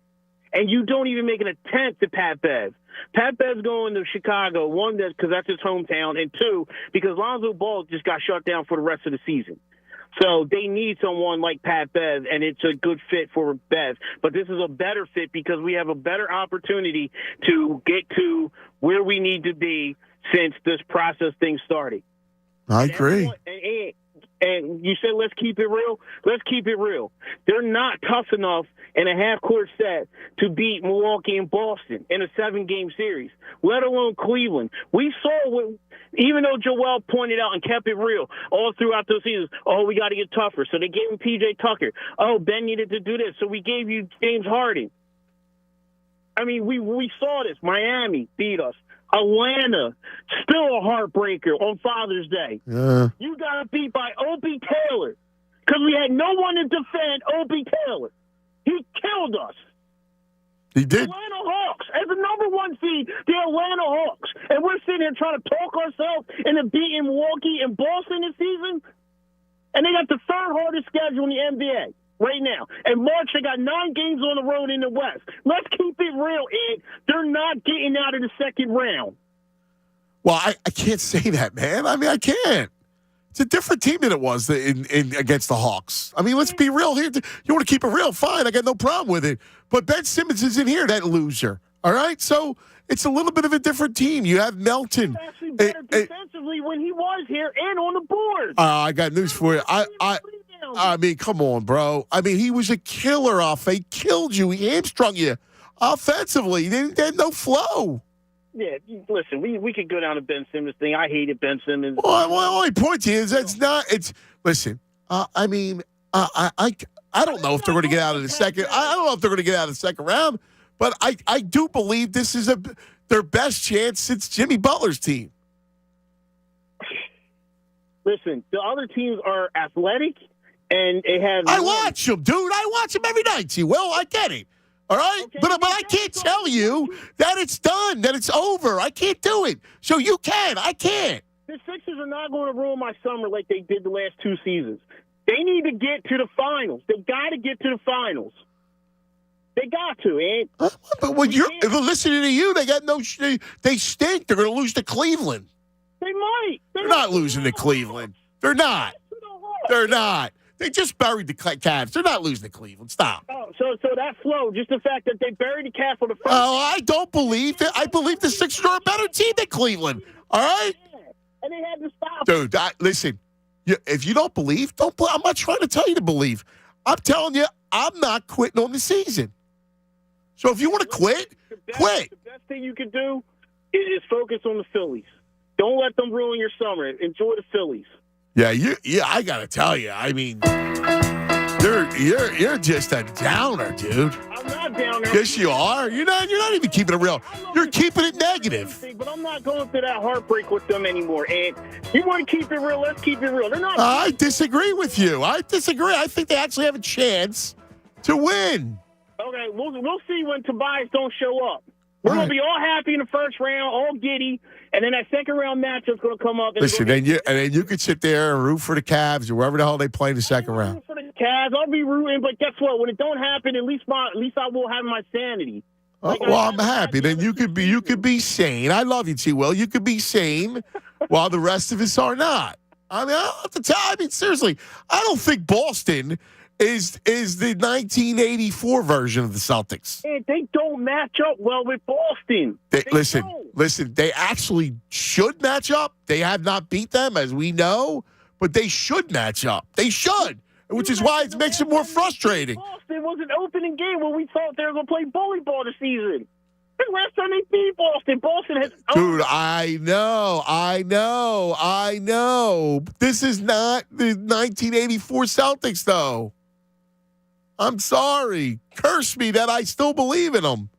And you don't even make an attempt at Pat Bev. Pat Bev's going to Chicago, one, because that's his hometown, and two, because Lonzo Ball just got shut down for the rest of the season. So they need someone like Pat Bev, and it's a good fit for Bev. But this is a better fit because we have a better opportunity to get to where we need to be since this process thing started. I agree. And you said, let's keep it real. Let's keep it real. They're not tough enough in a half-court set to beat Milwaukee and Boston in a 7-game series, let alone Cleveland. We saw even though Joel pointed out and kept it real all throughout those seasons, we got to get tougher. So they gave him P.J. Tucker. Ben needed to do this, so we gave you James Harden. I mean, we saw this. Miami beat us. Atlanta, still a heartbreaker on Father's Day. Yeah. You got beat by Opie Taylor because we had no one to defend Opie Taylor. He killed us. He did. Atlanta Hawks, as the number one seed, the Atlanta Hawks. And we're sitting here trying to talk ourselves into beating Milwaukee and Boston this season. And they got the third hardest schedule in the NBA right now. And March, they got 9 games on the road in the West. Let's keep it real, Ed. They're not getting out of the second round. Well, I can't say that, man. I mean, I can't. It's a different team than it was in against the Hawks. I mean, let's be real here. You want to keep it real? Fine. I got no problem with it. But Ben Simmons is in here, that loser. All right? So it's a little bit of a different team. You have Melton. Actually better defensively when he was here and on the board. I got news for you. I mean, come on, bro. I mean, he was a killer off. He killed you. He hamstrung you offensively. They had no flow. Yeah, listen, we could go down to Ben Simmons thing. I hated Ben Simmons. Well, my point to you is that's not. It's listen. I mean, I don't know if they're going to get out of the second. I don't know if they're going to get out of the second round, but I do believe this is their best chance since Jimmy Butler's team. Listen, the other teams are athletic, and they have. I watch them, dude. I watch them every night. See, well, I get it. All right? Okay, but I can't tell you that it's done, that it's over. I can't do it. So you can. I can't. The Sixers are not going to ruin my summer like they did the last 2 seasons. They need to get to the finals. They got to get to the finals. They got to, man. But when you're listening to you, they got no. They stink. They're going to lose to Cleveland. They might. They're not losing to Cleveland. They're not. They're not. They just buried the Cavs. They're not losing to Cleveland. Stop. Oh, so that flow, just the fact that they buried the Cavs for the first. Oh, I don't believe that. I believe the Sixers are a better team than Cleveland. All right. Yeah. And they had to stop. Dude, listen. If you don't believe, don't. I'm not trying to tell you to believe. I'm telling you, I'm not quitting on the season. So if you want to quit, quit. The best thing you can do is focus on the Phillies. Don't let them ruin your summer. Enjoy the Phillies. Yeah, I gotta tell you. I mean, you're just a downer, dude. I'm not downer. Yes, you are. You're not even keeping it real. You're keeping it negative. But I'm not going through that heartbreak with them anymore. And you want to keep it real? Let's keep it real. They're not. I disagree with you. I disagree. I think they actually have a chance to win. Okay, we'll see when Tobias don't show up. We're going to be all happy in the first round, all giddy, and then that second round matchup's going to come up. Listen, then you could sit there and root for the Cavs or wherever the hell they play in the second round. For the Cavs, I'll be rooting, but guess what? When it don't happen, at least I will have my sanity. I'm happy. Then you could be sane. I love you, T. Will. You could be sane while the rest of us are not. I mean, I don't have to tell. I mean, seriously, I don't think Boston is the 1984 version of the Celtics. They don't match up well with Boston. Listen, they actually should match up. They have not beat them, as we know, but they should match up. They should, which is why it makes it more frustrating. Boston was an opening game when we thought they were going to play bully ball this season. The last time they beat Boston, Boston has... Dude, I know. This is not the 1984 Celtics, though. I'm sorry. Curse me that I still believe in them.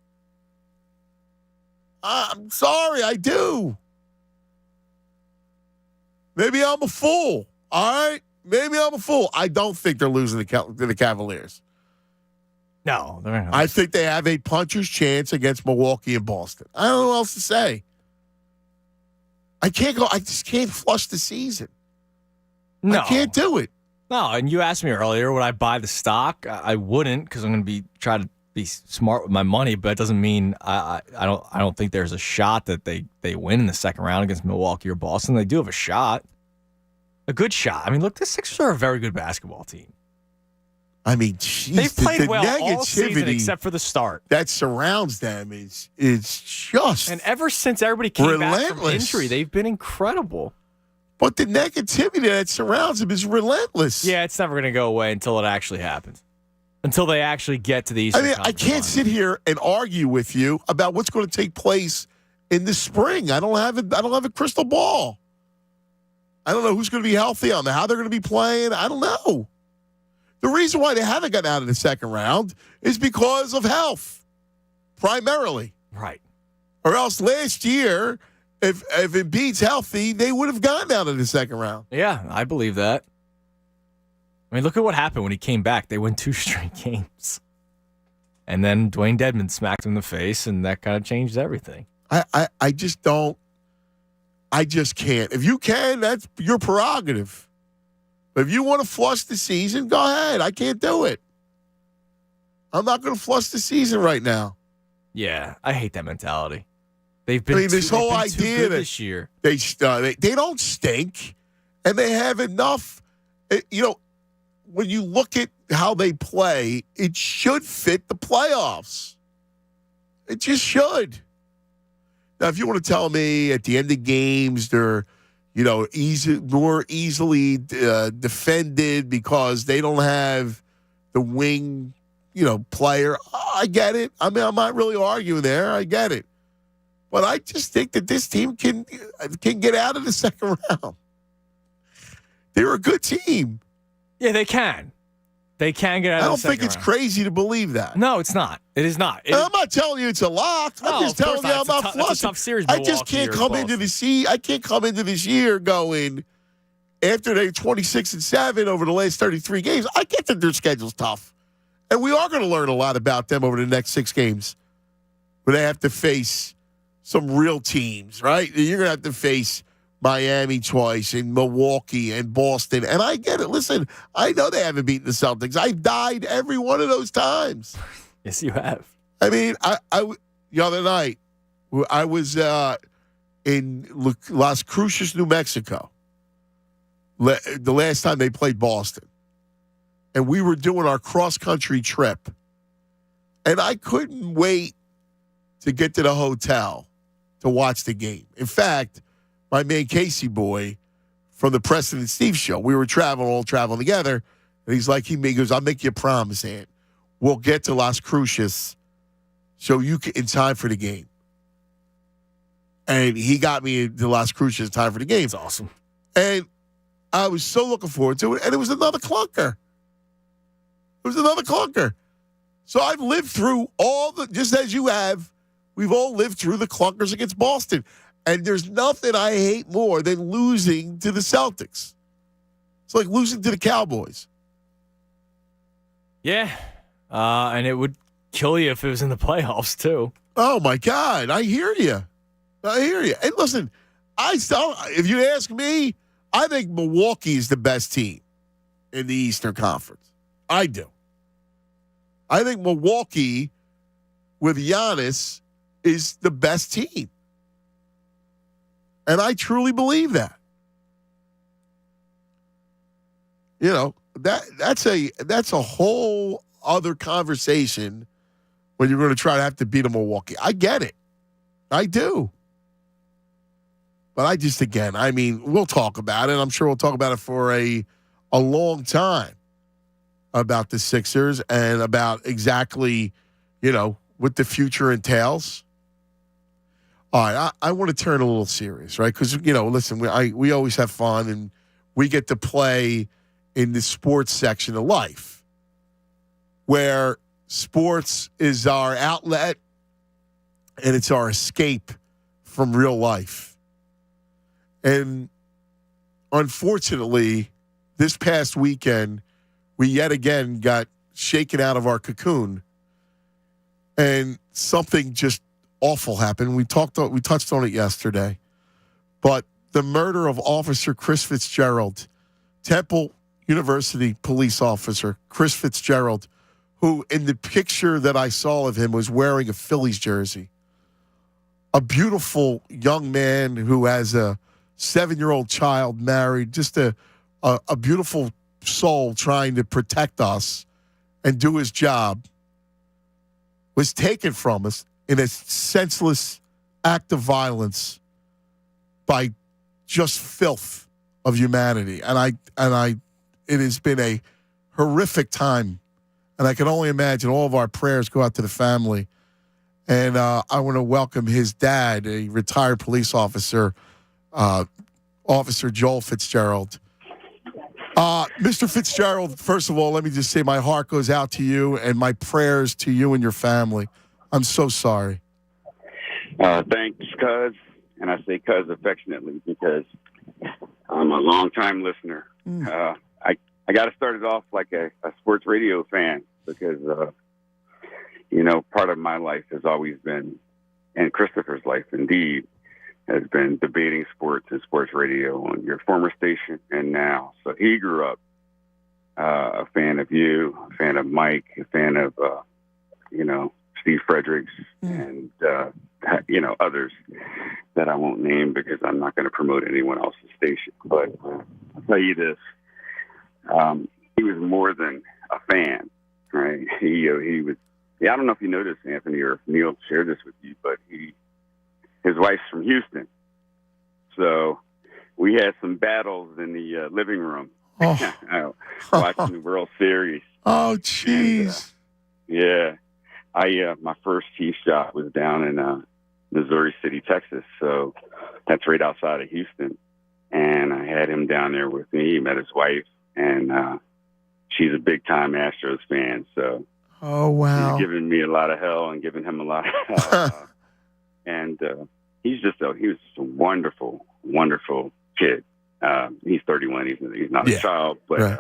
I'm sorry, I do. Maybe I'm a fool. All right? Maybe I'm a fool. I don't think they're losing to the Cavaliers. No, they're not. I think they have a puncher's chance against Milwaukee and Boston. I don't know what else to say. I just can't flush the season. No. I can't do it. No, and you asked me earlier, would I buy the stock? I wouldn't, because I'm going to try to be smart with my money, but that doesn't mean I don't think there's a shot that they win in the second round against Milwaukee or Boston. They do have a shot. A good shot. I mean, look, the Sixers are a very good basketball team. I mean, geez, they've played the well negativity all season except for the start. That surrounds them is just and ever since everybody came back from relentless. Injury, they've been incredible. But the negativity that surrounds them is relentless. Yeah, it's never going to go away until it actually happens. Until they actually get to the Eastern Conference I can't sit here and argue with you about what's going to take place in the spring. I don't have a crystal ball. I don't know who's going to be healthy. I don't know how they're going to be playing. I don't know. The reason why they haven't gotten out of the second round is because of health, primarily. Right. Or else last year, if Embiid's healthy, they would have gotten out of the second round. Yeah, I believe that. I mean, look at what happened when he came back. They won 2 straight games. And then Dwayne Dedmon smacked him in the face, and that kind of changed everything. I just don't. I just can't. If you can, that's your prerogative. If you want to flush the season, go ahead. I can't do it. I'm not going to flush the season right now. Yeah, I hate that mentality. They've been. I mean, this whole idea that this year they don't stink, And they have enough, when you look at how they play, it should fit the playoffs. It just should. Now, if you want to tell me at the end of games they're, more easily defended because they don't have the wing, player, I get it. I mean, I'm not really arguing there. I get it. But I just think that this team can get out of the second round. They're a good team. Yeah, they can. They can get out of the second round. I don't think it's crazy to believe that. No, it's not. It is not. I'm not telling you it's a lock. I'm just telling you I'm not flushing. It's a tough series. I just can't come into this year going after they're 26-7 over the last 33 games. I get that their schedule's tough. And we are going to learn a lot about them over the next 6 games. Where they have to face some real teams, right? You're going to have to face Miami twice and Milwaukee and Boston. And I get it. Listen, I know they haven't beaten the Celtics. I died every one of those times. Yes, you have. I mean, I the other night, I was in Las Cruces, New Mexico, the last time they played Boston. And we were doing our cross-country trip. And I couldn't wait to get to the hotel to watch the game. In fact, my man Casey boy from the Preston and Steve show, we were all traveling together, and he's like, he goes, I'll make you a promise, Ant. We'll get to Las Cruces so you can in time for the game. And he got me to Las Cruces in time for the game. That's awesome. And I was so looking forward to it, and it was another clunker. So I've lived through just as you have, we've all lived through the clunkers against Boston. And there's nothing I hate more than losing to the Celtics. It's like losing to the Cowboys. Yeah. And it would kill you if it was in the playoffs, too. Oh, my God. I hear you. And listen, if you ask me, I think Milwaukee is the best team in the Eastern Conference. I do. I think Milwaukee with Giannis is the best team. And I truly believe that. That's a whole other conversation when you're going to try to have to beat a Milwaukee. I get it. I do. But we'll talk about it. I'm sure we'll talk about it for a long time about the Sixers and about exactly, what the future entails. All right, I want to turn a little serious, right? Because, listen, we always have fun, and we get to play in the sports section of life where sports is our outlet and it's our escape from real life. And unfortunately, this past weekend, we yet again got shaken out of our cocoon, and something just awful happened. We touched on it yesterday, but the murder of Officer Chris Fitzgerald, Temple University police officer Chris Fitzgerald, who in the picture that I saw of him was wearing a Phillies jersey. A beautiful young man who has a 7-year-old child, married, just a beautiful soul trying to protect us and do his job, was taken from us in a senseless act of violence by just filth of humanity. And it has been a horrific time. And I can only imagine all of our prayers go out to the family. And I want to welcome his dad, a retired police officer, Officer Joel Fitzgerald. Mr. Fitzgerald, first of all, let me just say my heart goes out to you and my prayers to you and your family. I'm so sorry. Thanks, cuz. And I say cuz affectionately because I'm a long-time listener. I got to start it off like a sports radio fan because, part of my life has always been, and Christopher's life indeed, has been debating sports and sports radio on your former station and now. So he grew up a fan of you, a fan of Mike, a fan of, Steve Fredericks, and others that I won't name because I'm not going to promote anyone else's station. But I'll tell you this. He was more than a fan, right? He was, I don't know if you know this, Anthony, or if Neil shared this with you, but his wife's from Houston. So we had some battles in the living room watching the World Series. Oh, jeez. Yeah. My first Chiefs job was down in Missouri City, Texas. So that's right outside of Houston. And I had him down there with me. He met his wife, and she's a big-time Astros fan. So oh, wow. She's giving me a lot of hell and giving him a lot of hell. And he was just a wonderful, wonderful kid. He's 31. He's not a child, but right.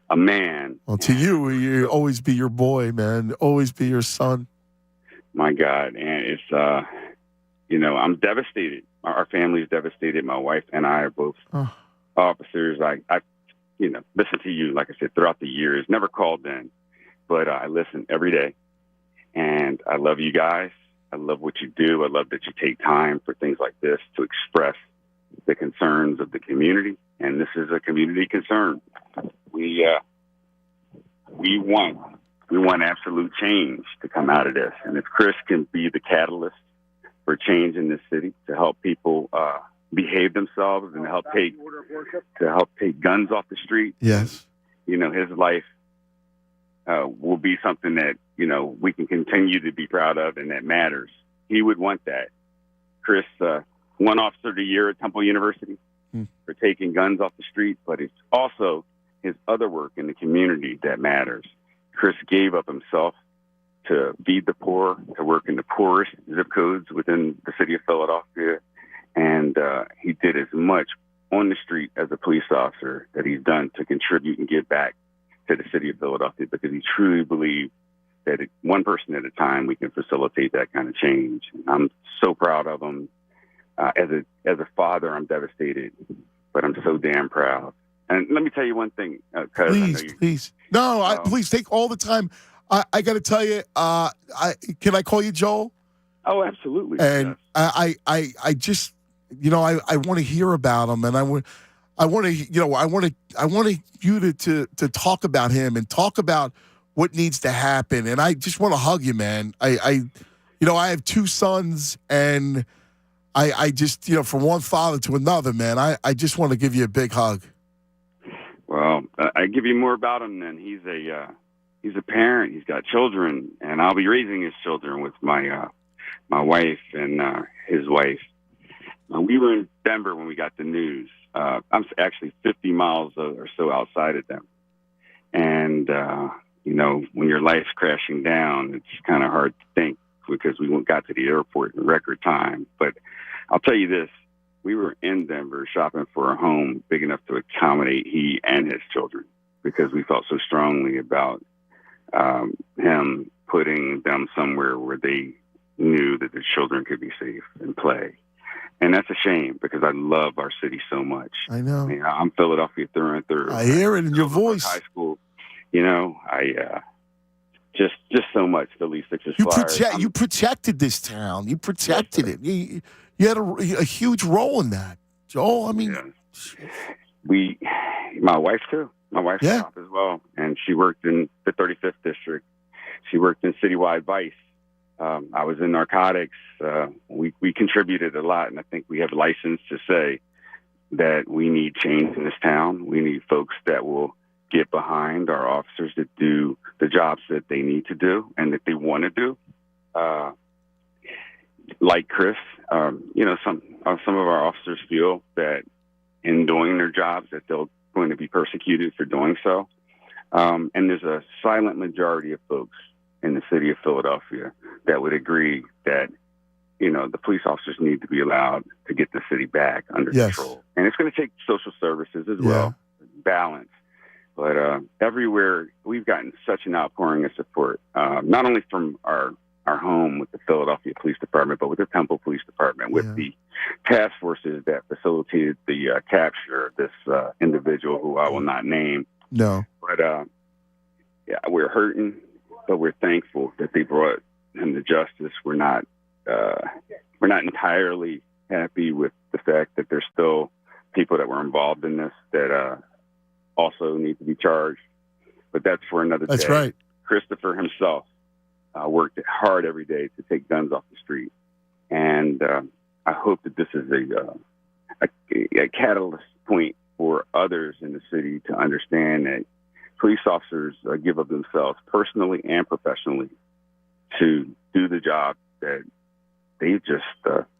A man. Well, to you always be your boy, man. Always be your son. My God. And it's, I'm devastated. Our family's devastated. My wife and I are both officers. I listen to you, like I said, throughout the years. Never called in, but I listen every day. And I love you guys. I love what you do. I love that you take time for things like this to express the concerns of the community. And this is a community concern. We want absolute change to come out of this. And if Chris can be the catalyst for change in this city to help people behave themselves and to help take guns off the street, yes, his life will be something that we can continue to be proud of and that matters. He would want that. Chris won Officer of the Year at Temple University for taking guns off the street, but it's also his other work in the community that matters. Chris gave up himself to feed the poor, to work in the poorest zip codes within the city of Philadelphia, and he did as much on the street as a police officer that he's done to contribute and give back to the city of Philadelphia, because he truly believed that one person at a time we can facilitate that kind of change. I'm so proud of him. As a father, I'm devastated, but I'm so damn proud. And let me tell you one thing, please. No, please take all the time. I got to tell you, can I call you Joel? Oh, absolutely. And yes. I just, I want to hear about him, and I want you to talk about him and talk about what needs to happen. And I just want to hug you, man. I have two sons, and I just, from one father to another, man, I just want to give you a big hug. Well, I give you more about him then. He's a parent. He's got children, and I'll be raising his children with my wife and his wife. We were in Denver when we got the news. I'm actually 50 miles or so outside of them. And, when your life's crashing down, it's kind of hard to think, because we got to the airport in record time. But I'll tell you this. We were in Denver shopping for a home big enough to accommodate he and his children, because we felt so strongly about him putting them somewhere where they knew that the children could be safe and play. And that's a shame, because I love our city so much. I know. I'm Philadelphia through and through. I hear it in your voice. High school, just so much. Philly Sixers Flyers. You protected this town. You protected it. You had a huge role in that, Joel. I mean, my wife too. My wife's shop as well, and she worked in the 35th district. She worked in citywide vice. I was in narcotics. We contributed a lot, and I think we have license to say that we need change in this town. We need folks that will get behind our officers to do the jobs that they need to do and that they want to do. Like Chris, some of our officers feel that in doing their jobs that they're going to be persecuted for doing so. And there's a silent majority of folks in the city of Philadelphia that would agree that, the police officers need to be allowed to get the city back under control. And it's going to take social services as well, balance. But everywhere, we've gotten such an outpouring of support, not only from our home with the Philadelphia Police Department, but with the Temple Police Department, with the task forces that facilitated the capture of this individual who I will not name. No. But we're hurting, but we're thankful that they brought him to justice. We're not we're not entirely happy with the fact that there's still people that were involved in this that also need to be charged. But that's for another day. That's right. Christopher himself worked hard every day to take guns off the street. And I hope that this is a catalyst point for others in the city to understand that police officers give of themselves personally and professionally to do the job that they just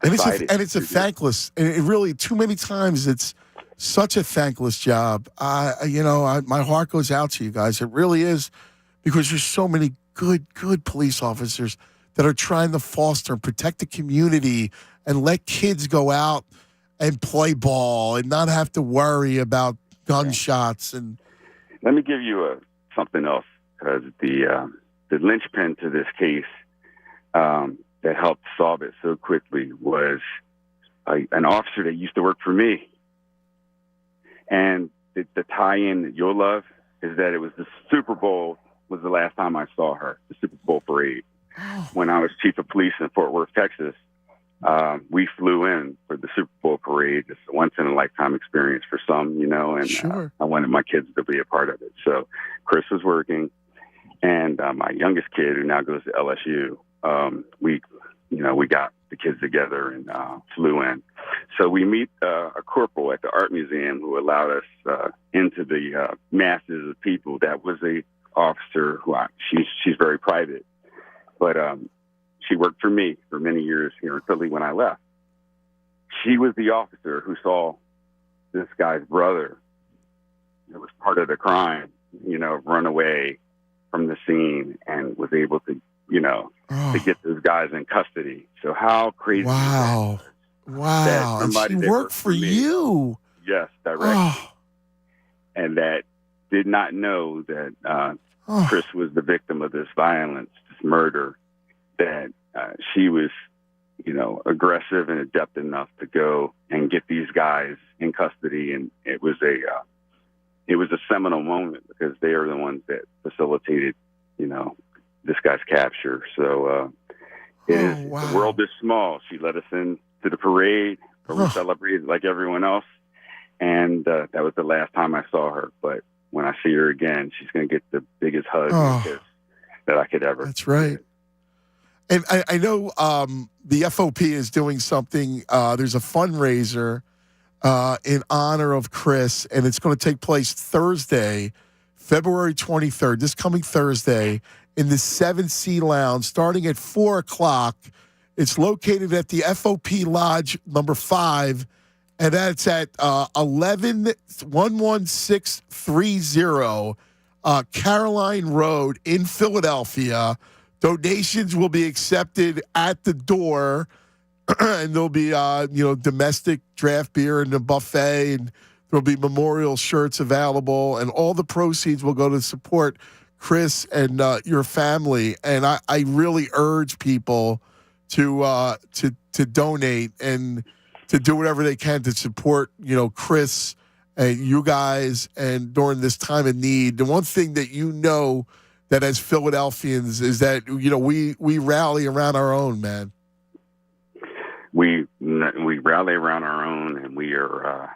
decided. And it's a thankless, and it really, too many times, it's such a thankless job. My heart goes out to you guys. It really is, because there's so many good police officers that are trying to foster and protect the community and let kids go out and play ball and not have to worry about gunshots. And let me give you something else, because the linchpin to this case that helped solve it so quickly was an officer that used to work for me. And the tie-in that you'll love is that it was the Super Bowl was the last time I saw her, the Super Bowl parade. When I was chief of police in Fort Worth, Texas, we flew in for the Super Bowl parade. It's a once-in-a-lifetime experience for some, and sure. I wanted my kids to be a part of it. So Chris was working, and my youngest kid, who now goes to LSU, we got the kids together and flew in. So we meet a corporal at the art museum who allowed us into the masses of people. That was a officer who she's very private, but she worked for me for many years here in Philly when I left. She was the officer who saw this guy's brother, that was part of the crime, run away from the scene and was able to, to get those guys in custody. So how crazy is that? Wow. And she worked for you. Yes, directly. And that did not know that Chris was the victim of this violence, this murder, that she was, aggressive and adept enough to go and get these guys in custody. And it was a seminal moment, because they are the ones that facilitated, this guy's capture. So the world is small. She let us in to the parade, where we celebrated like everyone else. And that was the last time I saw her. But when I see her again, she's going to get the biggest hug and kiss that I could ever. That's right. And I know the FOP is doing something. There's a fundraiser in honor of Chris, and it's going to take place Thursday, February 23rd, this coming Thursday, in the 7C Lounge, starting at 4 o'clock. It's located at the FOP Lodge number 5, and that's at 11630 Caroline Road in Philadelphia. Donations will be accepted at the door, and there'll be, domestic draft beer and a buffet, and there'll be memorial shirts available, and all the proceeds will go to support Chris and your family. And I really urge people to donate and to do whatever they can to support, Chris and you guys, and during this time of need. The one thing that that as Philadelphians is that, we rally around our own, man. We rally around our own, and we are, a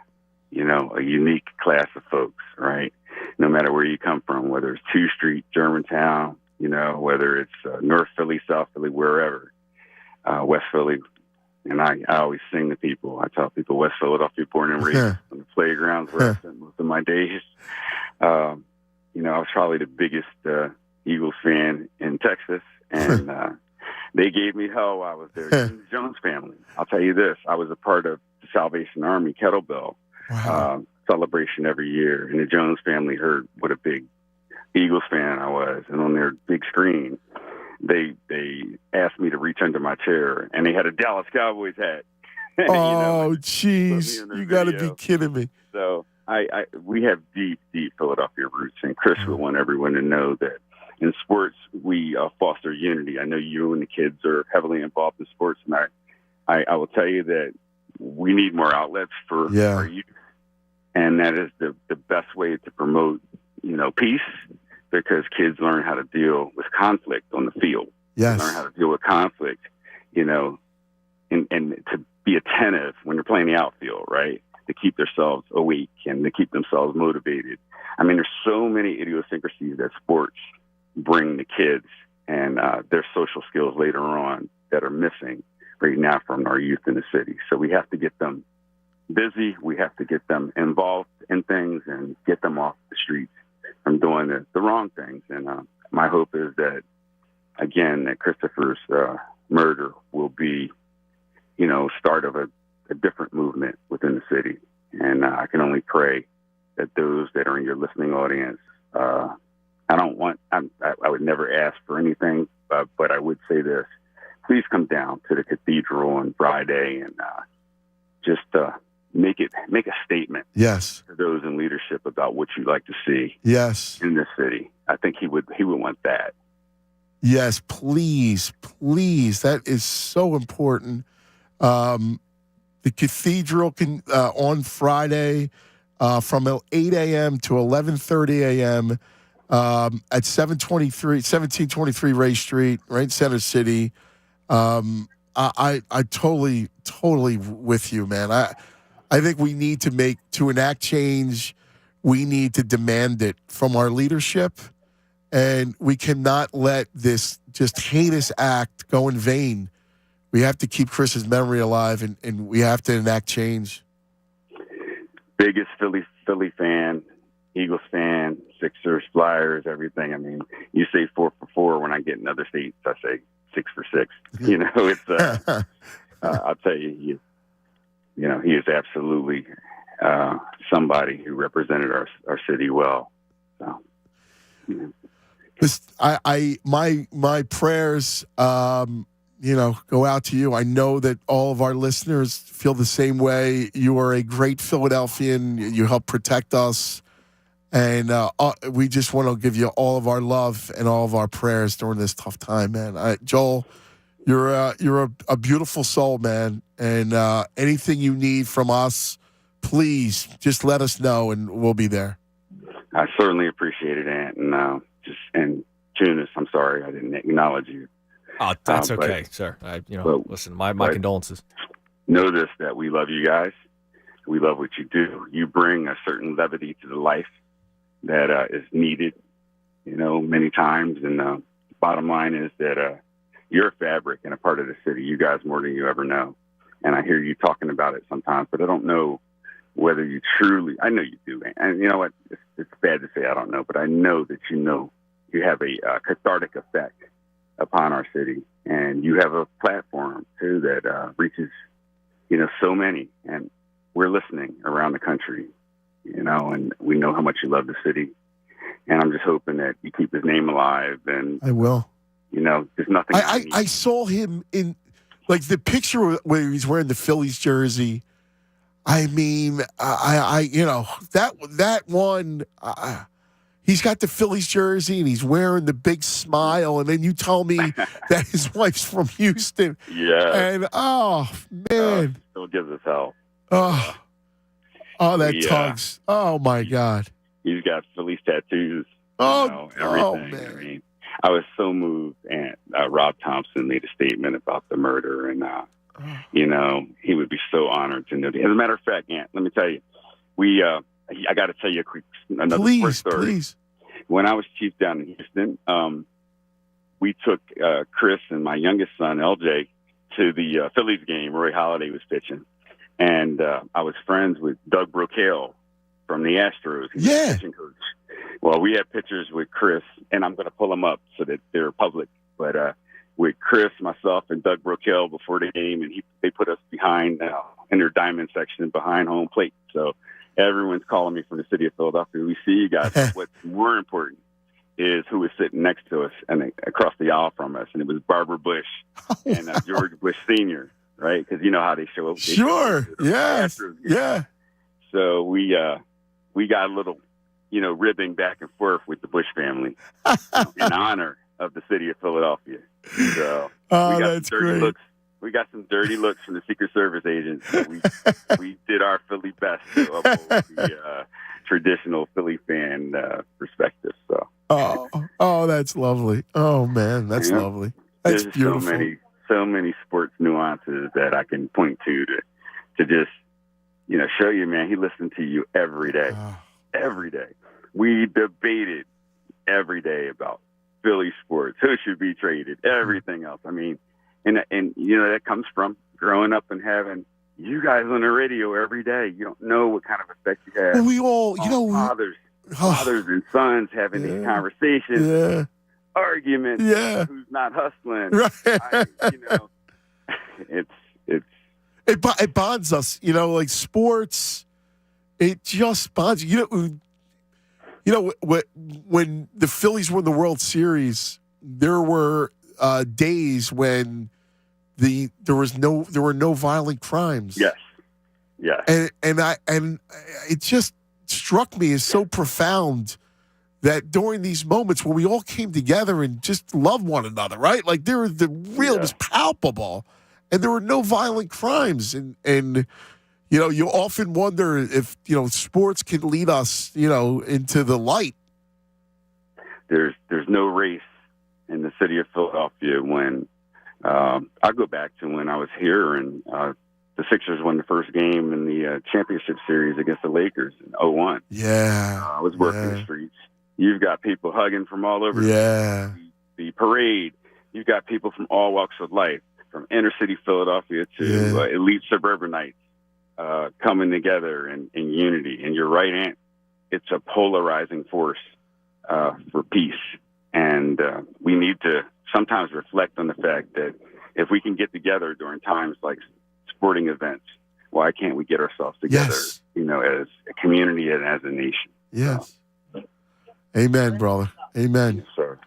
unique class of folks, right? No matter where you come from, whether it's 2 Street, Germantown, whether it's North Philly, South Philly, wherever, West Philly. And I always sing to people. I tell people West Philadelphia, born and raised on the playgrounds where I spent most of my days. I was probably the biggest Eagles fan in Texas, and they gave me hell while I was there. The Jones family. I'll tell you this. I was a part of the Salvation Army kettlebell celebration every year, and the Jones family heard what a big Eagles fan I was, and on their big screen, they asked me to reach under my chair, and they had a Dallas Cowboys hat. Oh, jeez. You got to be kidding me. So we have deep Philadelphia roots, and Chris would want everyone to know that in sports, we foster unity. I know you and the kids are heavily involved in sports, and I will tell you that we need more outlets for our youth, and that is the best way to promote, peace, because kids learn how to deal with conflict on the field. Yes. They learn how to deal with conflict, and to be attentive when you're playing the outfield, right? To keep themselves awake and to keep themselves motivated. I mean, there's so many idiosyncrasies that sports bring the kids and their social skills later on that are missing right now from our youth in the city. So we have to get them busy. We have to get them involved in things and get them off the streets from doing the wrong things. And my hope is that, again, that Christopher's murder will be, start of a different movement within the city. And I can only pray that those that are in your listening audience, I would never ask for anything, but I would say this: please come down to the cathedral on Friday and just make a statement. Yes. To those in leadership about what you'd like to see. Yes. In this city. I think he would want that. Yes, please. That is so important. The cathedral can on Friday from 8 a.m. to 11:30 a.m. At 1723 Ray Street, right in Center City. I totally with you, man. I think we need to enact change. We need to demand it from our leadership, and we cannot let this just heinous act go in vain. We have to keep Chris's memory alive, and we have to enact change. Biggest Philly fan, Eagles fan, Sixers, Flyers, everything. I mean, you say 4 for 4. When I get in other states, I say 6 for 6. It's I'll tell you, he is absolutely somebody who represented our city well. So, my prayers, go out to you. I know that all of our listeners feel the same way. You are a great Philadelphian. You help protect us. And we just want to give you all of our love and all of our prayers during this tough time, man. Joel, you're a beautiful soul, man. And anything you need from us, please just let us know, and we'll be there. I certainly appreciate it, Ant. And Tunis, I'm sorry I didn't acknowledge you. Oh, that's okay, sir. Listen, my condolences. Know this, that we love you guys. We love what you do. You bring a certain levity to the life that is needed, many times. And bottom line is that you're a fabric and a part of the city. You guys more than you ever know. And I hear you talking about it sometimes, but I don't know whether you truly, I know you do. And you know what? It's bad to say I don't know, but I know that you have a cathartic effect upon our city. And you have a platform, too, that reaches, so many. And we're listening around the country, and we know how much you love the city. And I'm just hoping that you keep his name alive. And I will. There's nothing. I saw him in, the picture where he's wearing the Phillies jersey. I mean, that one, he's got the Phillies jersey and he's wearing the big smile. And then you tell me that his wife's from Houston. Yeah. And, oh, man. Still gives us hell. Oh, that tugs. Oh, my God. He's got Phillies tattoos. Everything. Man. I mean, I was so moved. And Rob Thompson made a statement about the murder. And, he would be so honored to know. As a matter of fact, Ant, let me tell you, I got to tell you another quick story. Please. When I was chief down in Houston, we took Chris and my youngest son, LJ, to the Phillies game. Roy Halladay was pitching. And I was friends with Doug Brocail from the Astros. He was the pitching coach. Well, we had pictures with Chris, and I'm going to pull them up so that they're public. But with Chris, myself, and Doug Brocail before the game, and they put us behind in their diamond section behind home plate. So everyone's calling me from the city of Philadelphia. We see you guys. What's more important is who was sitting next to us and across the aisle from us, and it was Barbara Bush and George Bush Sr., right? Because you know how they show up. Sure. Yes. Yeah. So we got a little, ribbing back and forth with the Bush family in honor of the city of Philadelphia. So we got that's some dirty great. looks. We got some dirty looks from the Secret Service agents. We did our Philly best to uphold the traditional Philly fan perspective. So. Oh, that's lovely. Oh man, that's lovely. That's There's beautiful. so many sports nuances that I can point to just, show you, man, he listened to you every day. Every day. We debated every day about Philly sports, who should be traded, everything else. I mean, and that comes from growing up and having you guys on the radio every day. You don't know what kind of effect you have. Well, we all, fathers and sons having these conversations, arguments, who's not hustling. Right. It bonds us, like sports. It just bonds. When the Phillies won the World Series, there were days when there were no violent crimes. Yes. Yeah. And it just struck me as so profound that during these moments when we all came together and just loved one another, right? Like it was palpable, and there were no violent crimes. And you often wonder if, sports can lead us, into the light. There's no race in the city of Philadelphia when I go back to when I was here and the Sixers won the first game in the championship series against the Lakers in 2001. Yeah. I was working the streets. You've got people hugging from all over the parade. You've got people from all walks of life, from inner city Philadelphia to elite suburbanites coming together in unity. And you're right, Ant. It's a polarizing force for peace. And we need to sometimes reflect on the fact that if we can get together during times like sporting events, why can't we get ourselves together, as a community and as a nation? Yes. Amen, brother. Amen. Yes, sir.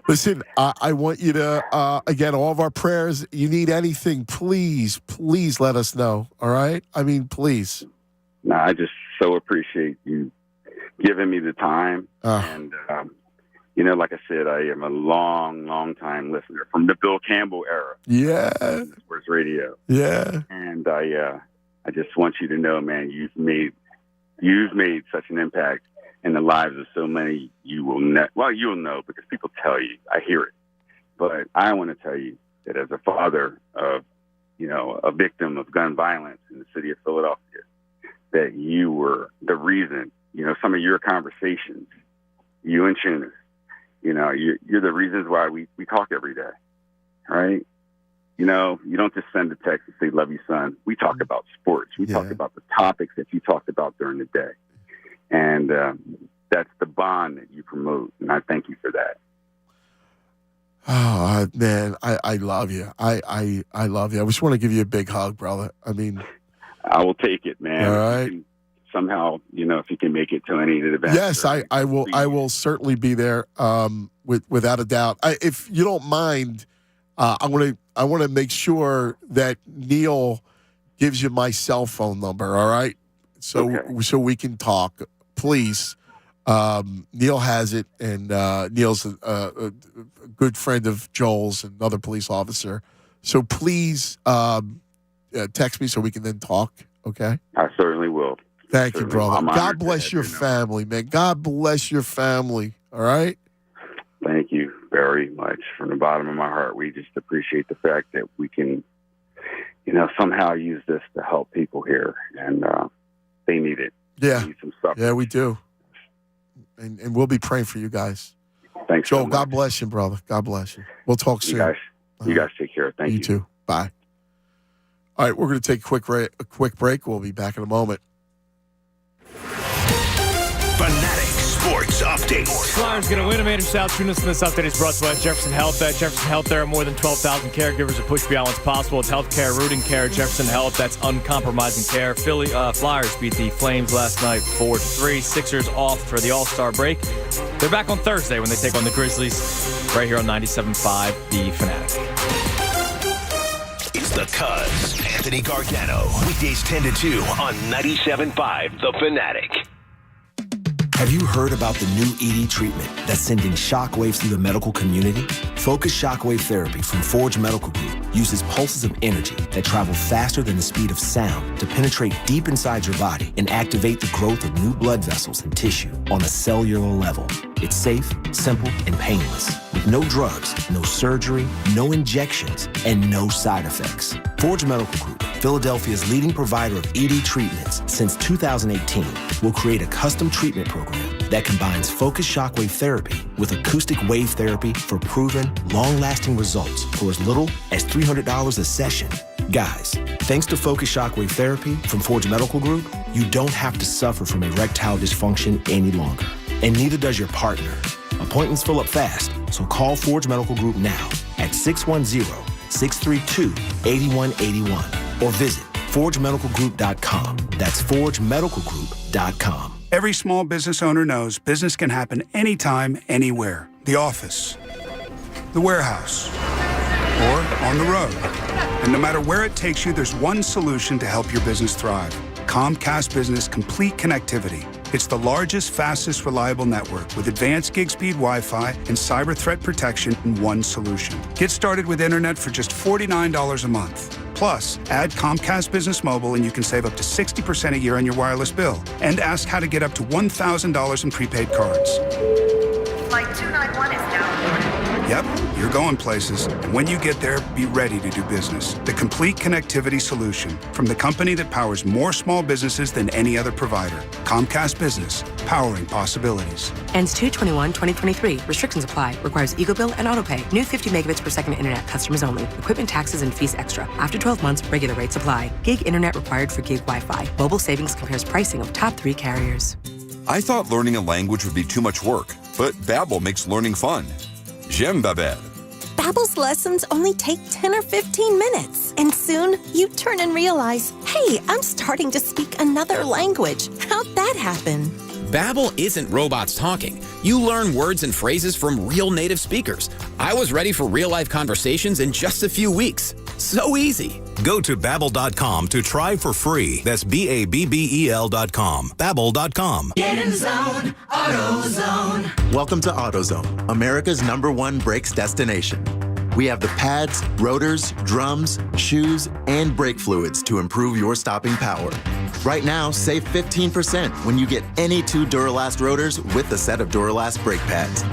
Listen, I want you to, again, all of our prayers, you need anything, please let us know, all right? I mean, please. No, I just so appreciate you giving me the time. And, like I said, I am a long time listener from the Bill Campbell era. Yeah. Sports radio. Yeah. And I just want you to know, man, you've made such an impact in the lives of so many. You'll know because people tell you. I hear it. But I want to tell you that as a father of, a victim of gun violence in the city of Philadelphia, that you were the reason, some of your conversations, you and Tunis, you're the reasons why we talk every day, right? You don't just send a text and say, love you, son. We talk about sports. We talk about the topics that you talked about during the day. And that's the bond that you promote, and I thank you for that. Oh, man, I love you. I love you. I just want to give you a big hug, brother. I mean, I will take it, man. All right. Somehow, if you can make it to any of the events. Yes, I will. I will certainly be there, without a doubt. If you don't mind, I want to make sure that Neil gives you my cell phone number. All right, so we can talk, please. Neil has it, and Neil's a good friend of Joel's, another police officer. So please text me so we can then talk. Okay, I certainly will. Thank you, brother. God bless your family, man. God bless your family. All right? Thank you very much. From the bottom of my heart, we just appreciate the fact that we can, somehow use this to help people here. And they need it. Yeah. They need some stuff. Yeah, we do. And we'll be praying for you guys. Thanks, Joel, so much. God bless you, brother. God bless you. We'll talk soon. You guys take care. Thank you. You too. Bye. All right, we're going to take a quick break. We'll be back in a moment. Fanatic Sports Update. Flyers going to win. Amanda Saltunas, and this update is brought to you by Jefferson Health. At Jefferson Health, there are more than 12,000 caregivers that push beyond what's possible. It's healthcare, rooting care. Jefferson Health, that's uncompromising care. Flyers beat the Flames last night 4-3. Sixers off for the All-Star break. They're back on Thursday when they take on the Grizzlies right here on 97.5 The Fanatic. It's the Cuz, Anthony Gargano. Weekdays 10 to 2 on 97.5 The Fanatic. Have you heard about the new ED treatment that's sending shockwaves through the medical community? Focused Shockwave Therapy from Forge Medical Group uses pulses of energy that travel faster than the speed of sound to penetrate deep inside your body and activate the growth of new blood vessels and tissue on a cellular level. It's safe, simple, and painless. With no drugs, no surgery, no injections, and no side effects. Forge Medical Group, Philadelphia's leading provider of ED treatments since 2018, will create a custom treatment program that combines focused shockwave therapy with acoustic wave therapy for proven, long-lasting results for as little as $300 a session. Guys, thanks to focused shockwave therapy from Forge Medical Group, you don't have to suffer from erectile dysfunction any longer. And neither does your partner. Appointments fill up fast, so call Forge Medical Group now at 610-632-8181 or visit forgemedicalgroup.com. That's forgemedicalgroup.com. Every small business owner knows business can happen anytime, anywhere. The office, the warehouse, or on the road. And no matter where it takes you, there's one solution to help your business thrive. Comcast Business Complete Connectivity. It's the largest, fastest, reliable network with advanced gig speed Wi-Fi and cyber threat protection in one solution. Get started with internet for just $49 a month. Plus, add Comcast Business Mobile and you can save up to 60% a year on your wireless bill. And ask how to get up to $1,000 in prepaid cards. Flight 291 is now boarded. Yep, you're going places. And when you get there, be ready to do business. The complete connectivity solution from the company that powers more small businesses than any other provider. Comcast Business, powering possibilities. Ends 2/21/2023. Restrictions apply. Requires EcoBill and AutoPay. New 50 megabits per second internet. Customers only. Equipment taxes and fees extra. After 12 months, regular rates apply. Gig internet required for gig Wi-Fi. Mobile Savings compares pricing of top 3 carriers. I thought learning a language would be too much work, but Babbel makes learning fun. J'aime Babbel. Babbel's lessons only take 10 or 15 minutes. And soon, you turn and realize, hey, I'm starting to speak another language. How'd that happen? Babbel isn't robots talking. You learn words and phrases from real native speakers. I was ready for real-life conversations in just a few weeks. So easy. Go to Babbel.com to try for free. That's Babbel.com. Babbel.com. Get in the zone, AutoZone. Welcome to AutoZone, America's #1 brakes destination. We have the pads, rotors, drums, shoes, and brake fluids to improve your stopping power. Right now, save 15% when you get any 2 Duralast rotors with a set of Duralast brake pads.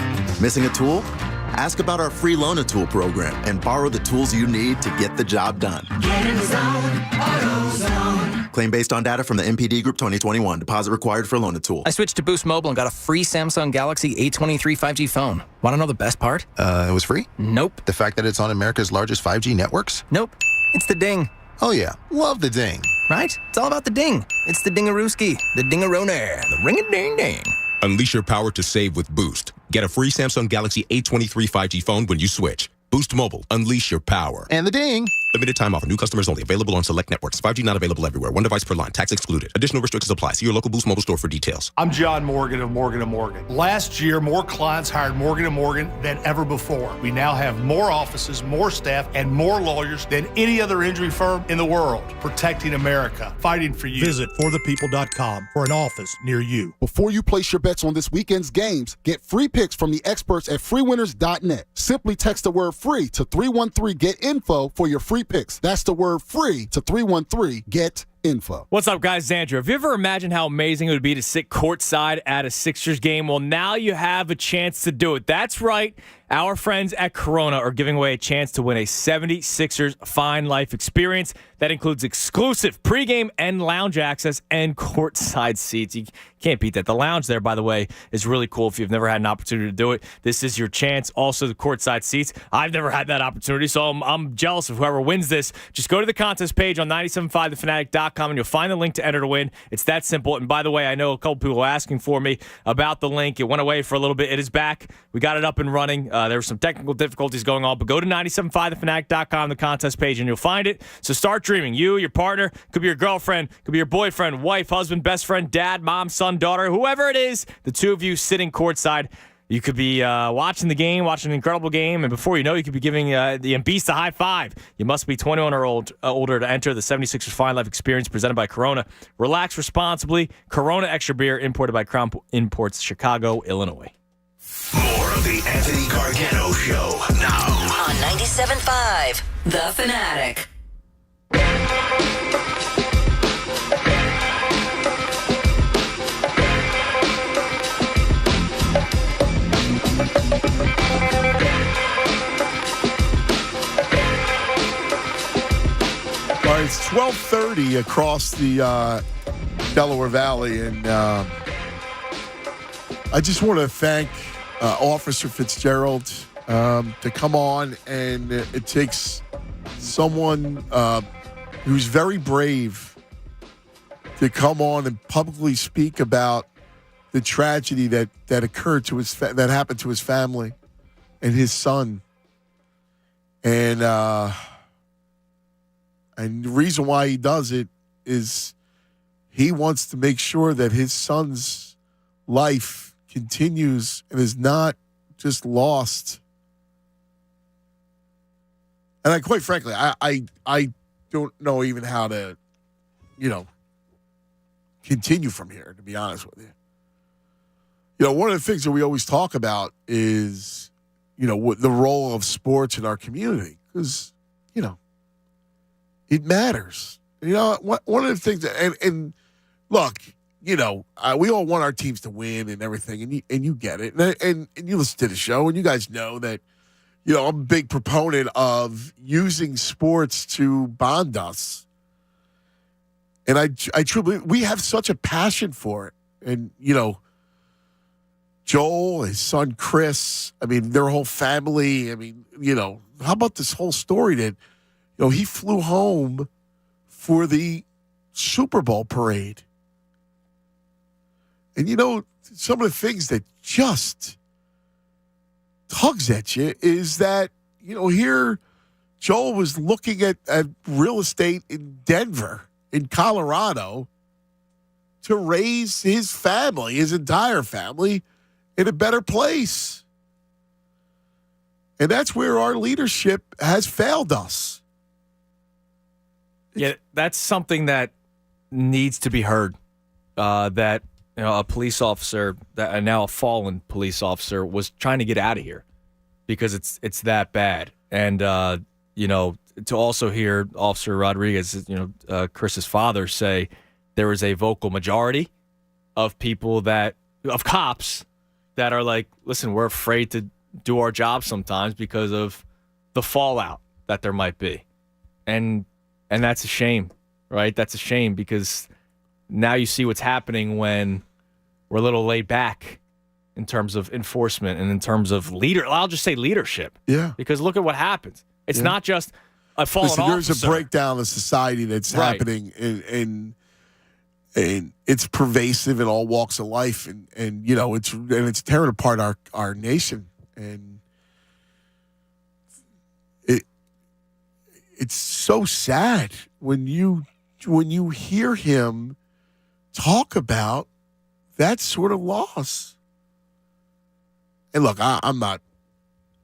Missing a tool? Ask about our free Loan-A-Tool program and borrow the tools you need to get the job done. Get in the zone, AutoZone. Claim based on data from the MPD Group 2021. Deposit required for Loan-A-Tool. I switched to Boost Mobile and got a free Samsung Galaxy A23 5G phone. Want to know the best part? It was free? Nope. The fact that it's on America's largest 5G networks? Nope. It's the ding. Oh yeah, love the ding. Right? It's all about the ding. It's the dingarooski, the dingaroner, the ring-a-ding-ding. Unleash your power to save with Boost. Get a free Samsung Galaxy A23 5G phone when you switch. Boost Mobile. Unleash your power. And the ding. Limited time offer. New customers only. Available on select networks. 5G not available everywhere. 1 device per line. Tax excluded. Additional restrictions apply. See your local Boost Mobile store for details. I'm John Morgan of Morgan & Morgan. Last year, more clients hired Morgan & Morgan than ever before. We now have more offices, more staff, and more lawyers than any other injury firm in the world. Protecting America. Fighting for you. Visit forthepeople.com for an office near you. Before you place your bets on this weekend's games, get free picks from the experts at freewinners.net. Simply text the word free to 313-GET-INFO for your free picks. That's the word free to 313-GET-INFO. What's up, guys? Xandra. Have you ever imagined how amazing it would be to sit courtside at a Sixers game? Well, now you have a chance to do it. That's right. Our friends at Corona are giving away a chance to win a 76ers Fine Life experience that includes exclusive pregame and lounge access and courtside seats. You can't beat that. The lounge there, by the way, is really cool if you've never had an opportunity to do it. This is your chance. Also, the courtside seats. I've never had that opportunity, so I'm jealous of whoever wins this. Just go to the contest page on 97.5thefanatic.com, and you'll find the link to enter to win. It's that simple. And by the way, I know a couple people asking for me about the link. It went away for a little bit. It is back. We got it up and running. There were some technical difficulties going on, but go to 97.5thefanatic.com, the contest page, and you'll find it. So start dreaming. You, your partner, could be your girlfriend, could be your boyfriend, wife, husband, best friend, dad, mom, son, daughter, whoever it is, the two of you sitting courtside. You could be watching the game, watching an incredible game, and before you know, you could be giving the Embiid a high five. You must be 21 or older to enter the 76ers Fine Life experience presented by Corona. Relax responsibly. Corona Extra Beer, imported by Crown Imports, Chicago, Illinois. More of the Anthony Gargano Show now on 97.5 The Fanatic. 12:30 across the Delaware Valley, and I just want to thank Officer Fitzgerald to come on, and it takes someone who's very brave to come on and publicly speak about the tragedy that occurred to that happened to his family and his son, and the reason why he does it is he wants to make sure that his son's life continues and is not just lost. And quite frankly, I don't know even how to, continue from here, to be honest with you. One of the things that we always talk about is, what the role of sports in our community, because, it matters. One of the things that, and look, we all want our teams to win and everything, and you get it, and you listen to the show, and you guys know that, I'm a big proponent of using sports to bond us, and I truly, we have such a passion for it, and Joel, his son Chris, their whole family. How about this whole story that, he flew home for the Super Bowl parade. And, some of the things that just tugs at you is that, here Joel was looking at real estate in Denver, in Colorado, to raise his family, his entire family, in a better place. And that's where our leadership has failed us. Yeah, that's something that needs to be heard. That a police officer, that now a fallen police officer, was trying to get out of here because it's that bad. And to also hear Officer Rodriguez, Chris's father, say there is a vocal majority of people of cops that are like, listen, we're afraid to do our job sometimes because of the fallout that there might be. And that's a shame, right? That's a shame because now you see what's happening when we're a little laid back in terms of enforcement and in terms of I'll just say leadership. Yeah. Because look at what happens. It's not just a fallen officer. There's a breakdown of society that's happening, and it's pervasive in all walks of life, and it's tearing apart our nation, and it's so sad when you hear him talk about that sort of loss. And look, I'm not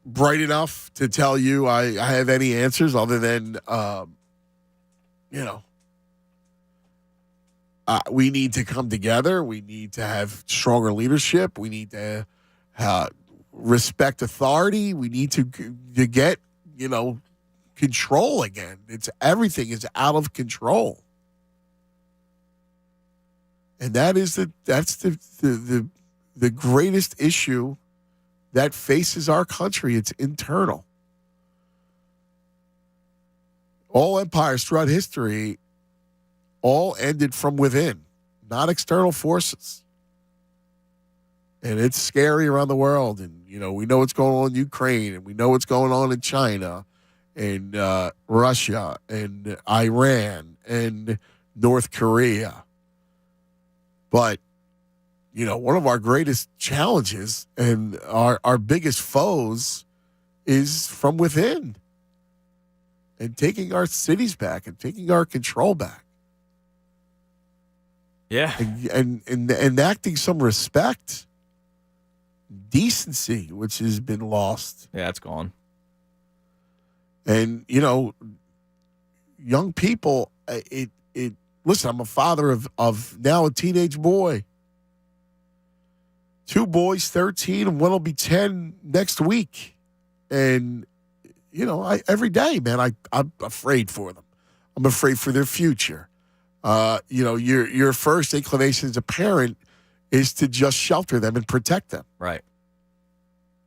bright enough to tell you I have any answers other than we need to come together. We need to have stronger leadership. We need to respect authority. We need to get, control again. Everything is out of control. And that's the greatest issue that faces our country. It's internal. All empires throughout history all ended from within, not external forces. And it's scary around the world. And, we know what's going on in Ukraine, and we know what's going on in China and Russia and Iran and North Korea. But, one of our greatest challenges and our biggest foes is from within, and taking our cities back and taking our control back. Yeah. And enacting some respect, decency, which has been lost. Yeah, it's gone. And, young people, listen, I'm a father of now a teenage boy. 2 boys, 13, and one will be 10 next week. And, every day, man, I'm afraid for them. I'm afraid for their future. Your first inclination as a parent is to just shelter them and protect them. Right.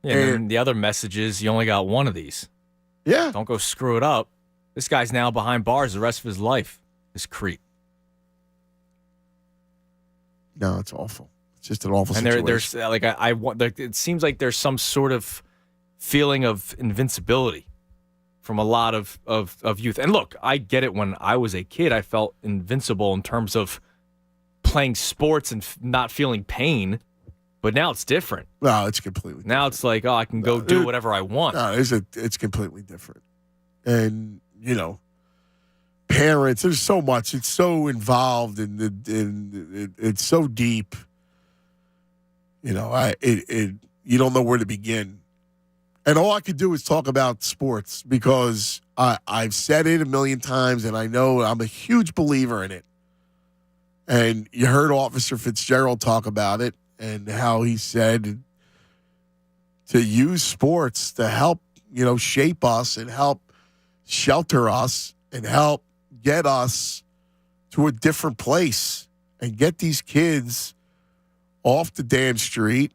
Yeah, and the other message is you only got one of these. Yeah. Don't go screw it up. This guy's now behind bars the rest of his life. creep. No, it's awful. It's just an awful and situation. there's like I want. It seems like there's some sort of feeling of invincibility from a lot of youth. And look, I get it. When I was a kid, I felt invincible in terms of playing sports and not feeling pain. But now it's different. No, it's completely different. Now it's like, I can go do whatever I want. No, it's completely different. And, parents, there's so much. It's so involved in it's so deep. You don't know where to begin. And all I could do is talk about sports because I've said it a million times, and I know I'm a huge believer in it. And you heard Officer Fitzgerald talk about it and how he said to use sports to help, shape us and help shelter us and help get us to a different place and get these kids off the damn street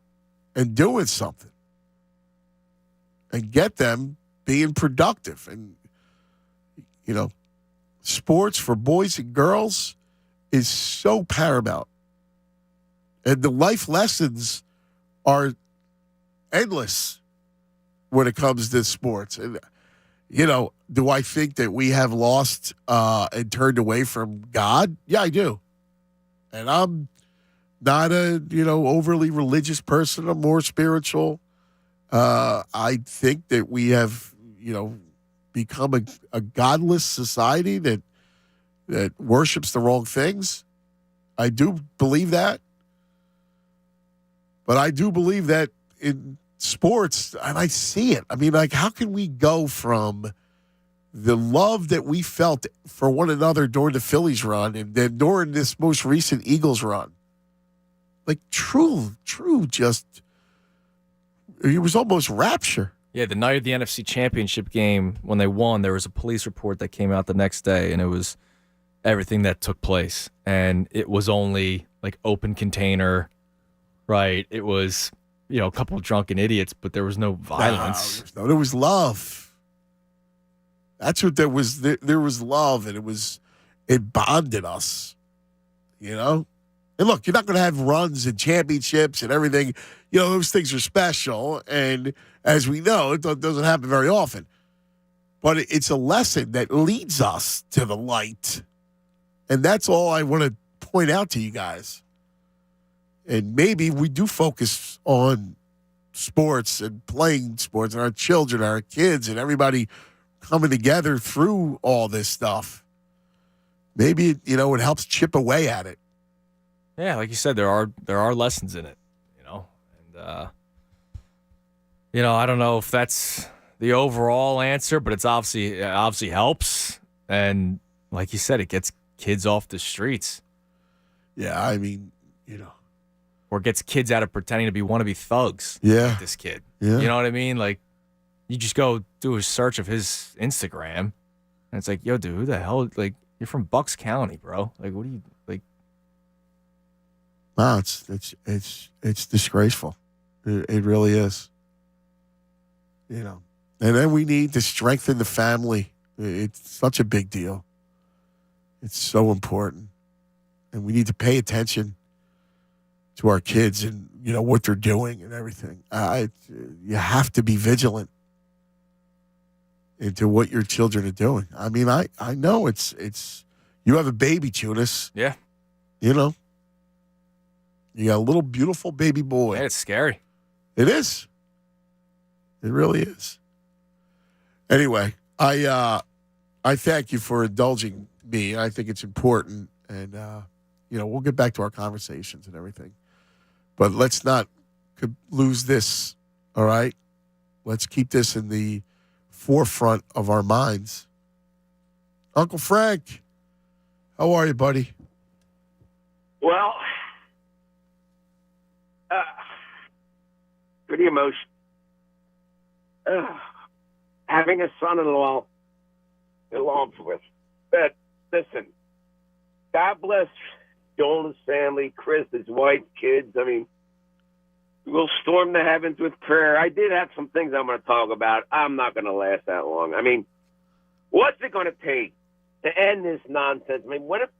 and doing something and get them being productive. And, sports for boys and girls is so paramount. And the life lessons are endless when it comes to sports. And, do I think that we have lost and turned away from God? Yeah, I do. And I'm not a, overly religious person. I'm more spiritual. I think that we have, become a godless society that worships the wrong things. I do believe that. But I do believe that in sports, and I see it. I mean, how can we go from the love that we felt for one another during the Phillies run and then during this most recent Eagles run? True, just, it was almost rapture. Yeah, the night of the NFC Championship game, when they won, there was a police report that came out the next day, and it was everything that took place. And it was only, open container. Right, it was, a couple of drunken idiots, but there was no violence. No, there was love. That's what there was. There was love, and it bonded us, And look, you're not going to have runs and championships and everything. Those things are special, and as we know, it doesn't happen very often. But it's a lesson that leads us to the light, and that's all I want to point out to you guys. And maybe we do focus on sports and playing sports and our children, our kids, and everybody coming together through all this stuff. Maybe, it helps chip away at it. Yeah, like you said, there are lessons in it, and I don't know if that's the overall answer, but it obviously helps. And like you said, it gets kids off the streets. Yeah, I mean, Or gets kids out of pretending to be wannabe thugs. Yeah. Like this kid. Yeah. You know what I mean? You just go do a search of his Instagram, and it's like, yo, dude, who the hell? You're from Bucks County, bro. What do you like? Wow, it's disgraceful. It really is. And then we need to strengthen the family. It's such a big deal. It's so important, and we need to pay attention to our kids and, what they're doing and everything. You have to be vigilant into what your children are doing. I mean, I know it's you have a baby, Tunis. Yeah. You got a little beautiful baby boy. Yeah, it's scary. It is. It really is. Anyway, I thank you for indulging me. I think it's important, and we'll get back to our conversations and everything. But let's not lose this, all right? Let's keep this in the forefront of our minds. Uncle Frank, how are you, buddy? Well, pretty emotional. Having a son-in-law along with. But listen, God bless Joel and his family, Chris, his wife, kids. I mean, we'll storm the heavens with prayer. I did have some things I'm going to talk about. I'm not going to last that long. I mean, what's it going to take to end this nonsense. I mean, what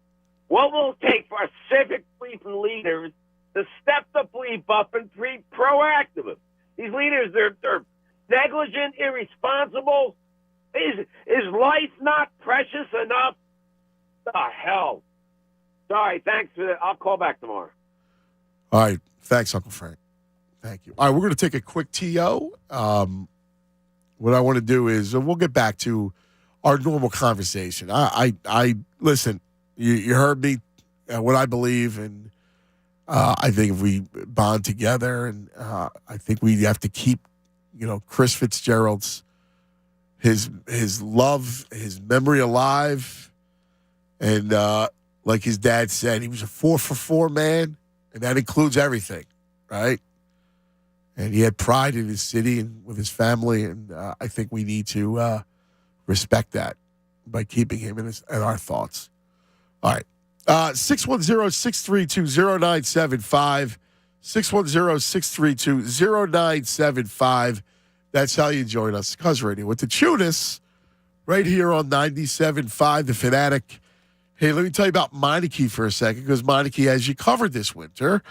will it take for our civic bleeping leaders to step the bleep up and be proactive? These leaders, they're negligent, irresponsible. Is life not precious enough? The hell. Sorry, thanks for that. I'll call back tomorrow. All right. Thanks, Uncle Frank. Thank you. All right, we're going to take a quick TO. What I want to do is we'll get back to our normal conversation. I listen, you heard me, what I believe, and I think if we bond together, and I think we have to keep, Chris Fitzgerald's his love, his memory alive, and like his dad said, he was a 4-for-4 man, and that includes everything, right? And he had pride in his city and with his family, and I think we need to respect that by keeping him in our thoughts. All right. 610-632-0975. 610-632-0975. That's how you join us. Cuz Radio with the Tunis right here on 97.5 The Fanatic. Hey, let me tell you about Meineke for a second, because Meineke has you covered this winter,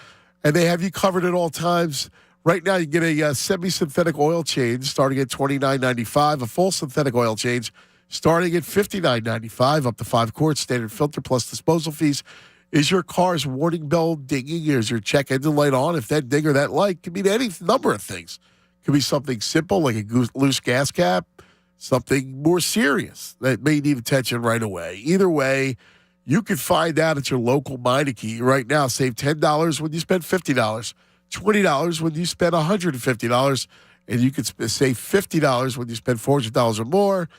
and they have you covered at all times. Right now, you get a semi-synthetic oil change starting at $29.95, a full synthetic oil change starting at $59.95, up to 5 quarts, standard filter plus disposal fees. Is your car's warning bell dinging? Is your check engine light on? If that ding or that light could mean any number of things. Could be something simple like a loose gas cap, something more serious that may need attention right away. Either way, you can find out at your local Meineke right now. Save $10 when you spend $50. $20 when you spend $150, and you can save $50 when you spend $400 or more.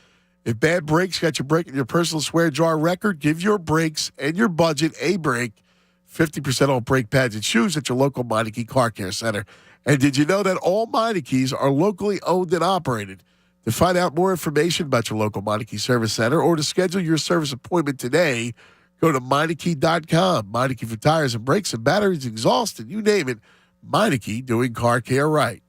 If bad brakes got you breaking your personal swear jar record, give your brakes and your budget a break. 50% off brake pads and shoes at your local Meineke Car Care Center. And did you know that all Meinekes are locally owned and operated? To find out more information about your local Meineke Service Center or to schedule your service appointment today, go to Meineke.com. Meineke for tires and brakes and batteries, exhaust, and you name it. Meineke doing car care right.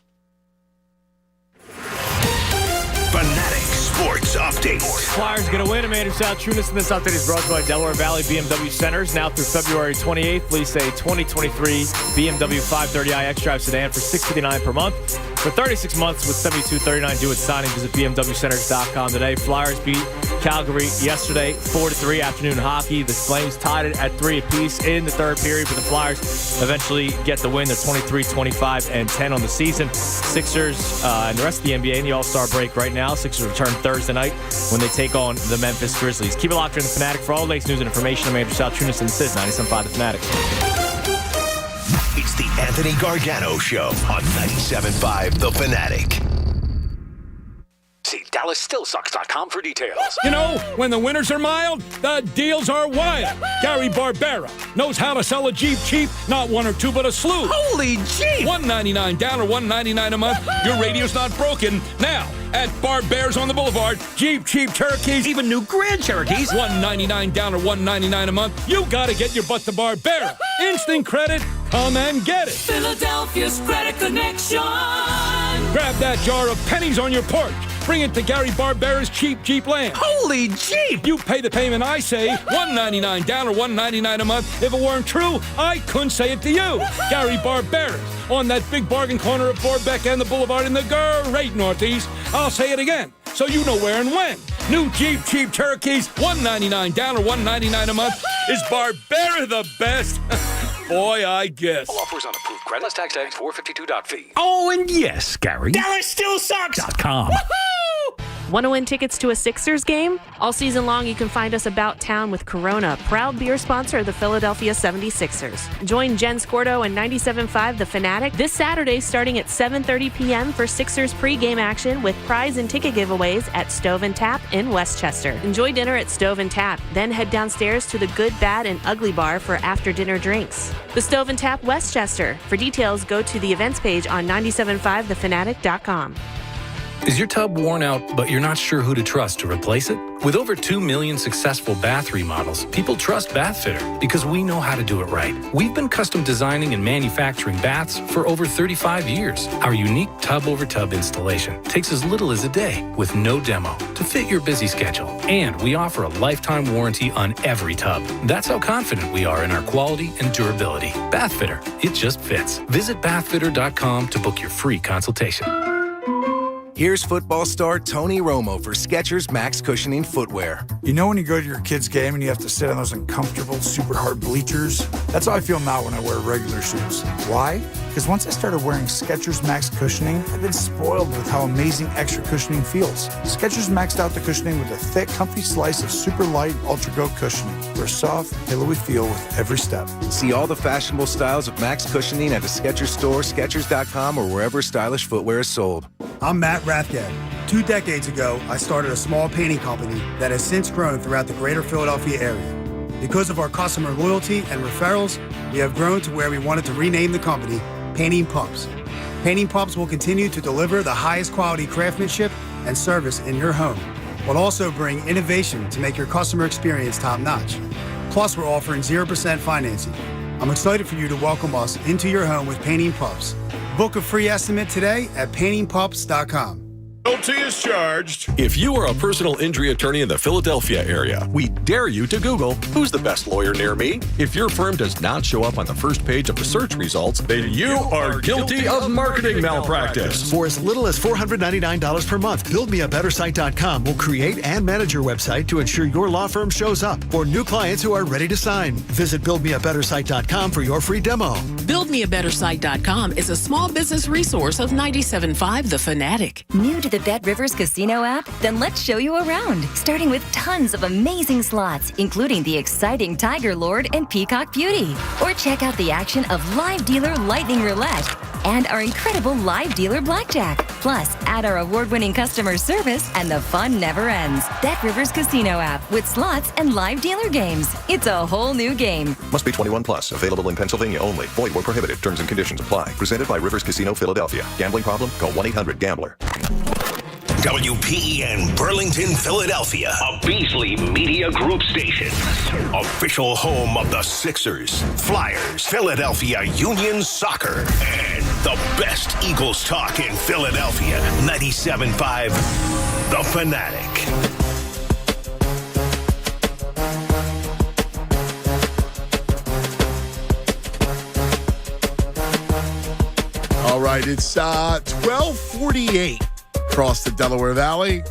Fanatic Sports Update. Flyers going to win. Amanda Salchunas, and this update is brought to you by Delaware Valley BMW Centers. Now through February 28th, lease a 2023 BMW 530i X-Drive sedan for $659 per month. For 36 months with $72.39 due at signing. Visit BMWCenters.com today. Flyers beat Calgary yesterday, 4-3. Afternoon hockey. The Flames tied it at 3 apiece in the third period, but the Flyers eventually get the win. They're 23, 25, and 10 on the season. Sixers and the rest of the NBA in the All-Star break right now. Sixers return Thursday night when they take on the Memphis Grizzlies. Keep it locked in the Fanatic for all the latest news and information. I'm Andrew Salchunas, and this is 97.5 The Fanatic. It's the Anthony Gargano Show on 97.5 The Fanatic. See DallasStillSucks.com for details. You know, when the winters are mild, the deals are wild. Gary Barbera knows how to sell a Jeep cheap, not one or two, but a slew. Holy Jeep! $199 down or $199 a month. Your radio's not broken. Now, at Barbera's on the Boulevard, Jeep cheap Cherokees, even new Grand Cherokees. $199 down or $199 a month. You gotta get your butt to Barbera. Instant credit, come and get it. Philadelphia's Credit Connection. Grab that jar of pennies on your porch. Bring it to Gary Barbera's Cheap Jeep Land. Holy Jeep! You pay the payment, I say, $199 down or $199 a month. If it weren't true, I couldn't say it to you. Gary Barbera's on that big bargain corner of Borbeck and the Boulevard in the great Northeast. I'll say it again, so you know where and when. New Jeep cheap Cherokees, $199 down or $199 a month. Is Barbera the best? Boy, I guess. All offers on approved credit. Plus tax 452.fee. Oh, and yes, Gary. DallasStillSucks.com. Want to win tickets to a Sixers game? All season long, you can find us about town with Corona, proud beer sponsor of the Philadelphia 76ers. Join Jen Scordo and 97.5 The Fanatic this Saturday starting at 7:30 p.m. for Sixers pregame action with prize and ticket giveaways at Stove and Tap in Westchester. Enjoy dinner at Stove and Tap, then head downstairs to the Good, Bad, and Ugly Bar for after-dinner drinks. The Stove and Tap Westchester. For details, go to the events page on 97.5thefanatic.com. Is your tub worn out, but you're not sure who to trust to replace it? With over 2 million successful bath remodels, people trust Bathfitter because we know how to do it right. We've been custom designing and manufacturing baths for over 35 years. Our unique tub-over-tub installation takes as little as a day with no demo to fit your busy schedule. And we offer a lifetime warranty on every tub. That's how confident we are in our quality and durability. Bathfitter, it just fits. Visit bathfitter.com to book your free consultation. Here's football star Tony Romo for Skechers Max Cushioning Footwear. You know when you go to your kid's game and you have to sit on those uncomfortable, super hard bleachers? That's how I feel now when I wear regular shoes. Why? Because once I started wearing Skechers Max Cushioning, I've been spoiled with how amazing extra cushioning feels. Skechers maxed out the cushioning with a thick, comfy slice of super light, ultra-go cushioning for a soft, pillowy feel with every step. See all the fashionable styles of Max Cushioning at a Skechers store, Skechers.com, or wherever stylish footwear is sold. I'm Matt Rathgeb. 2 decades ago, I started a small painting company that has since grown throughout the greater Philadelphia area. Because of our customer loyalty and referrals, we have grown to where we wanted to rename the company Painting Pups. Painting Pups will continue to deliver the highest quality craftsmanship and service in your home, but also bring innovation to make your customer experience top-notch. Plus, we're offering 0% financing. I'm excited for you to welcome us into your home with Painting Pups. Book a free estimate today at paintingpups.com. Penalty is charged. If you are a personal injury attorney in the Philadelphia area, we dare you to Google, who's the best lawyer near me? If your firm does not show up on the first page of the search results, then you are guilty of marketing malpractice. For as little as $499 per month, BuildMeABetterSite.com will create and manage your website to ensure your law firm shows up for new clients who are ready to sign. Visit BuildMeABetterSite.com for your free demo. BuildMeABetterSite.com is a small business resource of 97.5 The Fanatic. New to the Bet Rivers Casino app? Then let's show you around. Starting with tons of amazing slots, including the exciting Tiger Lord and Peacock Beauty. Or check out the action of Live Dealer Lightning Roulette and our incredible Live Dealer Blackjack. Plus, add our award-winning customer service and the fun never ends. Bet Rivers Casino app with slots and live dealer games. It's a whole new game. Must be 21 plus. Available in Pennsylvania only. Void where prohibited. Terms and conditions apply. Presented by Rivers Casino Philadelphia. Gambling problem? Call 1-800-GAMBLER. WPEN Burlington, Philadelphia, a Beasley Media Group station. Official home of the Sixers, Flyers, Philadelphia Union Soccer, and the best Eagles talk in Philadelphia. 97.5 The Fanatic. All right, it's 12:48 across the Delaware Valley.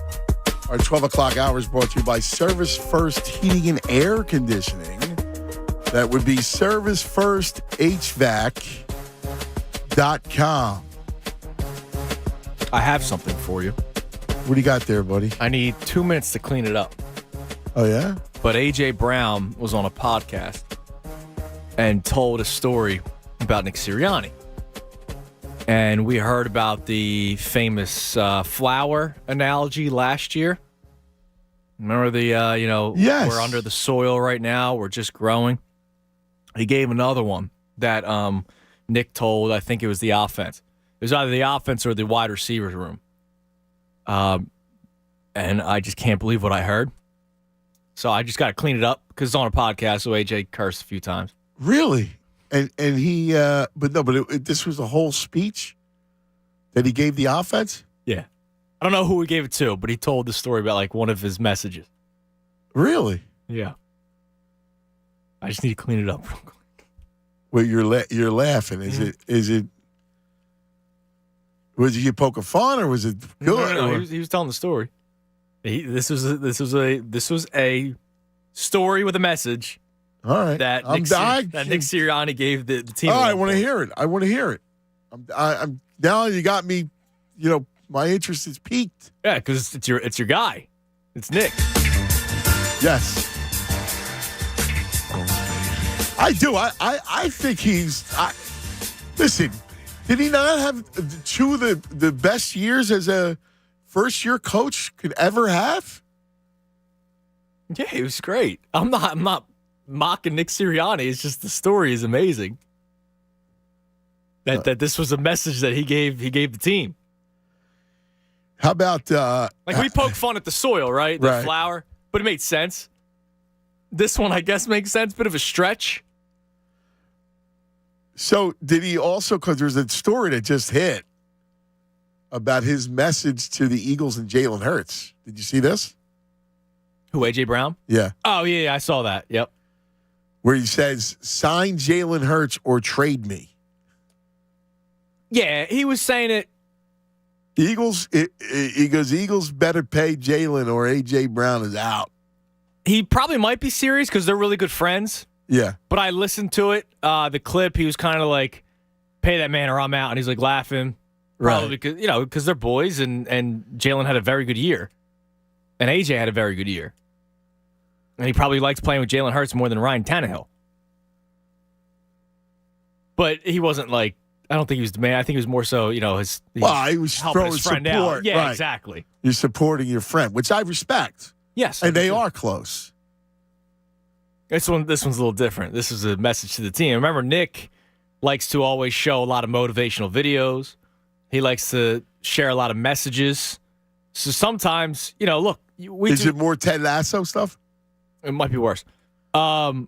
Our 12 o'clock hour is brought to you by Service First Heating and Air Conditioning. That would be ServiceFirstHVAC.com. I have something for you. What do you got there, buddy? I need 2 minutes to clean it up. Oh, yeah? But A.J. Brown was on a podcast and told a story about Nick Sirianni. And we heard about the famous flower analogy last year. Remember the, yes. We're under the soil right now. We're just growing. He gave another one that Nick told, I think it was the offense. It was either the offense or the wide receivers room. And I just can't believe what I heard. So I just got to clean it up because it's on a podcast, so AJ cursed a few times. Really? And he, this was a whole speech that he gave the offense? Yeah. I don't know who he gave it to, but he told the story about like one of his messages. Really? Yeah. I just need to clean it up real quick. Well, you're laughing. Is it? Was you poking fun or was it good? No, he was telling the story. This was a story with a message. All right. That Nick Sirianni gave the team. Oh, I want to hear it. I'm now you got me. My interest is piqued. Yeah, because it's your guy. It's Nick. Yes. I do. I think he's. Listen, did he not have two of the best years as a first-year coach could ever have? Yeah, he was great. I'm not mocking Nick Sirianni. It's just the story is amazing. That this was a message that he gave the team. How about like we poke fun at the soil, right? The Right. flower, but it made sense. This one, I guess, makes sense. Bit of a stretch. So did he also, because there's a story that just hit about his message to the Eagles and Jalen Hurts. Did you see this? Who, A.J. Brown? Yeah. Oh, yeah, I saw that. Yep. Where he says, sign Jalen Hurts or trade me. Yeah, he was saying it. He goes, Eagles better pay Jalen or A.J. Brown is out. He probably might be serious because they're really good friends. Yeah. But I listened to it, the clip. He was kind of like, pay that man or I'm out. And he's like laughing. Probably because, because they're boys and Jalen had a very good year. And AJ had a very good year. And he probably likes playing with Jalen Hurts more than Ryan Tannehill. But he wasn't like, I don't think he was the man. I think he was more so, he was helping his friend support. out. Yeah, right. exactly. You're supporting your friend, which I respect. Yes. And they are close. This one's a little different. This is a message to the team. Remember, Nick likes to always show a lot of motivational videos. He likes to share a lot of messages. So sometimes, look. Is it more Ted Lasso stuff? It might be worse. Well,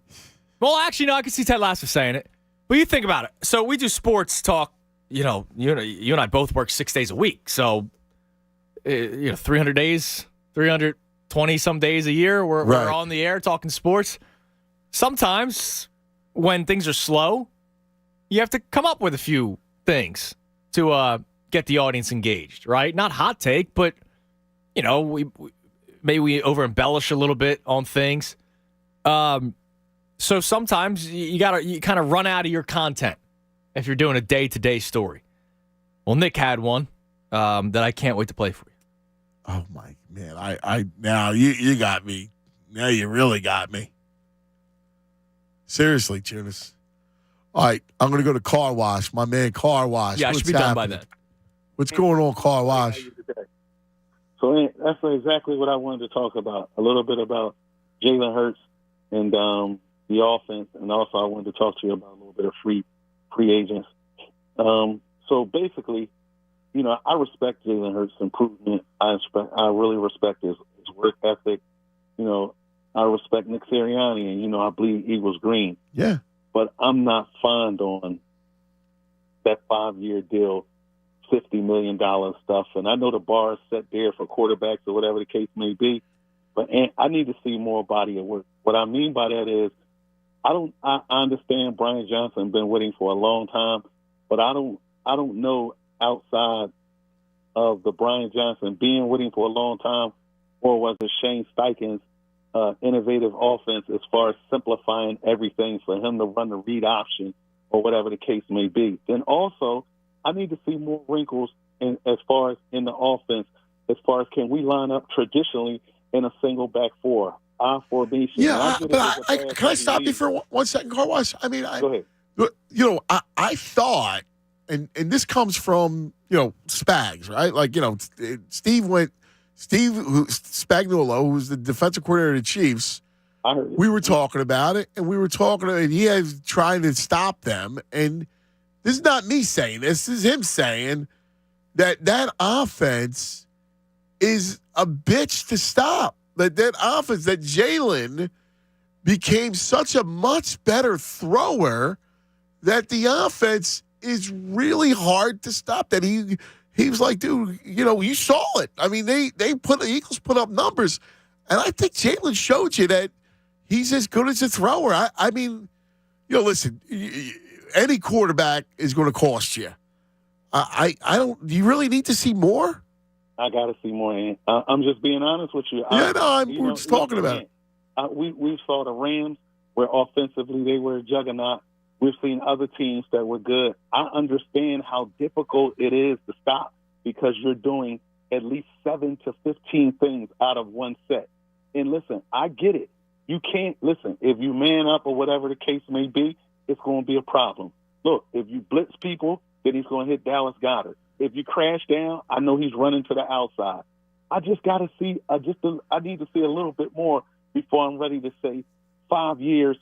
actually, no, I can see Ted Lasso saying it. But you think about it. So we do sports talk. You and I both work 6 days a week. So, 300 days, 320-some days a year, we're on the air talking sports. Sometimes when things are slow, you have to come up with a few things to get the audience engaged, right? Not hot take, but, maybe we over-embellish a little bit on things. So sometimes you kind of run out of your content if you're doing a day-to-day story. Well, Nick had one that I can't wait to play for you. Oh, my man. I now you got me. Now you really got me. Seriously, Tunis. All right, I'm going to go to Car Wash. My man, Car Wash. Yeah, I should be done by then. What's going on, Car Wash? So that's exactly what I wanted to talk about. A little bit about Jalen Hurts and the offense, and also I wanted to talk to you about a little bit of free agents. So basically, I respect Jalen Hurts' improvement. I really respect his work ethic. I respect Nick Sirianni, and I bleed Eagles green. Yeah. But I'm not fond on that 5-year deal, $50 million stuff. And I know the bar is set there for quarterbacks or whatever the case may be, but I need to see more body of work. What I mean by that is I understand Brian Johnson been waiting for a long time, but I don't know outside of the Brian Johnson being waiting for a long time, or was it Shane Steichen's innovative offense as far as simplifying everything for him to run the read option or whatever the case may be. Then also, I need to see more wrinkles as far as in the offense, as far as can we line up traditionally in a single back four, I formation. Yeah, can I stop you for 1 second, Car Wash? I mean, go ahead. I thought, and this comes from, Spags, right? Like, Steve Spagnuolo, who's the defensive coordinator of the Chiefs, we were talking about it, and he was trying to stop them. And this is not me saying this. This is him saying that offense is a bitch to stop. That offense, that Jalen became such a much better thrower that the offense is really hard to stop. That he was like, dude, you saw it. I mean, the Eagles put up numbers, and I think Jalen showed you that he's as good as a thrower. I mean, listen, any quarterback is going to cost you. I don't. Do you really need to see more? I got to see more. And I'm just being honest with you. We're just talking about it. We saw the Rams where offensively they were a juggernaut. We've seen other teams that were good. I understand how difficult it is to stop because you're doing at least 7 to 15 things out of one set. And listen, I get it. You can't listen. If you man up or whatever the case may be, it's going to be a problem. Look, if you blitz people, then he's going to hit Dallas Goedert. If you crash down, I know he's running to the outside. I just got to see. I need to see a little bit more before I'm ready to say 5 years,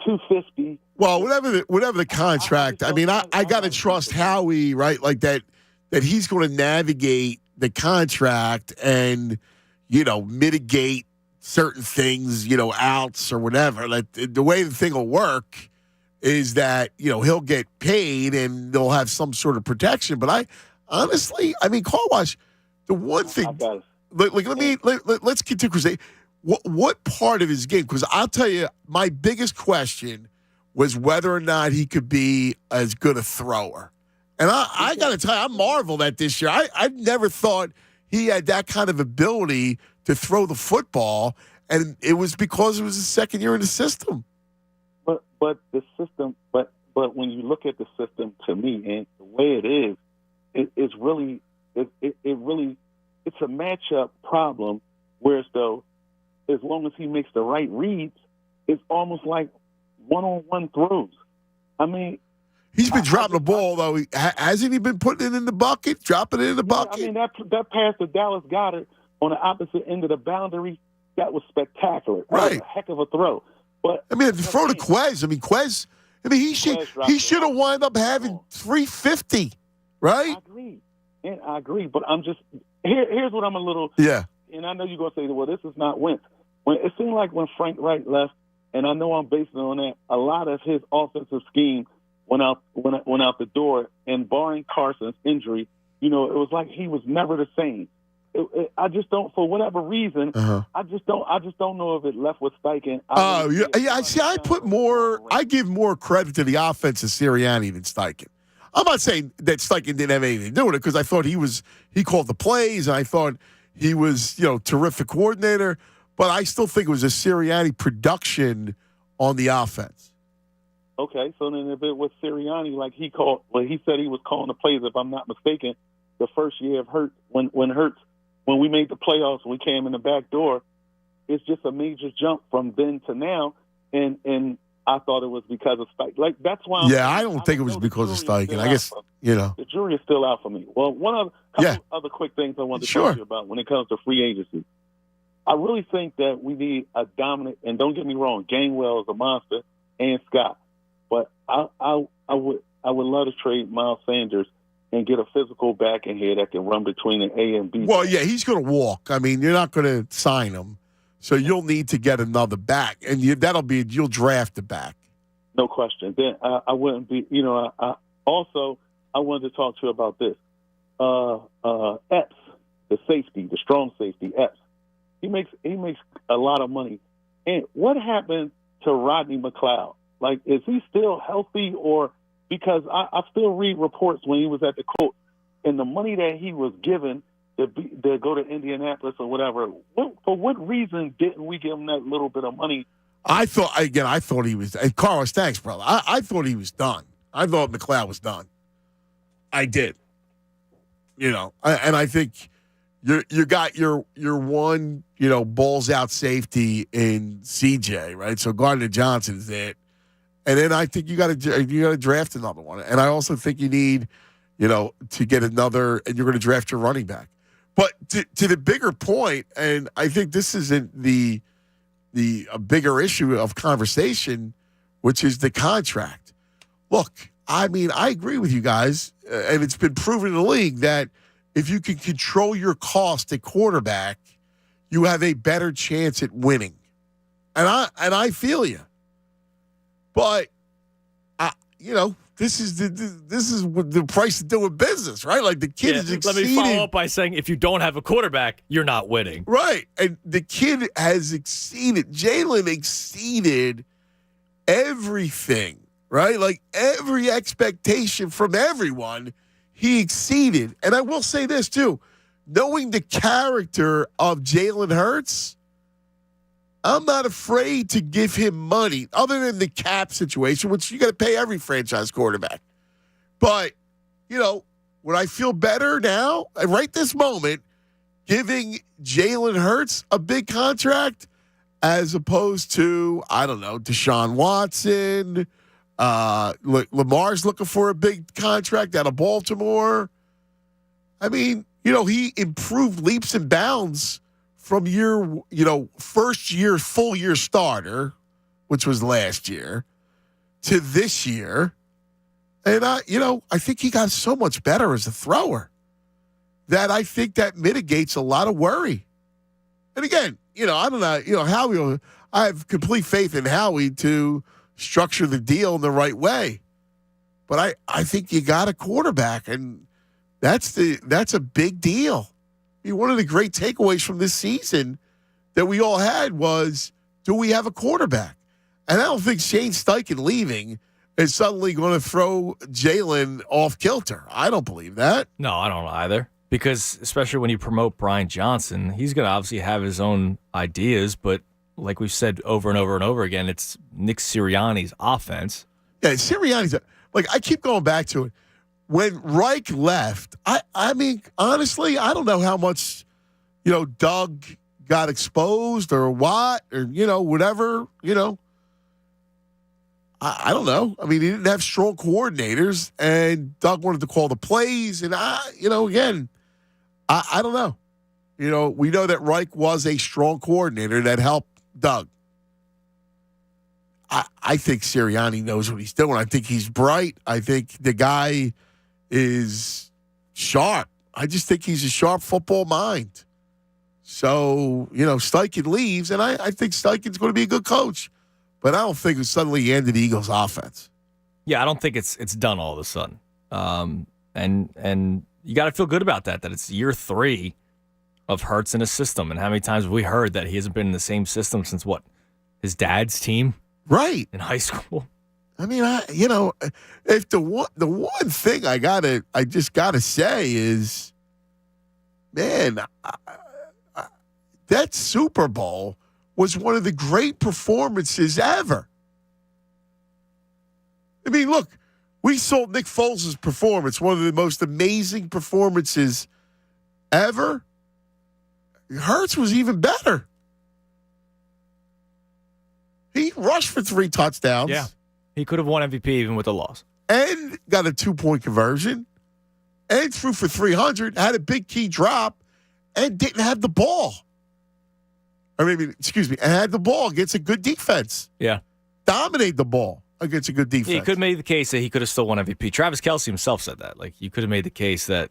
250. Well, whatever the contract. I mean, I got to trust Howie, right? Like that he's going to navigate the contract and, mitigate certain things, outs or whatever. Like, the way the thing will work is that, he'll get paid and they'll have some sort of protection. But car wash, the one thing, let's get to Crusade. What part of his game? Because I'll tell you, my biggest question was whether or not he could be as good a thrower. And I got to tell you, I marveled at this year. I never thought he had that kind of ability to throw the football, and it was because it was his second year in the system. But the system, but when you look at the system, to me, and the way it is, it's really it's a matchup problem. Whereas though, as long as he makes the right reads, it's almost like one-on-one throws. I mean, he's been dropping the ball though. Hasn't he been putting it in the bucket, dropping it in the bucket? I mean, that pass to Dallas Goedert on the opposite end of the boundary, that was spectacular. That was a heck of a throw. But the throw to Quez. Quez. He should have wound up having 350, right? I agree. But I'm just here's what I'm a little. Yeah. And I know you're gonna say, well, this is not Wentz. When it seemed like when Frank Wright left, and I know I'm basing it on that, a lot of his offensive scheme went out the door. And barring Carson's injury, it was like he was never the same. I just don't, for whatever reason, I just don't know if it left with Steichen. I give more credit to the offense of Sirianni than Steichen. I'm not saying that Steichen didn't have anything to do with it, because I thought he called the plays, and I thought he was, terrific coordinator, but I still think it was a Sirianni production on the offense. Okay, so then if it was Sirianni, like he said he was calling the plays, if I'm not mistaken, the first year of Hurts, when we made the playoffs, we came in the back door, it's just a major jump from then to now, and I thought it was because of Steichen. Like, that's why. I don't think it was because of Steichen. I guess, the jury is still out for me. Well, couple other quick things I wanted to talk to you about when it comes to free agency. I really think that we need a dominant, and don't get me wrong, Gainwell is a monster, and Scott, but I would love to trade Miles Sanders and get a physical back in here that can run between an A and B. Well, yeah, he's going to walk. I mean, you're not going to sign him, so you'll need to get another back, and you'll draft the back. No question. Then I wouldn't be. I wanted to talk to you about this. Epps, the strong safety, Epps. He makes a lot of money. And what happened to Rodney McLeod? Like, is he still healthy, or? Because I still read reports when he was at the Colts, and the money that he was given to go to Indianapolis or whatever, for what reason didn't we give him that little bit of money? I thought he was. And Carlos, thanks, brother. I thought he was done. I thought McLeod was done. I did. And I think you got your one, balls out safety in CJ, right? So Gardner Johnson is it. And then I think you got to draft another one. And I also think you need, to get another, and you're going to draft your running back. But to the bigger point, and I think this isn't a bigger issue of conversation, which is the contract. Look, I mean, I agree with you guys, and it's been proven in the league that if you can control your cost at quarterback, you have a better chance at winning. And I feel you. But, this is the price of doing business, right? Like, the kid is exceeding. Let me follow up by saying, if you don't have a quarterback, you're not winning. Right. And the kid has exceeded. Jalen exceeded everything, right? Like, every expectation from everyone, he exceeded. And I will say this, too. Knowing the character of Jalen Hurts, I'm not afraid to give him money, other than the cap situation, which you got to pay every franchise quarterback. But, would I feel better now, right this moment, giving Jalen Hurts a big contract as opposed to, I don't know, Deshaun Watson? Lamar's looking for a big contract out of Baltimore. I mean, he improved leaps and bounds from first year, full year starter, which was last year, to this year. And, I think he got so much better as a thrower. that I think that mitigates a lot of worry. And again, I don't know, Howie, I have complete faith in Howie to structure the deal in the right way. But I think you got a quarterback, and that's a big deal. I mean, one of the great takeaways from this season that we all had was, do we have a quarterback? And I don't think Shane Steichen leaving is suddenly going to throw Jalen off kilter. I don't believe that. No, I don't either. Because especially when you promote Brian Johnson, he's going to obviously have his own ideas, but like we've said over and over and over again, it's Nick Sirianni's offense. Yeah, Sirianni's I keep going back to it. When Reich left, I mean, honestly, I don't know how much, Doug got exposed or what, or, whatever, I don't know. I mean, he didn't have strong coordinators, and Doug wanted to call the plays, and again, I don't know. We know that Reich was a strong coordinator that helped Doug. I think Sirianni knows what he's doing. I think he's bright. I think the guy is sharp. I just think he's a sharp football mind. So, Steichen leaves, and I think Steichen's going to be a good coach. But I don't think it's suddenly the end of the Eagles' offense. Yeah, I don't think it's done all of a sudden. And you got to feel good about that it's year 3 of Hurts in a system. And how many times have we heard that he hasn't been in the same system since his dad's team? Right. In high school. I mean, if the one thing I just gotta say is, man, that Super Bowl was one of the great performances ever. I mean, look, we saw Nick Foles' performance, one of the most amazing performances ever. Hurts was even better. He rushed for 3 touchdowns. Yeah. He could have won MVP even with a loss. And got a 2-point conversion. And threw for 300, had a big key drop, and didn't have the ball. And had the ball against a good defense. Yeah. Dominated the ball against a good defense. Yeah, you could have made the case that he could have still won MVP. Travis Kelce himself said that. You could have made the case that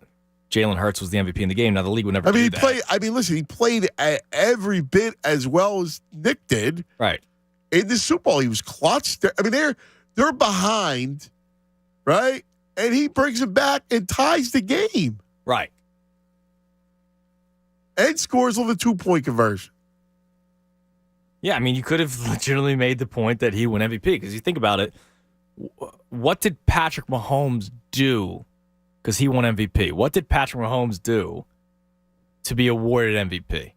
Jalen Hurts was the MVP in the game. Now, the league would never do that. He played every bit as well as Nick did. Right. In the Super Bowl, he was clutch. They're behind, right? And he brings them back and ties the game. Right. And scores on the 2-point conversion. Yeah, I mean, you could have legitimately made the point that he won MVP because you think about it, what did Patrick Mahomes do? Because he won MVP. What did Patrick Mahomes do to be awarded MVP? He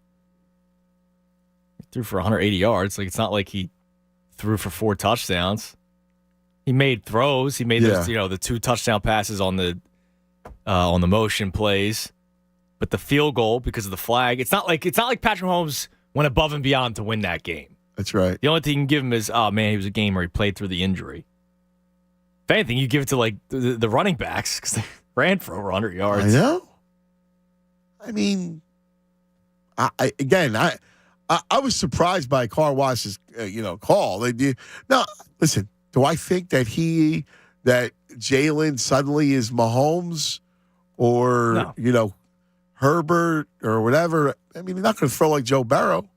threw for 180 yards. It's not like he threw for 4 touchdowns. He made throws. He made those, the 2 touchdown passes on the motion plays. But the field goal because of the flag, it's not like Patrick Mahomes went above and beyond to win that game. That's right. The only thing you can give him is, oh man, he was a game where he played through the injury. If anything, you give it to the running backs because they ran for over 100 yards. I know. I mean, I was surprised by Carl Wash's call. Now, listen. Do I think that Jalen suddenly is Mahomes or Herbert or whatever? I mean, he's not going to throw like Joe Burrow.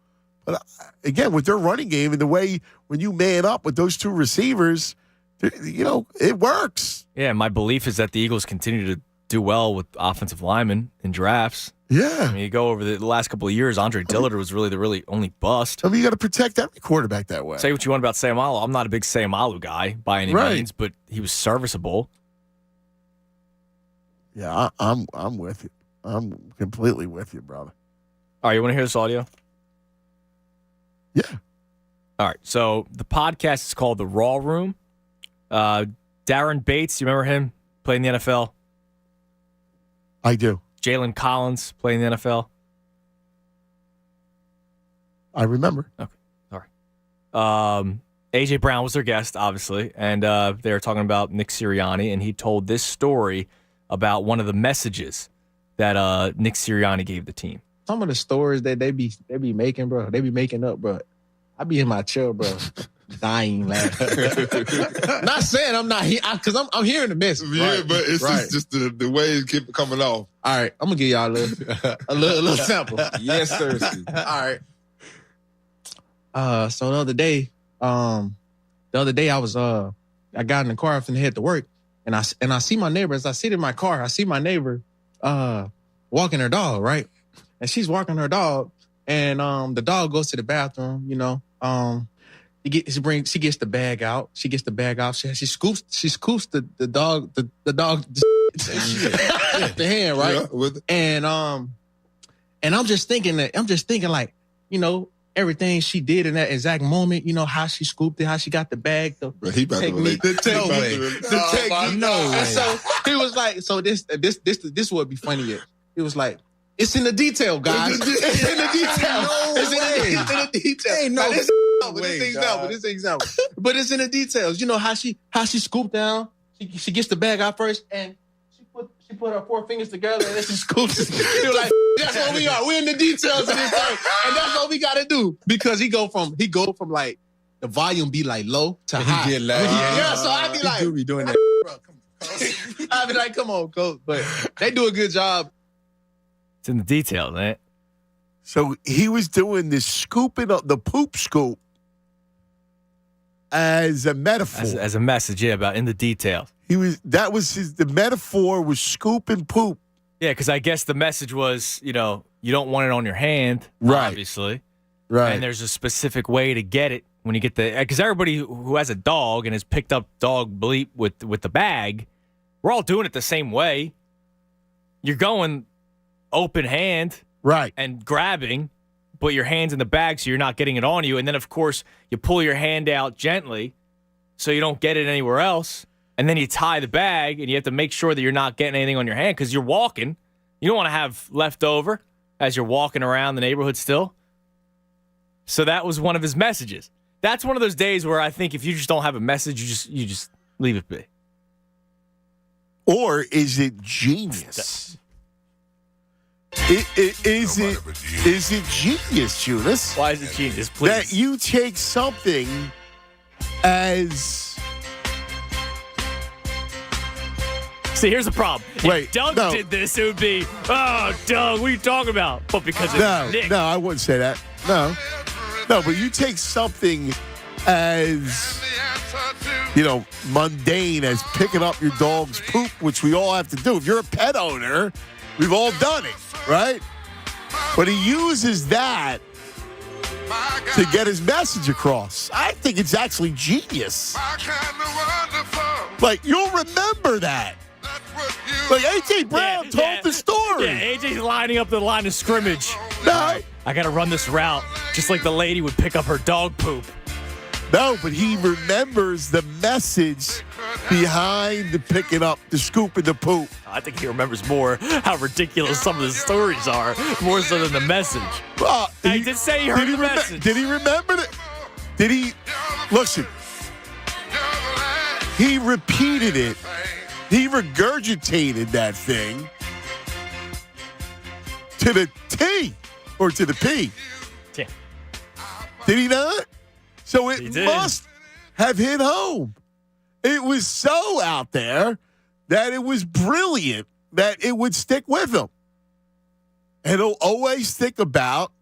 But again, with their running game and the way when you man up with those 2 receivers, it works. Yeah, my belief is that the Eagles continue to do well with offensive linemen in drafts. Yeah. I mean, you go over the last couple of years, Andre Dillard was really the only bust. I mean, you got to protect every quarterback that way. Say what you want about Sayamalu. I'm not a big Sayamalu guy by any means, but he was serviceable. Yeah, I'm with you. I'm completely with you, brother. All right, you want to hear this audio? Yeah. All right, so the podcast is called The Raw Room. Darren Bates, you remember him? Played in the NFL. I do. Jalen Collins playing in the NFL. I remember. Okay, sorry. A.J. Brown was their guest, obviously, and they were talking about Nick Sirianni, and he told this story about one of the messages that Nick Sirianni gave the team. Some of the stories that they be making, bro, they be making up, bro. I be in my chair, bro, dying laughing. Not saying I'm not here, because I'm hearing the message. Yeah, right? but it's just the way it keep coming off. All right, I'm gonna give y'all a little sample. Yes, sir. All right. So the other day I was I got in the car and head to work, and I see my neighbor. As I sit in my car, I see my neighbor walking her dog, right? And she's walking her dog, and the dog goes to the bathroom, you know. She gets the bag out. She gets the bag out. She scoops the dog the hand, right? Yeah, and I'm just thinking like, you know, everything she did in that exact moment, you know, how she scooped it, how she got the bag, the technique. No way. No way. So he was like, so this would be funny. He was like, it's in the detail, guys. It's in the detail. It's in the detail. Ain't no this example. But it's in the details. You know how she scooped down. She gets the bag out first, and she put her 4 fingers together, and then she scoops it. You're like, that's what we are. We're in the details of this thing, and that's what we got to do, because he go from like the volume be like low to high. Get loud. Yeah, so I be like, you do be doing that. Bro, come on. I be like, come on, coach. But they do a good job. It's in the details, man. So he was doing this scooping up the poop scoop as a metaphor. As a message, yeah, about in the details. The metaphor was scooping poop. Yeah, because I guess the message was, you know, you don't want it on your hand, obviously. Right. And there's a specific way to get it when you get because everybody who has a dog and has picked up dog bleep with the bag, we're all doing it the same way. You're going open hand, right, and grabbing, but your hand's in the bag, so you're not getting it on you. And then, of course, you pull your hand out gently so you don't get it anywhere else. And then you tie the bag, and you have to make sure that you're not getting anything on your hand because you're walking. You don't want to have leftover as you're walking around the neighborhood still. So that was one of his messages. That's one of those days where I think if you just don't have a message, you just leave it be. Or is it genius? Is it genius, Judas? Why is it genius, please? That you take something as... See, here's the problem. If Doug did this, it would be, oh, Doug, what are you talking about? But because it's Nick. No, I wouldn't say that. No, but you take something as, you know, mundane as picking up your dog's poop, which we all have to do. If you're a pet owner, we've all done it, right? But he uses that to get his message across. I think it's actually genius. Like, you'll remember that. Like, A.J. Brown told the story. Yeah, A.J.'s lining up the line of scrimmage. No. Right, I got to run this route, just like the lady would pick up her dog poop. No, but he remembers the message behind the picking up, the scooping the poop. I think he remembers more how ridiculous some of the stories are, more so than the message. I did say he heard the message. Did he remember it? Did he? Listen, he repeated it. He regurgitated that thing to the T or to the P. Yeah. Did he not? So it must have hit home. It was so out there that it was brilliant that it would stick with him. And he'll always think about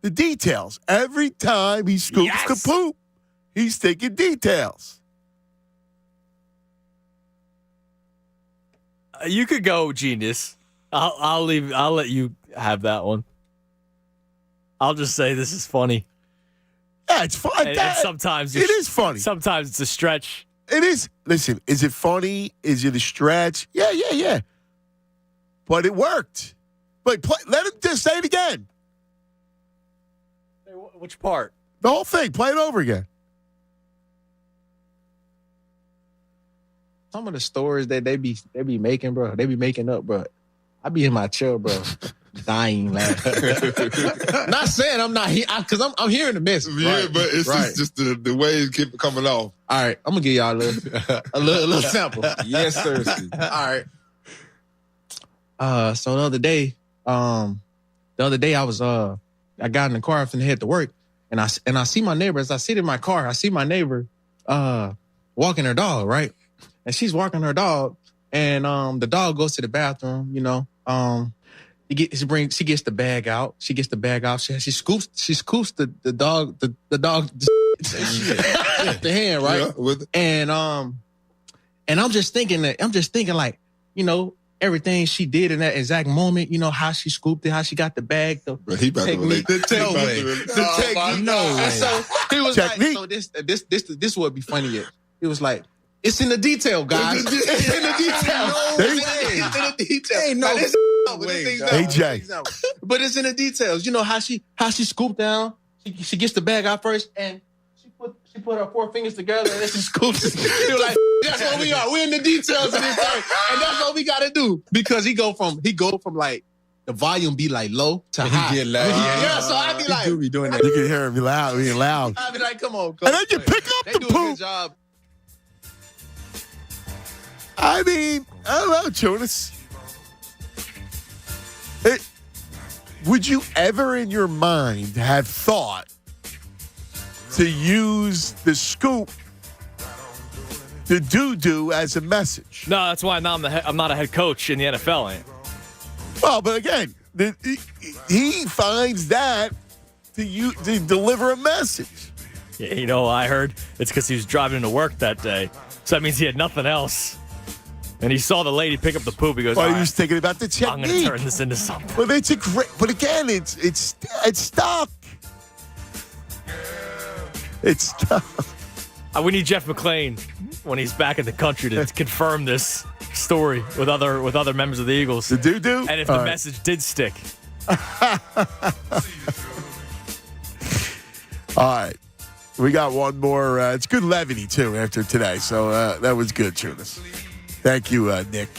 the details. Every time he scoops the poop, he's thinking details. You could go genius. I'll let you have that one. I'll just say this is funny. Yeah, it's fun. And sometimes it is funny. Sometimes it's a stretch. It is. Listen, is it funny? Is it a stretch? Yeah. But it worked. But let him just say it again. Which part? The whole thing. Play it over again. Some of the stories that they be making, bro, they be making up, bro. I be in my chair, bro, dying laughing. Not saying I'm not here, because I'm hearing the message. Yeah, right, but it's just the way it keep coming off. All right, I'm gonna give y'all a little sample. Yes, sir. All right. So the other day I was I got in the car and head to work, And I see my neighbor, as I sit in my car, I see my neighbor walking her dog, right? And she's walking her dog, and the dog goes to the bathroom, you know. She gets the bag out. She gets the bag out. She scoops the dog, the hand, right? Yeah, and I'm just thinking like, you know, everything she did in that exact moment, you know, how she scooped it, how she got the bag, the technique. No way. So he was technique. Like, so this would be funny. He was like, it's in the detail, guys. It's in the detail. It's in the detail. Ain't no way. AJ. But it's in the details. You know how she scooped down. She gets the bag out first, and she put her 4 fingers together, and then she scoops it. He was like, that's what we are. We're in the details of this thing, and that's what we got to do, because he go from like the volume be like low to high. He get loud. Yeah, so I be like, be doing that. You can hear him be loud. I be like, come on, coach. And then you pick up the poop. Do a good job. I mean, I don't know, Jonas. Would you ever in your mind have thought to use the scoop, the doo-doo, as a message? No, that's why I'm not a head coach in the NFL. Well, but again, he finds that to deliver a message. Yeah, you know, I heard it's because he was driving to work that day. So that means he had nothing else. And he saw the lady pick up the poop. He goes, well, he was thinking about the technique. I'm going to turn this into something. Well, it's a great, but again, it's stuck. It's stuck. We need Jeff McClain when he's back in the country to confirm this story with other members of the Eagles. The doo-doo? And if the message did stick. All right. We got one more. It's good levity, too, after today. So that was good, Jonas. Thank you, Nick.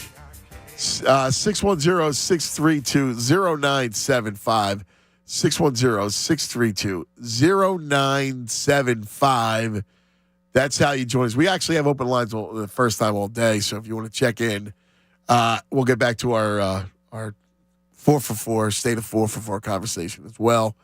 610-632-0975. 610-632-0975. That's how you join us. We actually have open lines the first time all day, so if you want to check in, we'll get back to our 4for4, State of 4for4 conversation as well.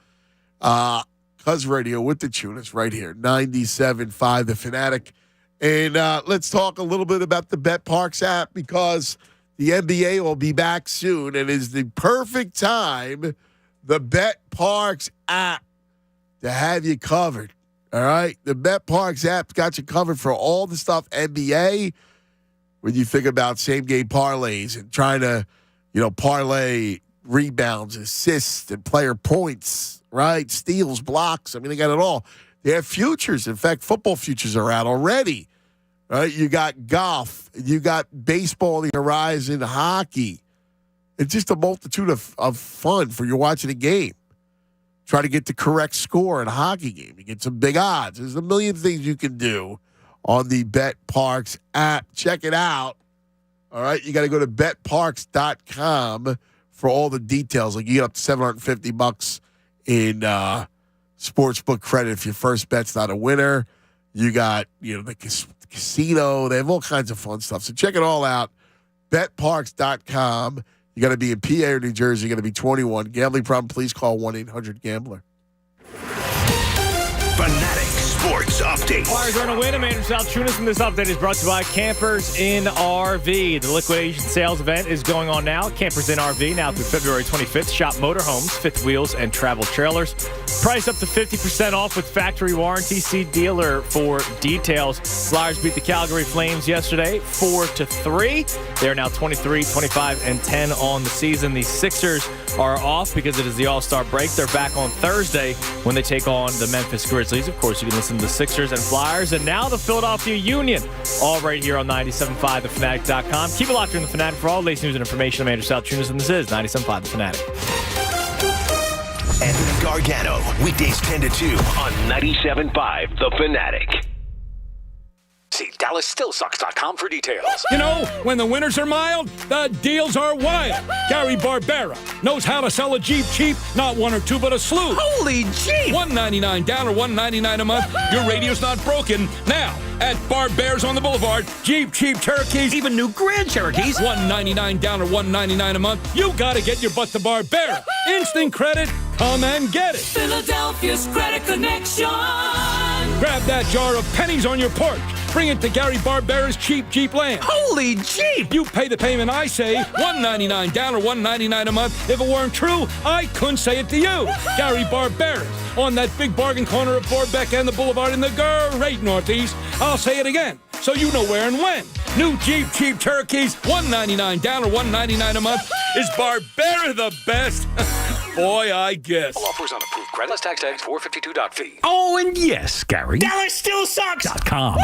Cuz Radio with the Tunas right here, 97.5 The Fanatic. And let's talk a little bit about the BetParks app, because the NBA will be back soon, and it's the perfect time, the BetParks app, to have you covered. All right? The BetParks app's got you covered for all the stuff NBA. When you think about same-game parlays and trying to, parlay rebounds, assists, and player points, right? Steals, blocks. I mean, they got it all. They have futures. In fact, football futures are out already. Right? You got golf. You got baseball on the horizon, hockey. It's just a multitude of fun for you watching a game. Try to get the correct score in a hockey game. You get some big odds. There's a million things you can do on the BetParks app. Check it out. All right? You got to go to betparks.com for all the details. Like, you get up to $750 in sportsbook credit if your first bet's not a winner. You got, the casino. They have all kinds of fun stuff. So check it all out. betparks.com. You got to be in PA or New Jersey. You got to be 21. Gambling problem, please call 1-800-GAMBLER. Fanatic Sports Update. Flyers are going to win. Amanda Salchunas, and this update is brought to you by Campers in RV. The liquidation sales event is going on now. Campers in RV now through February 25th. Shop motorhomes, fifth wheels, and travel trailers. Price up to 50% off with factory warranty. See dealer for details. Flyers beat the Calgary Flames yesterday 4-3. They are now 23, 25, and 10 on the season. The Sixers are off because it is the All-Star break. They're back on Thursday when they take on the Memphis Grizzlies. Of course, you can listen to the Sixers and Flyers, and now the Philadelphia Union, all right here on 97.5 TheFanatic.com. Keep it locked in The Fanatic for all the latest news and information. I'm Andrew Salchunas, and this is 97.5 The Fanatic. Anthony Gargano, weekdays 10 to 2 on 97.5 The Fanatic. See DallasStillSucks.com for details. When the winters are mild, the deals are wild. Gary Barbera knows how to sell a Jeep cheap, not one or two, but a slew. Holy Jeep! $199 down or $199 a month. Your radio's not broken. Now, at Barbera's on the Boulevard, Jeep cheap Cherokees, even new Grand Cherokees, $199 down or $199 a month. You got to get your butt to Barbera. Instant credit, come and get it. Philadelphia's Credit Connection. Grab that jar of pennies on your porch. Bring it to Gary Barbera's Cheap Jeep Land. Holy Jeep! You pay the payment, I say, $199 down or $199 a month. If it weren't true, I couldn't say it to you. Gary Barbera's on that big bargain corner of Borbeck and the Boulevard in the great Northeast. I'll say it again, so you know where and when. New Jeep Cheap Cherokees, $199 down or $199 a month. Is Barbera the best? Boy, I guess. All offers on approved credit. Plus tax 452.fee. Oh, and yes, Gary. DallasStillSucks.com.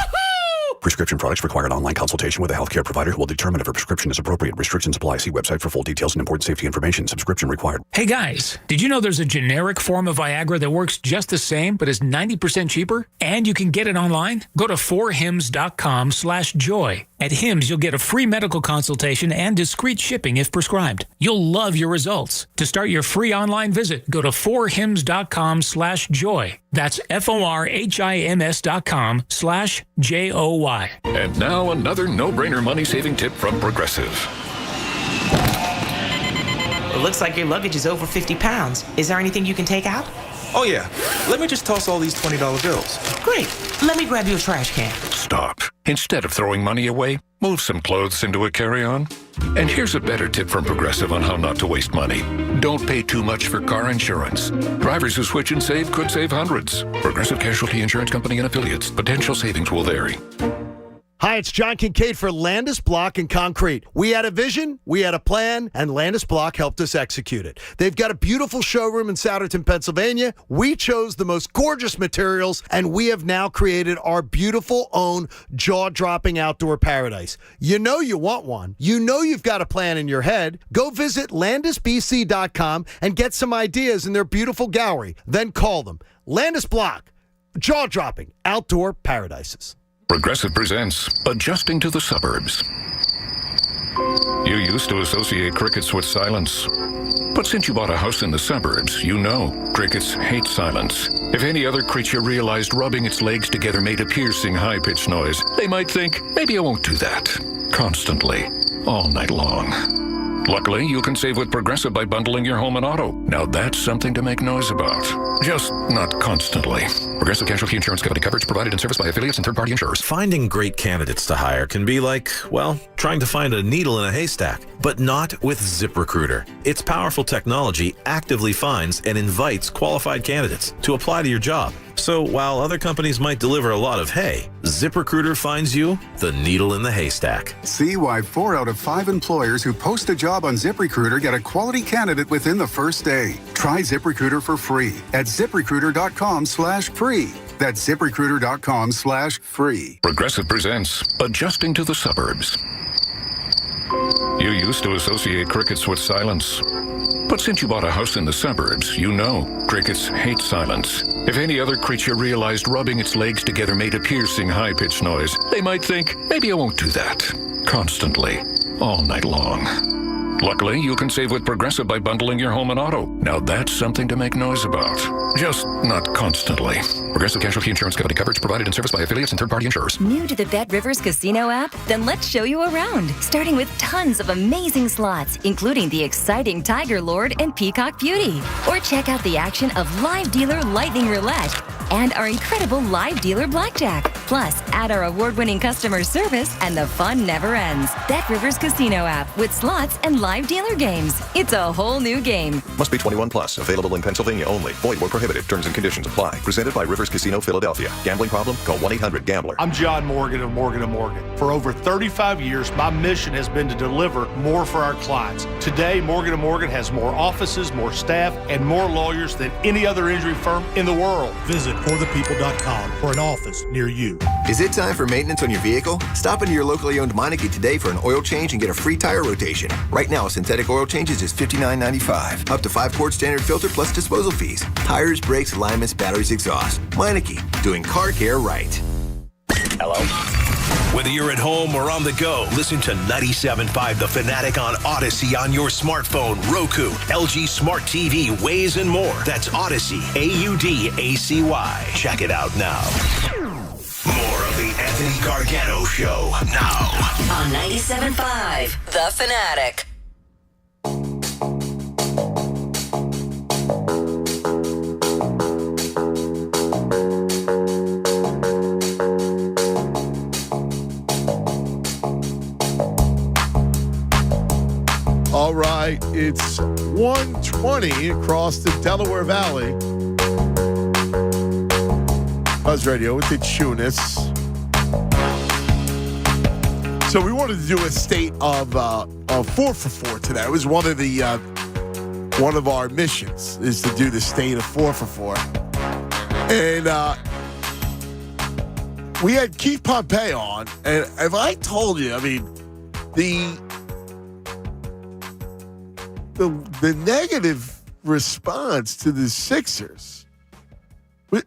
Prescription products require an online consultation with a healthcare provider who will determine if a prescription is appropriate. Restrictions apply. See website for full details and important safety information. Subscription required. Hey guys, did you know there's a generic form of Viagra that works just the same but is 90% cheaper? And you can get it online? Go to 4hims.com/joy. At Hims, you'll get a free medical consultation and discreet shipping if prescribed. You'll love your results. To start your free online visit, go to 4hims.com/joy. That's FORHIMS.com/JOY. And now another no-brainer money-saving tip from Progressive. It looks like your luggage is over 50 pounds. Is there anything you can take out? Oh, yeah. Let me just toss all these $20 bills. Great. Let me grab you a trash can. Stop. Instead of throwing money away, move some clothes into a carry-on. And here's a better tip from Progressive on how not to waste money. Don't pay too much for car insurance. Drivers who switch and save could save hundreds. Progressive Casualty Insurance Company and Affiliates. Potential savings will vary. Hi, it's John Kincaid for Landis Block and Concrete. We had a vision, we had a plan, and Landis Block helped us execute it. They've got a beautiful showroom in Souderton, Pennsylvania. We chose the most gorgeous materials, and we have now created our beautiful own jaw-dropping outdoor paradise. You know you want one. You know you've got a plan in your head. Go visit landisbc.com and get some ideas in their beautiful gallery. Then call them. Landis Block, jaw-dropping outdoor paradises. Progressive presents Adjusting to the Suburbs. You used to associate crickets with silence. But since you bought a house in the suburbs, you know crickets hate silence. If any other creature realized rubbing its legs together made a piercing, high-pitched noise, they might think, maybe I won't do that. Constantly. All night long. Luckily, you can save with Progressive by bundling your home and auto. Now that's something to make noise about. Just not constantly. Progressive Casualty Insurance Company coverage provided and serviced by affiliates and third-party insurers. Finding great candidates to hire can be like, well, trying to find a needle in a haystack. But not with ZipRecruiter. Its powerful technology actively finds and invites qualified candidates to apply to your job. So while other companies might deliver a lot of hay, ZipRecruiter finds you the needle in the haystack. See why 4 out of 5 employers who post a job on ZipRecruiter get a quality candidate within the first day. Try ZipRecruiter for free at ZipRecruiter.com/free. That's ZipRecruiter.com/free. Progressive presents Adjusting to the Suburbs. You used to associate crickets with silence. But since you bought a house in the suburbs, you know crickets hate silence. If any other creature realized rubbing its legs together made a piercing, high-pitched noise, they might think, maybe I won't do that. Constantly. All night long. Luckily, you can save with Progressive by bundling your home and auto. Now that's something to make noise about. Just not constantly. Progressive Casualty Insurance Company coverage provided and serviced by affiliates and third-party insurers. New to the Bet Rivers Casino app? Then let's show you around. Starting with tons of amazing slots, including the exciting Tiger Lord and Peacock Beauty. Or check out the action of Live Dealer Lightning Roulette and our incredible Live Dealer Blackjack. Plus, add our award-winning customer service and the fun never ends. Bet Rivers Casino app with slots and live dealer games. It's a whole new game. Must be 21 plus. Available in Pennsylvania only. Void where prohibited. Terms and conditions apply. Presented by Rivers Casino Philadelphia. Gambling problem? Call 1-800-GAMBLER. I'm John Morgan of Morgan & Morgan. For over 35 years, my mission has been to deliver more for our clients. Today, Morgan & Morgan has more offices, more staff, and more lawyers than any other injury firm in the world. Visit forthepeople.com for an office near you. Is it time for maintenance on your vehicle? Stop into your locally owned Meineke today for an oil change and get a free tire rotation. Right now, synthetic oil changes is $59.95. Up to 5-quart standard filter plus disposal fees. Tires, brakes, alignments, batteries, exhaust. Meineke, doing car care right. Hello? Whether you're at home or on the go, listen to 97.5 The Fanatic on Odyssey on your smartphone, Roku, LG Smart TV, Waze, and more. That's Odyssey, AUDACY. Check it out now. More of the Anthony Gargano Show now. On 97.5 The Fanatic. right, it's 1:20 across the Delaware Valley. Buzz Radio with the Tunis. So we wanted to do a state of 4 for 4 today. It was one of our missions is to do the state of 4 for 4. And we had Keith Pompey on, and if I told you, I mean, the negative response to the Sixers,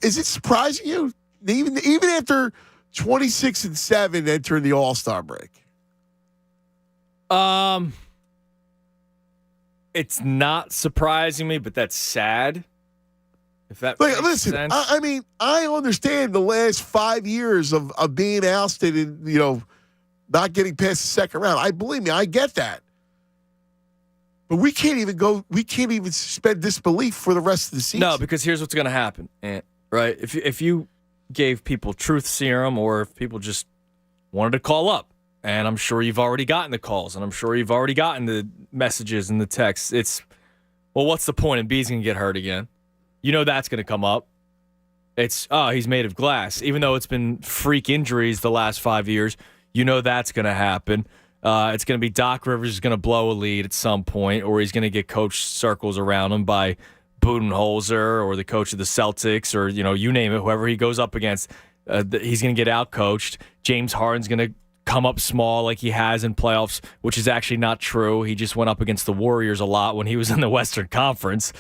is it surprising you? Even after 26-7 entering the All-Star break. It's not surprising me, but that's sad. If that makes sense. I mean, I understand the last 5 years of being ousted and, not getting past the second round. I get that. But we can't even suspend disbelief for the rest of the season. No, because here's what's going to happen, Ant, right? If you gave people truth serum, or if people just wanted to call up, and I'm sure you've already gotten the calls, and I'm sure you've already gotten the messages and the texts, it's, well, what's the point? And B's going to get hurt again. That's going to come up. It's, he's made of glass. Even though it's been freak injuries the last 5 years, that's going to happen. It's going to be Doc Rivers is going to blow a lead at some point, or he's going to get coach circles around him by Budenholzer or the coach of the Celtics, or, you name it, whoever he goes up against, he's going to get out-coached. James Harden's going to come up small like he has in playoffs, which is actually not true. He just went up against the Warriors a lot when he was in the Western Conference.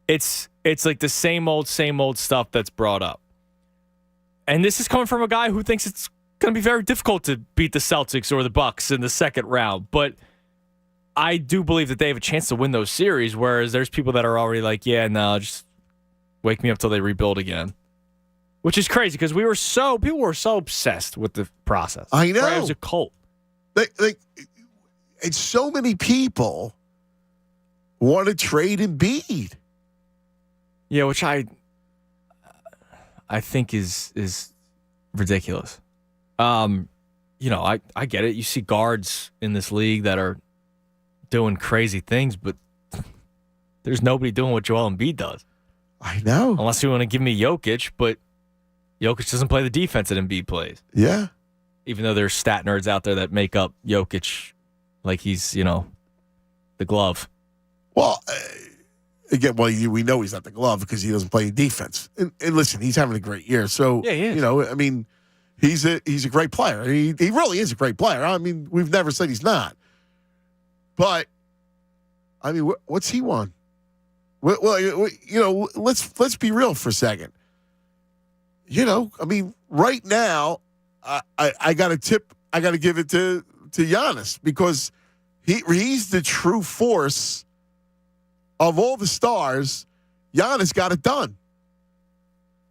It's like the same old stuff that's brought up. And this is coming from a guy who thinks it's going to be very difficult to beat the Celtics or the Bucks in the second round. But I do believe that they have a chance to win those series, whereas there's people that are already like, yeah, no, just wake me up till they rebuild again. Which is crazy because people were so obsessed with the process. I know. Right? It was a cult. And so many people want to trade Embiid. Yeah, which I think is ridiculous. I get it. You see guards in this league that are doing crazy things, but there's nobody doing what Joel Embiid does. I know. Unless you want to give me Jokic, but Jokic doesn't play the defense that Embiid plays. Yeah. Even though there's stat nerds out there that make up Jokic like he's, the glove. Well, again, we know he's not the glove because he doesn't play defense. And listen, he's having a great year. So, yeah, he is. He's a great player. He really is a great player. I mean, we've never said he's not. But, what's he won? Well, let's be real for a second. Right now, I got to give it to Giannis because he's the true force of all the stars. Giannis got it done.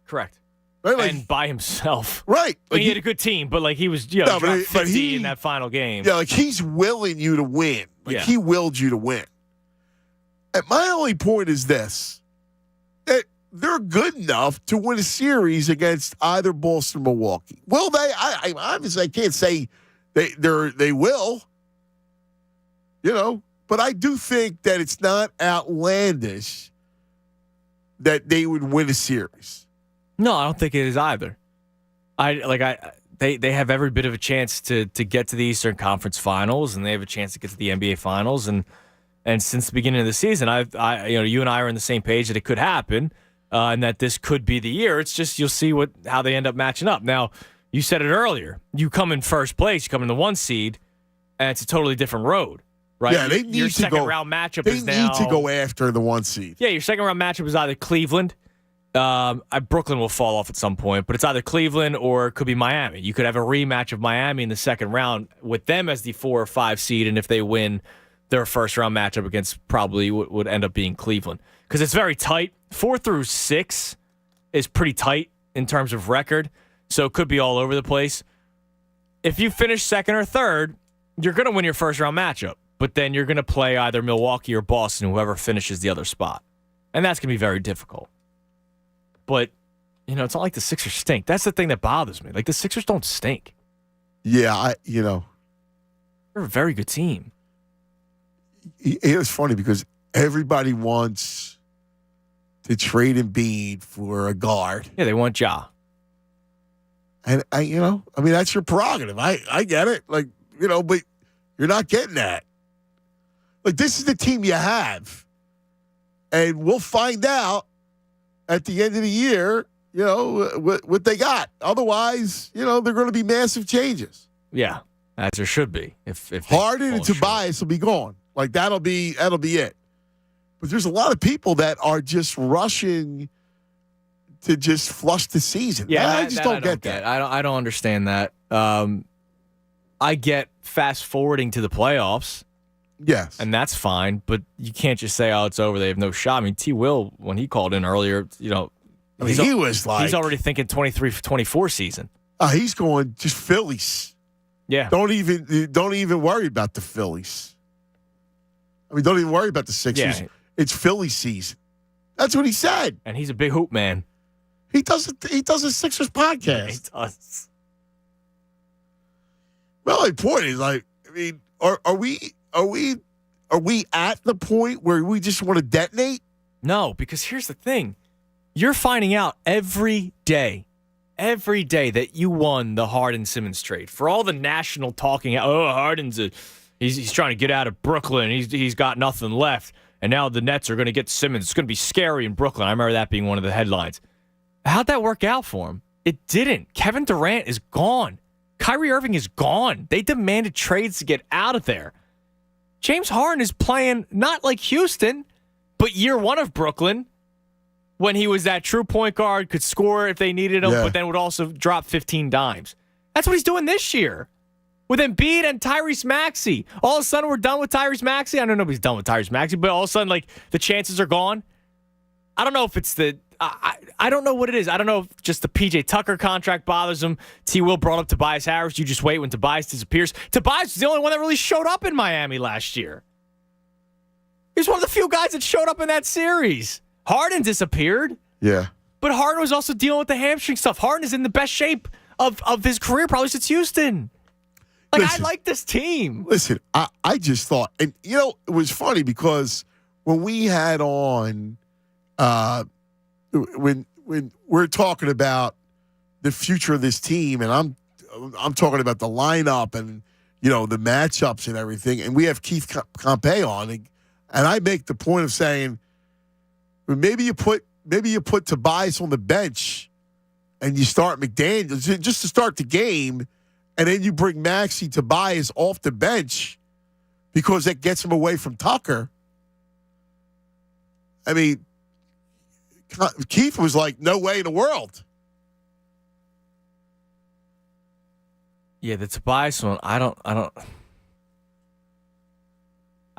Correct. Right, and by himself. Right. He had a good team, but he was dropped 50 in that final game. Yeah, he's willing you to win. He willed you to win. And my only point is this. That they're good enough to win a series against either Boston or Milwaukee. Will they? I obviously I can't say they will. But I do think that it's not outlandish that they would win a series. No, I don't think it is either. They have every bit of a chance to get to the Eastern Conference Finals, and they have a chance to get to the NBA Finals. And since the beginning of the season, you and I are on the same page that it could happen, and that this could be the year. It's just you'll see how they end up matching up. Now, you said it earlier. You come in first place, you come in the 1 seed, and it's a totally different road. Right? Yeah, they need your to second go, round matchup they is now. They need to go after the 1 seed. Yeah, your second round matchup is either Cleveland. Brooklyn will fall off at some point, but it's either Cleveland or it could be Miami. You could have a rematch of Miami in the second round with them as the 4 or 5 seed, and if they win, their first round matchup against probably would end up being Cleveland because it's very tight. 4 through 6 is pretty tight in terms of record, so it could be all over the place. If you finish second or third, you're going to win your first round matchup. But then you're going to play either Milwaukee or Boston, whoever finishes the other spot. And that's going to be very difficult. But, it's not like the Sixers stink. That's the thing that bothers me. The Sixers don't stink. Yeah, They're a very good team. it was funny because everybody wants to trade Embiid for a guard. Yeah, they want Ja. And that's your prerogative. I get it. Like, but you're not getting that. Like, this is the team you have. And we'll find out at the end of the year, what they got. Otherwise, they're going to be massive changes. Yeah, as there should be. If Harden and Tobias will be gone. Like, that'll be it. But there's a lot of people that are just rushing to just flush the season. Yeah, I just don't get that. I don't understand that. I get fast forwarding to the playoffs. Yes. And that's fine, but you can't just say, oh, it's over. They have no shot. I mean, T. Will, when he called in earlier, he was like, he's already thinking 23-24 season. He's going just Phillies. Yeah. Don't even worry about the Phillies. I mean, don't even worry about the Sixers. Yeah. It's Philly season. That's what he said. And he's a big hoop man. He does a Sixers podcast. Yeah, he does. Well, my point is, like, I mean, are we at the point where we just want to detonate? No, because here's the thing. You're finding out every day that you won the Harden-Simmons trade. For all the national talking, Harden's he's trying to get out of Brooklyn. He's got nothing left. And now the Nets are going to get Simmons. It's going to be scary in Brooklyn. I remember that being one of the headlines. How'd that work out for him? It didn't. Kevin Durant is gone. Kyrie Irving is gone. They demanded trades to get out of there. James Harden is playing not like Houston, but year one of Brooklyn when he was that true point guard, could score if they needed him, but then would also drop 15 dimes. That's what he's doing this year with Embiid and Tyrese Maxey. All of a sudden, we're done with Tyrese Maxey. I don't know if he's done with Tyrese Maxey, but all of a sudden, like, the chances are gone. I don't know if it's I don't know what it is. I don't know if just the P.J. Tucker contract bothers him. T. Will brought up Tobias Harris. You just wait when Tobias disappears. Tobias was the only one that really showed up in Miami last year. He was one of the few guys that showed up in that series. Harden disappeared. Yeah. But Harden was also dealing with the hamstring stuff. Harden is in the best shape of his career probably since Houston. Like, listen, I like this team. Listen, I just thought, and, it was funny because when we had on when we're talking about the future of this team, and I'm talking about the lineup and the matchups and everything, and we have Keith Pompey on, and I make the point of saying maybe you put Tobias on the bench and you start McDaniels just to start the game, and then you bring Maxey Tobias off the bench because that gets him away from Tucker. I mean, Keith was like, no way in the world. Yeah, the Tobias one, I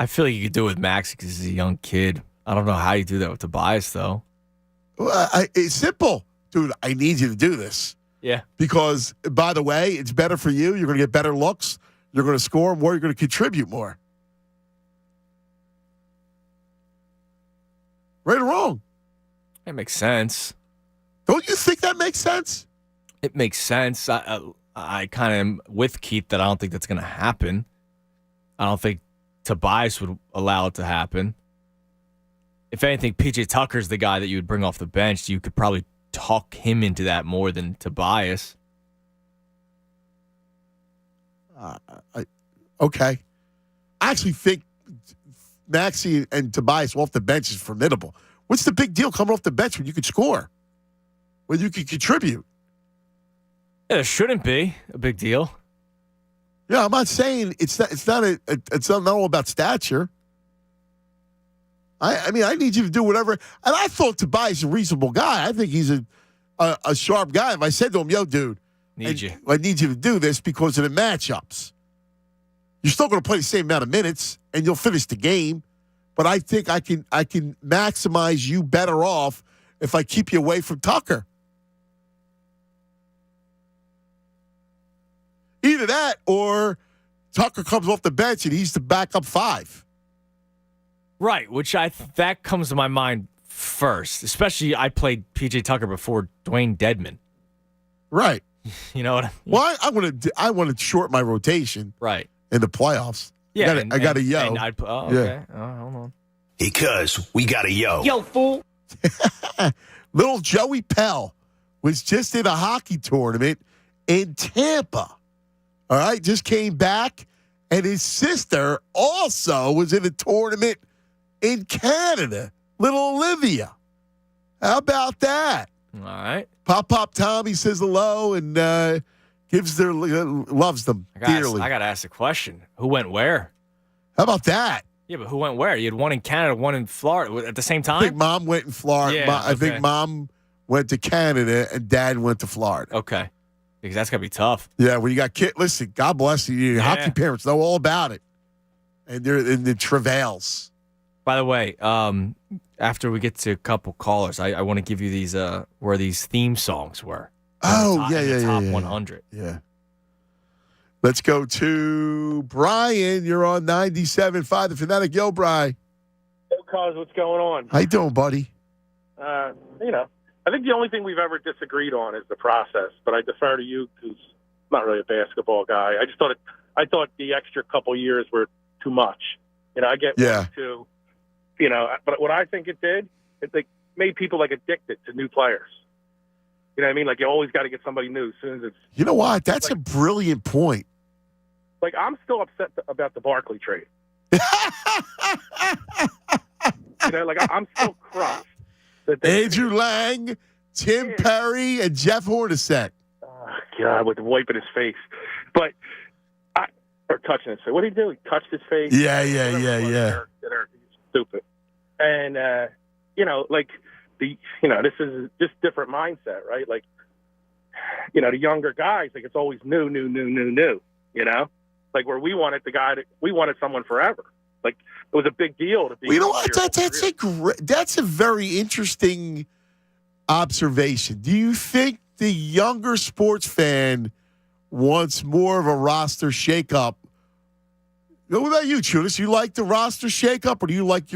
feel like you could do it with Maxey because he's a young kid. I don't know how you do that with Tobias, though. Well, it's simple. Dude, I need you to do this. Yeah. Because, by the way, it's better for you. You're going to get better looks. You're going to score more. You're going to contribute more. Right or wrong? It makes sense. Don't you think that makes sense? It makes sense. I kind of am with Keith that I don't think that's going to happen. I don't think Tobias would allow it to happen. If anything, P.J. Tucker's the guy that you would bring off the bench. You could probably talk him into that more than Tobias. Okay. I actually think Maxey and Tobias off the bench is formidable. What's the big deal coming off the bench when you can score? When you can contribute? Yeah, it shouldn't be a big deal. Yeah, I'm not saying it's not all about stature. I mean, I need you to do whatever. And I thought Tobias is a reasonable guy. I think he's a sharp guy. If I said to him, yo, dude, I need you to do this because of the matchups. You're still going to play the same amount of minutes, and you'll finish the game. But I think I can maximize you better off if I keep you away from Tucker. Either that or Tucker comes off the bench and he's the backup five. Right, which that comes to my mind first. Especially I played P.J. Tucker before Dwayne Dedman. Right. You know what I mean? Well, I want to short my rotation. Right. In the playoffs. Yeah, I got a yo. Okay. Hold on. Because we got a yo. Yo, fool. Little Joey Pell was just in a hockey tournament in Tampa. All right, just came back, and his sister also was in a tournament in Canada. Little Olivia. How about that? All right. Pop Tommy says hello and loves them dearly. I got to ask the question. Who went where? How about that? Yeah, but who went where? You had one in Canada, one in Florida at the same time? I think Mom went in Florida. Yeah, I think Mom went to Canada and Dad went to Florida. Okay. Because that's going to be tough. Yeah, when you got kids, listen, God bless you. Your hockey parents know all about it. And they're in the travails. By the way, after we get to a couple callers, I want to give you these where these theme songs were. Oh, Top 100. Yeah. Let's go to Brian. You're on 97.5 The Fanatic. Yo, Brian. Yo, Cuz, what's going on? How you doing, buddy? I think the only thing we've ever disagreed on is the process, but I defer to you because I'm not really a basketball guy. I thought the extra couple years were too much. I get 1 or 2, but what I think it did, it made people addicted to new players. You know what I mean? You always got to get somebody new as soon as it's. You know what? That's a brilliant point. I'm still upset about the Barkley trade. I'm still crushed. Andrew Lang, Tim Perry, and Jeff Hornacek. God, with wiping his face. Or touching his face. What did he do? He touched his face. Yeah. They're stupid. And, this is just different mindset, right? The younger guys, it's always new, where we wanted someone forever. It was a big deal to be. Well, you know what? That's a very interesting observation. Do you think the younger sports fan wants more of a roster shakeup? What about you, Chunas? You like the roster shakeup, or do you like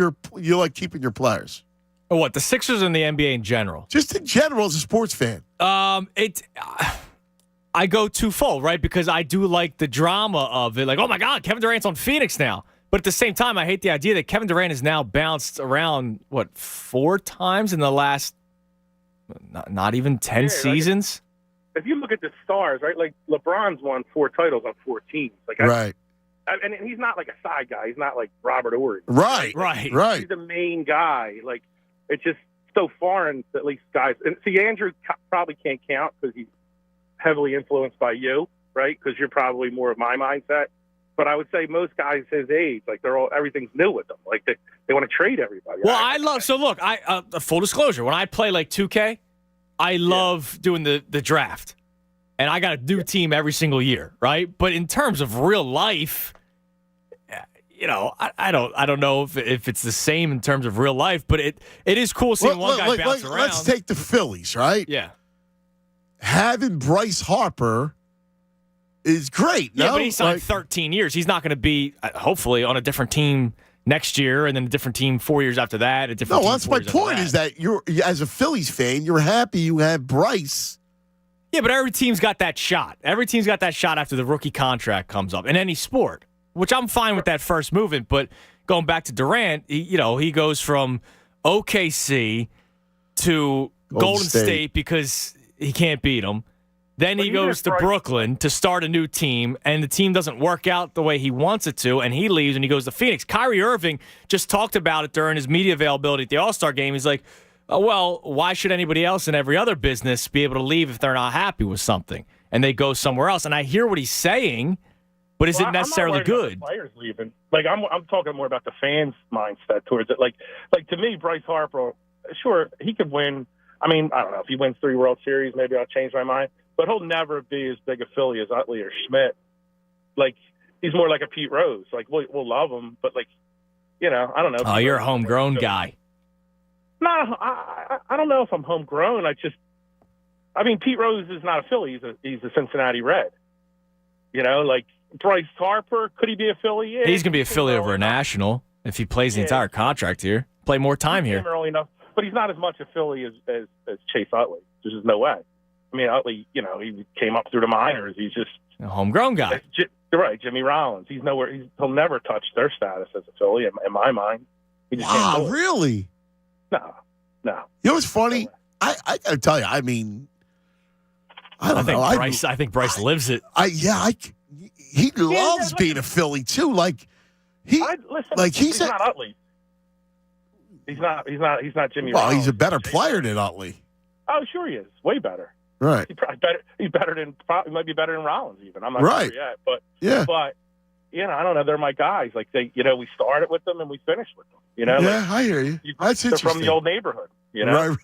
keeping your players? Or what? The Sixers and the NBA in general? Just in general, as a sports fan. I go twofold, right? Because I do like the drama of it. Oh my God, Kevin Durant's on Phoenix now. But at the same time, I hate the idea that Kevin Durant has now bounced around, 4 times in the last, not even 10 seasons? If you look at the stars, right, LeBron's won 4 titles on 4 teams. Right. And he's not a side guy. He's not like Robert Ory. Right. He's the main guy. It's just so foreign to at least guys. And see, Andrew probably can't count because he's heavily influenced by you, right? Because you're probably more of my mindset. But I would say most guys his age, everything's new with them. They want to trade everybody. Well, full disclosure, when I play 2K, I love doing the draft. And I got a new team every single year, right? But in terms of real life, I don't know if it's the same in terms of real life, but it is cool seeing one guy bounce around. Let's take the Phillies, right? Yeah. Having Bryce Harper is great. Yeah, but he signed 13 years. He's not going to be, hopefully, on a different team next year, and then a different team 4 years after that. That's my point. Is that you're, as a Phillies fan, you're happy you have Bryce. Yeah, but every team's got that shot. Every team's got that shot after the rookie contract comes up in any sport, which I'm fine with that first movement. But going back to Durant, he goes from OKC to Golden State because he can't beat them. Then he goes to Brooklyn to start a new team, and the team doesn't work out the way he wants it to, and he leaves and he goes to Phoenix. Kyrie Irving just talked about it during his media availability at the All-Star game. He's like, well, why should anybody else in every other business be able to leave if they're not happy with something? And they go somewhere else. And I hear what he's saying, but is it necessarily good? Players leaving. I'm talking more about the fans' mindset towards it. To me, Bryce Harper, sure, he could win. I mean, I don't know. If he wins 3 World Series, maybe I'll change my mind. But he'll never be as big a Philly as Utley or Schmidt. He's more like a Pete Rose. We'll love him, but I don't know. Oh, you're a homegrown guy. No, I don't know if I'm homegrown. Pete Rose is not a Philly. He's a Cincinnati Red. Bryce Harper, could he be a Philly? Yeah, he's going to be a Philly over a National if he plays the entire contract here. Play more time here. Early enough, but he's not as much a Philly as Chase Utley. There's just no way. I mean, Utley, he came up through the minors. He's just a homegrown guy. You're right, Jimmy Rollins. He'll never touch their status as a Philly in my mind. He just can't do it. Really? No. You know what's funny? I got to tell you, I mean, I think Bryce lives it. He loves being a Philly too. Like he's not Utley. He's not Jimmy. Well, Rollins. he's a better player than Utley. Oh, sure he is. Way better. Right. He might be better than Rollins even. I'm not right. sure yet. But yeah. But I don't know. They're my guys. Like we started with them and we finished with them. Yeah, I hear you. That's they're interesting. from the old neighborhood. Right.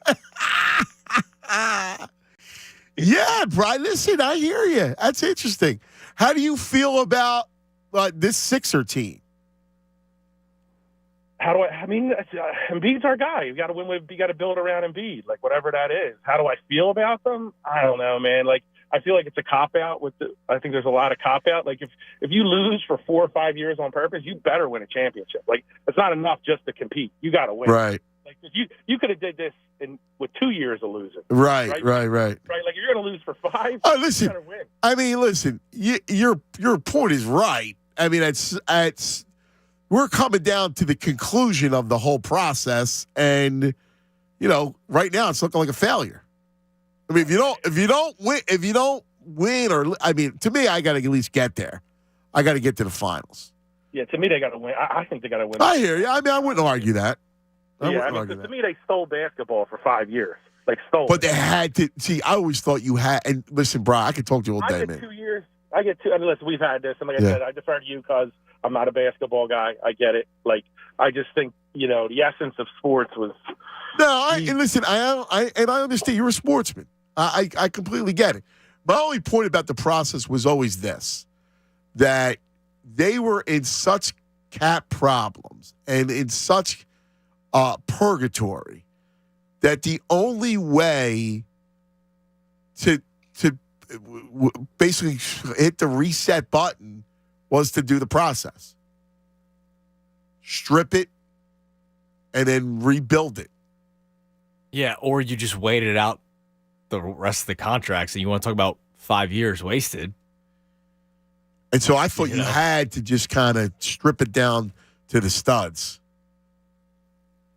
Yeah, Brian. Listen, I hear you. That's interesting. How do you feel about this Sixer team? Embiid's our guy. You got to win with. You got to build around Embiid, like whatever that is. How do I feel about them? I don't know, man. Like I feel like it's a cop out. I think there's a lot of cop out. Like if you lose for 4 or 5 years on purpose, you better win a championship. Like it's not enough just to compete. You got to win. Right. Like you could have did this with 2 years of losing. Right. Right. Right. Like you're going to lose for 5. Oh, listen. You better win. I mean, listen. Your point is right. I mean, it's. We're coming down to the conclusion of the whole process, and right now it's looking like a failure. I mean, if you don't win, or I mean, to me, I got to at least get there. I got to get to the finals. Yeah, to me, they got to win. I think they got to win. I hear you. I mean, I wouldn't argue that. To me, they stole basketball for 5 years. Like stole. But they had to see. I always thought you had. And listen, Brian, I could talk to you all day, man. 2 years. I get 2. Listen, we've had this, and like I said, I defer to you because I'm not a basketball guy. I get it. Like I just think the essence of sports was. No, and listen, I understand you're a sportsman. I completely get it. My only point about the process was always this: that they were in such cap problems and in such purgatory that the only way to basically hit the reset button was to do the process. Strip it and then rebuild it. Yeah, or you just waited out the rest of the contracts and you want to talk about 5 years wasted. And so I thought you had to just kind of strip it down to the studs.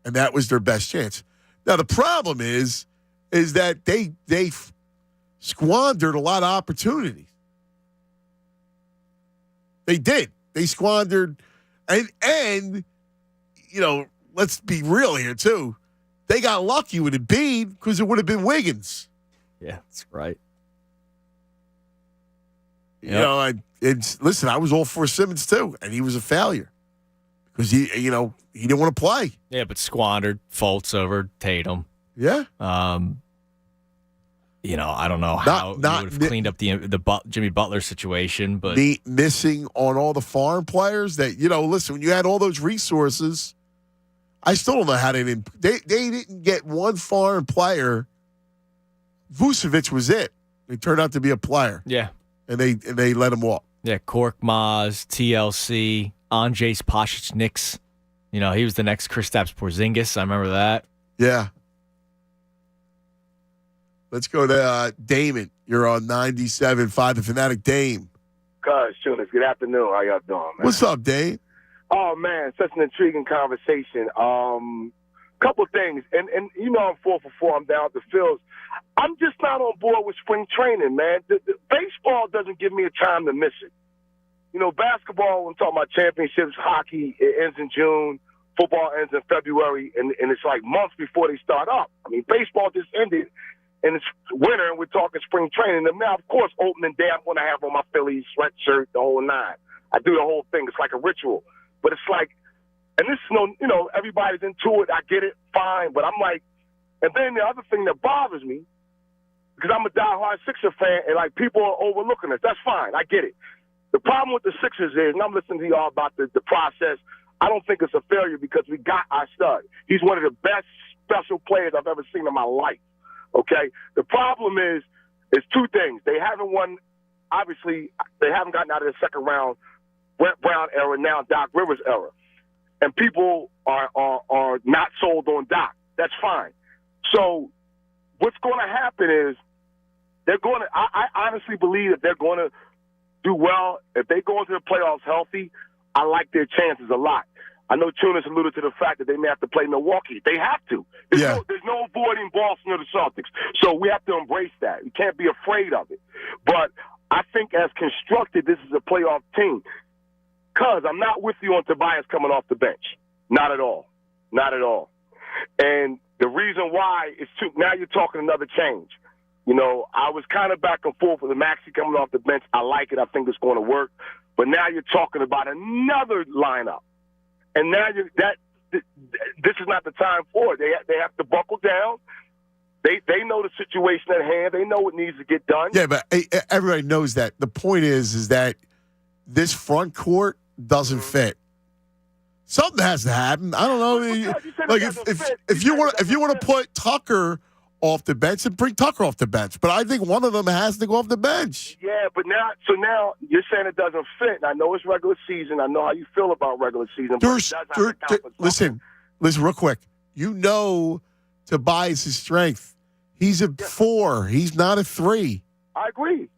And that was their best chance. Now, the problem is that they squandered a lot of opportunities. They did. They squandered, and let's be real here too. They got lucky with Embiid because it would have been Wiggins. Yeah, that's right. Listen, I was all for Simmons too, and he was a failure because he didn't want to play. Yeah, but squandered Fultz over Tatum. Yeah. I don't know how you would have cleaned up the Jimmy Butler situation, but missing on all the foreign players that listen, when you had all those resources, I still don't know how they didn't get one foreign player. Vucevic was it. He turned out to be a player. Yeah, and they let him walk. Yeah, Korkmaz, TLC, Andrzej Pasechniks. He was the next Kristaps Porzingis. I remember that. Yeah. Let's go to Damon. You're on 97.5 The Fanatic. Dame. Cuz, good afternoon. How y'all doing, man? What's up, Dame? Oh, man, such an intriguing conversation. Couple things. And I'm 4 for 4. I'm down at the fields. I'm just not on board with spring training, man. The baseball doesn't give me a time to miss it. Basketball, when talking about championships, hockey, it ends in June. Football ends in February, and it's like months before they start up. I mean, baseball just ended. And it's winter, and we're talking spring training. And now, of course, opening day, I'm going to have on my Phillies sweatshirt, the whole nine. I do the whole thing. It's like a ritual. But it's like, and this is everybody's into it. I get it, fine. But I'm like, and then the other thing that bothers me, because I'm a diehard Sixer fan, and like people are overlooking us. That's fine. I get it. The problem with the Sixers is, and I'm listening to y'all about the process, I don't think it's a failure because we got our stud. He's one of the best special players I've ever seen in my life. Okay, the problem is 2 things. They haven't won. Obviously, they haven't gotten out of the second round. Brett Brown era, now Doc Rivers era, and people are not sold on Doc. That's fine. So, what's going to happen is they're going to. I honestly believe that they're going to do well, if they go into the playoffs healthy, I like their chances a lot. I know Tunis alluded to the fact that they may have to play Milwaukee. They have to. There's no avoiding Boston or the Celtics. So we have to embrace that. We can't be afraid of it. But I think as constructed, this is a playoff team. Because I'm not with you on Tobias coming off the bench. Not at all. Not at all. And the reason why is now you're talking another change. You know, I was kind of back and forth with the Maxey coming off the bench. I like it. I think it's going to work. But now you're talking about another lineup. And now this is not the time for it. They have to buckle down. They know the situation at hand. They know what needs to get done. Yeah, but everybody knows that. The point is that this front court doesn't fit. Something has to happen. I don't know. Like if you want to put Tucker off the bench, then bring Tucker off the bench. But I think one of them has to go off the bench. Yeah, but now you're saying it doesn't fit. And I know it's regular season. I know how you feel about regular season. Listen, real quick. You know Tobias' strength. He's a 4. He's not a 3. I agree.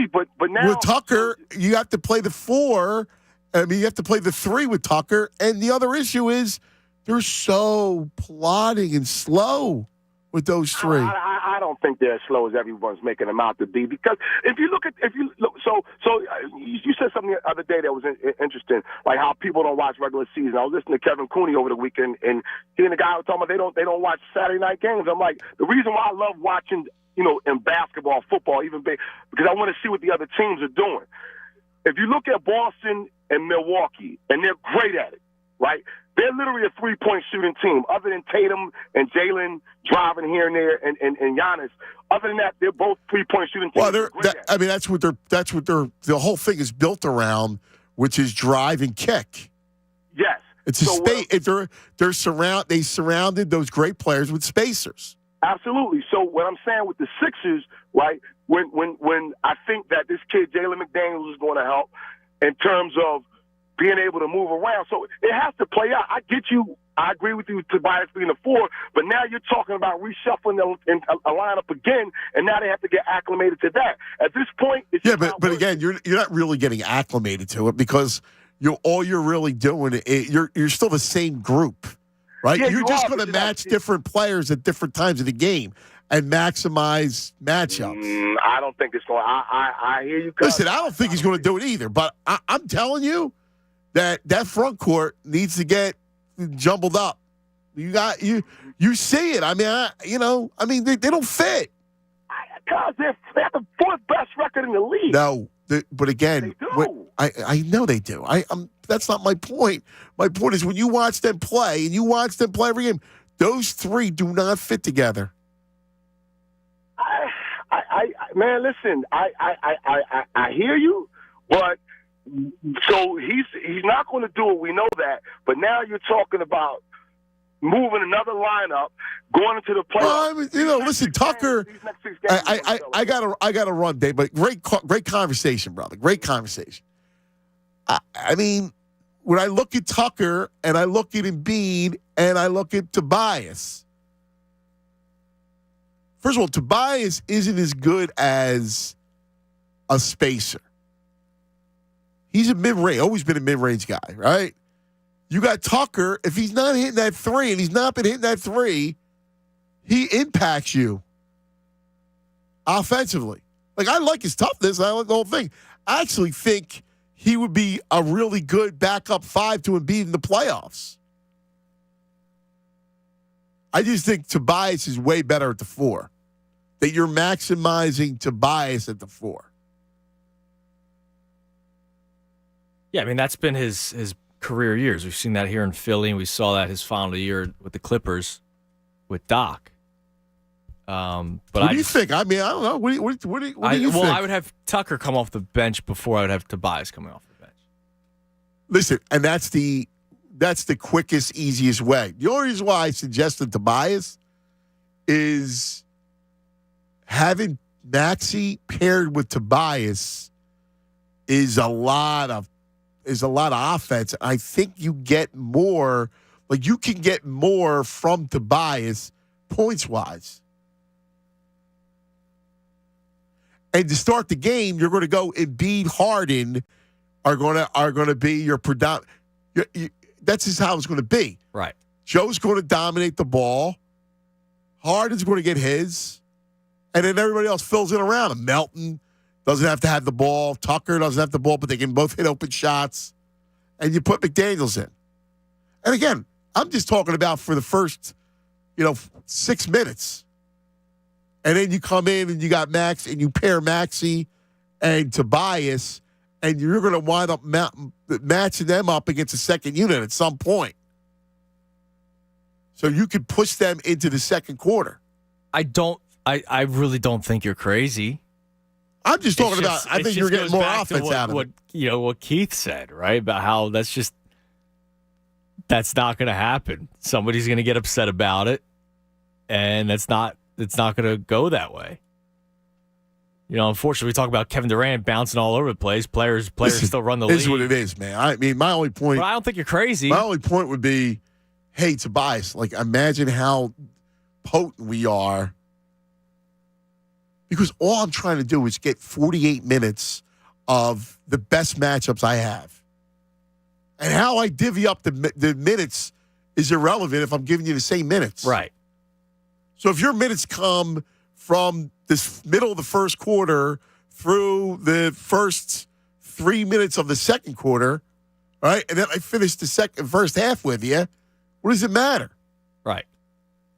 But now with Tucker, you have to play the 4. I mean, you have to play the 3 with Tucker. And the other issue is they're so plodding and slow with those 3. I don't think they're as slow as everyone's making them out to be. Because if you look, so you said something the other day that was interesting, like how people don't watch regular season. I was listening to Kevin Cooney over the weekend, and he and the guy were talking about they don't watch Saturday night games. I'm like, the reason why I love watching, in basketball, football, even because I want to see what the other teams are doing. If you look at Boston and Milwaukee, and they're great at it, right? They're literally a 3-point shooting team. Other than Tatum and Jalen driving here and there, and Giannis. Other than that, they're both 3-point shooting teams. Well, that's what the whole thing is built around, which is drive and kick. Yes, it's a space. They surrounded those great players with spacers. Absolutely. So what I'm saying with the Sixers, right? When I think that this kid Jalen McDaniels is going to help in terms of being able to move around. So it has to play out. I get you. I agree with you, Tobias being a 4, but now you're talking about reshuffling a lineup again, and now they have to get acclimated to that. At this point, it's but again, you're not really getting acclimated to it because all you're really doing you're still the same group, right? Yeah, you're just going to match different players at different times of the game and maximize matchups. I don't think it's going. I hear you. Listen, I don't think he's going to do it either. But I'm telling you that front court needs to get jumbled up. You see it. I mean, they don't fit. Because they have the 4th best record in the league. No, but again, I know they do. That's not my point. My point is when you watch them play, and you watch them play every game, those 3 do not fit together. Man, listen, I hear you, but so he's not going to do it. We know that, but now you're talking about moving another lineup, going into the playoffs. Well, listen, Tucker. I got to run, Dave. But great conversation, brother. Great conversation. I mean, when I look at Tucker and I look at Embiid and I look at Tobias. First of all, Tobias isn't as good as a spacer. He's a mid-range, always been a mid-range guy, right? You got Tucker. If he's not hitting that 3, and he's not been hitting that 3, he impacts you offensively. Like, I like his toughness. I like the whole thing. I actually think he would be a really good backup 5 to Embiid in the playoffs. I just think Tobias is way better at the 4. That you're maximizing Tobias at the 4. Yeah, I mean, that's been his career years. We've seen that here in Philly, and we saw that his final year with the Clippers with Doc. But what do you think? I mean, I don't know. What do you think? Well, I would have Tucker come off the bench before I would have Tobias coming off the bench. Listen, and that's the quickest, easiest way. The only reason why I suggested Tobias is having Maxey paired with Tobias is a lot of offense. I think you get more, like you can get more from Tobias points wise. And to start the game, you're going to go Embiid, Harden are going to be your predominant. That's just how it's going to be. Right. Joe's going to dominate the ball. Harden's going to get his. And then everybody else fills in around him. Melton doesn't have to have the ball. Tucker doesn't have the ball, but they can both hit open shots. And you put McDaniels in. And again, I'm just talking about for the first, 6 minutes. And then you come in and you got Max and you pair Maxey and Tobias, and you're going to wind up matching them up against the second unit at some point. So you could push them into the second quarter. I really don't think you're crazy. I'm just talking about, I think you're getting more offense out of it. What Keith said, right? About how that's not going to happen. Somebody's going to get upset about it, and it's not going to go that way. Unfortunately, we talk about Kevin Durant bouncing all over the place. Players still run the league. This is what it is, man. I mean, my only point. But I don't think you're crazy. My only point would be, hey, Tobias, imagine how potent we are. Because all I'm trying to do is get 48 minutes of the best matchups I have. And how I divvy up the minutes is irrelevant if I'm giving you the same minutes. Right. So if your minutes come from this middle of the first quarter through the first 3 minutes of the second quarter, right, and then I finish the first half with you, what does it matter? Right.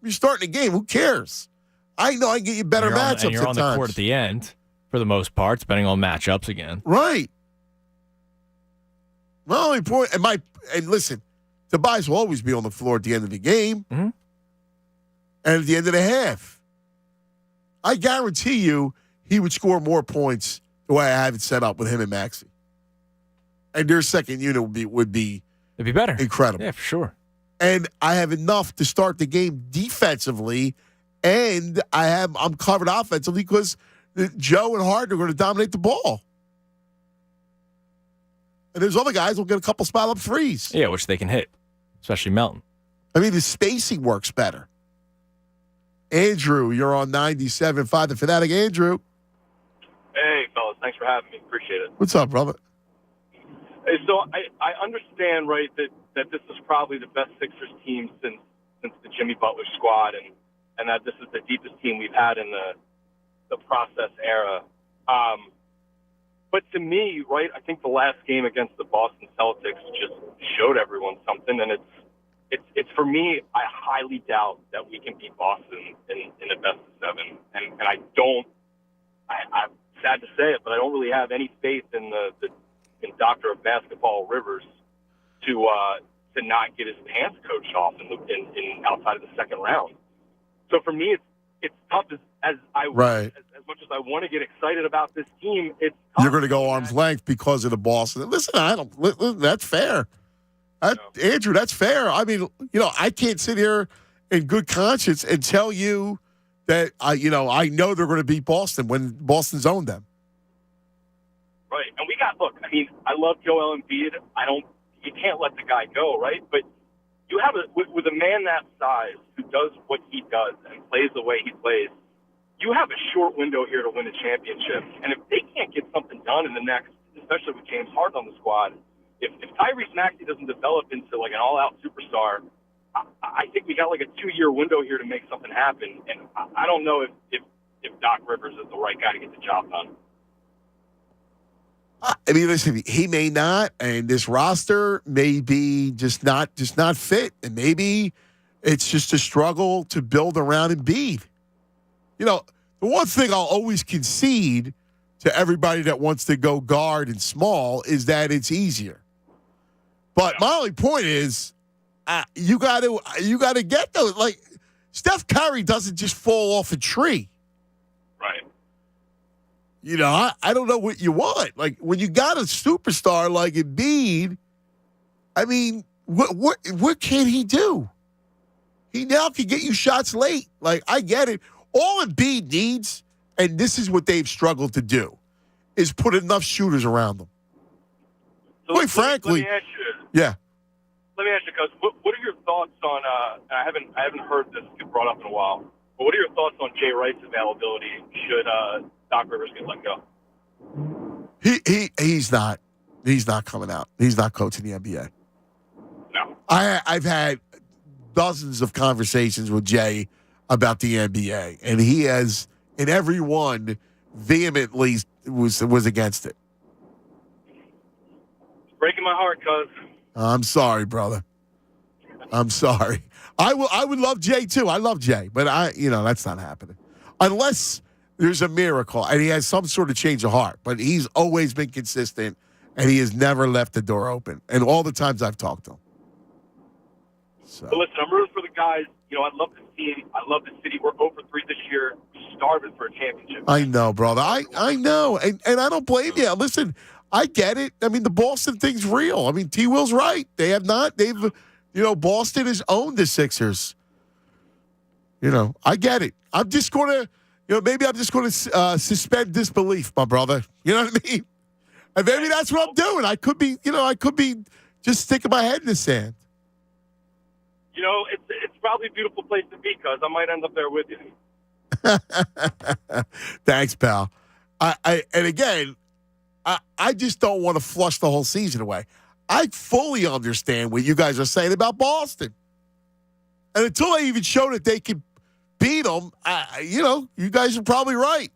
You're starting a game. Who cares? I know I can get you better matchups and you're on the court at the end, for the most part, depending on matchups again. Right. My only point, and listen, Tobias will always be on the floor at the end of the game and at the end of the half. I guarantee you he would score more points the way I have it set up with him and Maxey. And their second unit would be it'd be better. Incredible. Yeah, for sure. And I have enough to start the game defensively, and I'm covered offensively because Joe and Harden are going to dominate the ball. And there's other guys who will get a couple spot-up threes. Yeah, which they can hit, especially Melton. I mean, the spacing works better. Andrew, you're on 97.5 The Fanatic. Andrew. Hey, fellas. Thanks for having me. Appreciate it. What's up, brother? Hey, so I understand, right, that this is probably the best Sixers team since the Jimmy Butler squad, and that this is the deepest team we've had in the process era. But to me, right, I think the last game against the Boston Celtics just showed everyone something, and it's for me, I highly doubt that we can beat Boston in the best of seven, and I'm sad to say it, but I don't really have any faith in in Doctor of Basketball Rivers to not get his pants coached off in outside of the second round. So for me, it's tough as much as I want to get excited about this team. It's tough. You're going to go arm's length because of the Boston. Listen, that's fair. Andrew, that's fair. I mean, I can't sit here in good conscience and tell you that I know they're going to beat Boston when Boston's owned them. Right, and I love Joel Embiid. You can't let the guy go, right? But you have with a man that size who does what he does and plays the way he plays, you have a short window here to win a championship. And if they can't get something done in the next, especially with James Harden on the squad, if Tyrese Maxey doesn't develop into an all-out superstar, I think we got a 2-year window here to make something happen. And I don't know if Doc Rivers is the right guy to get the job done. I mean, listen, he may not, and this roster may be just not fit, and maybe it's just a struggle to build around Embiid. The one thing I'll always concede to everybody that wants to go guard and small is that it's easier. But my only point is, you got to get those. Steph Curry doesn't just fall off a tree. Right. I don't know what you want. When you got a superstar like Embiid, I mean, what can he do? He now can get you shots late. I get it. All Embiid needs, and this is what they've struggled to do, is put enough shooters around them. So quite frankly, let me ask you, yeah. Let me ask you, Coach, what are your thoughts on? I haven't heard this get brought up in a while. But what are your thoughts on Jay Wright's availability? Should Doc Rivers get let go? He's not coming out. He's not coaching the NBA. No. I've had dozens of conversations with Jay about the NBA, and he has, in every one, vehemently was against it. It's breaking my heart, cuz. I'm sorry, brother. I'm sorry. I would love Jay too. I love Jay, but that's not happening unless there's a miracle and he has some sort of change of heart. But he's always been consistent, and he has never left the door open. And all the times I've talked to him. So. But listen, I'm rooting for the guys. I love the city. We're 0-3 this year. We're starving for a championship. I know, brother. I know, and I don't blame you. Listen, I get it. I mean, the Boston thing's real. I mean, T. Will's right. They've Boston has owned the Sixers. I get it. I'm just going to, maybe I'm just going to suspend disbelief, my brother. You know what I mean? And maybe that's what I'm doing. I could be just sticking my head in the sand. It's probably a beautiful place to be, cuz I might end up there with you. Thanks, pal. I just don't want to flush the whole season away. I fully understand what you guys are saying about Boston. And until they even show that they can beat them, you guys are probably right.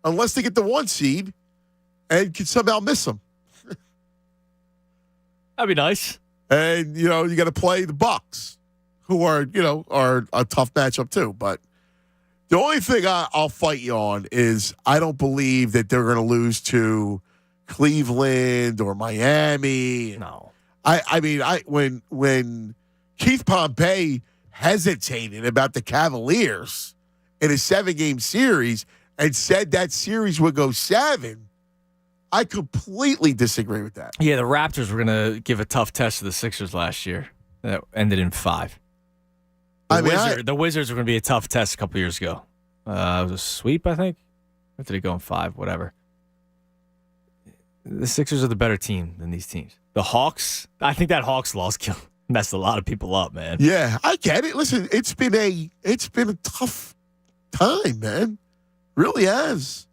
Unless they get the 1 seed and can somehow miss them. That'd be nice. And, you got to play the Bucks, who are a tough matchup too. But the only thing I'll fight you on is I don't believe that they're going to lose to Cleveland or Miami. No. When Keith Pompey hesitated about the Cavaliers in a 7-game series and said that series would go 7, I completely disagree with that. Yeah, the Raptors were going to give a tough test to the Sixers last year. That ended in 5. The Wizards were going to be a tough test a couple years ago. It was a sweep, I think. Or did it go in 5? Whatever. The Sixers are the better team than these teams. The Hawks, I think that Hawks loss messed a lot of people up, man. Yeah, I get it. Listen, it's been a tough time, man. Really has.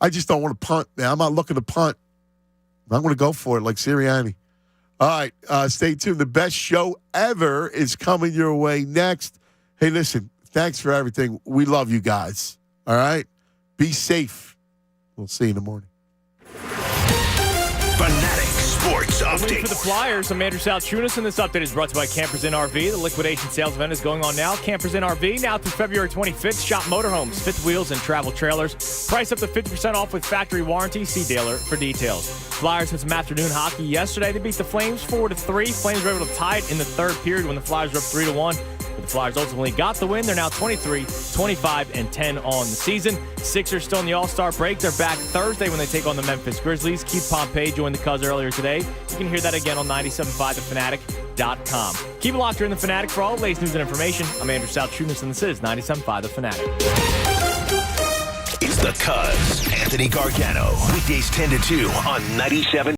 I just don't want to punt, man. I'm not looking to punt. I'm going to go for it like Sirianni. All right, stay tuned. The best show ever is coming your way next. Hey, listen, thanks for everything. We love you guys. All right? Be safe. We'll see you in the morning. Fanatic Sports Update. For the Flyers, I'm Andrew Salchunas, and this update is brought to you by Campers Inn RV. The liquidation sales event is going on now. Campers Inn RV, now through February 25th. Shop motorhomes, fifth wheels, and travel trailers. Price up to 50% off with factory warranty. See dealer for details. Flyers had some afternoon hockey yesterday. They beat the Flames 4-3. Flames were able to tie it in the third period when the Flyers were up 3-1. But the Flyers ultimately got the win. They're now 23, 25, and 10 on the season. Sixers still in the All-Star break. They're back Thursday when they take on the Memphis Grizzlies. Keith Pompey joined the Cuz earlier today. You can hear that again on 97.5thefanatic.com. Keep it locked here in The Fanatic for all the latest news and information. I'm Andrew Salchunas, and this is 97.5 The Fanatic. It's the Cuz. Anthony Gargano. Weekdays 10 to 2 on 97.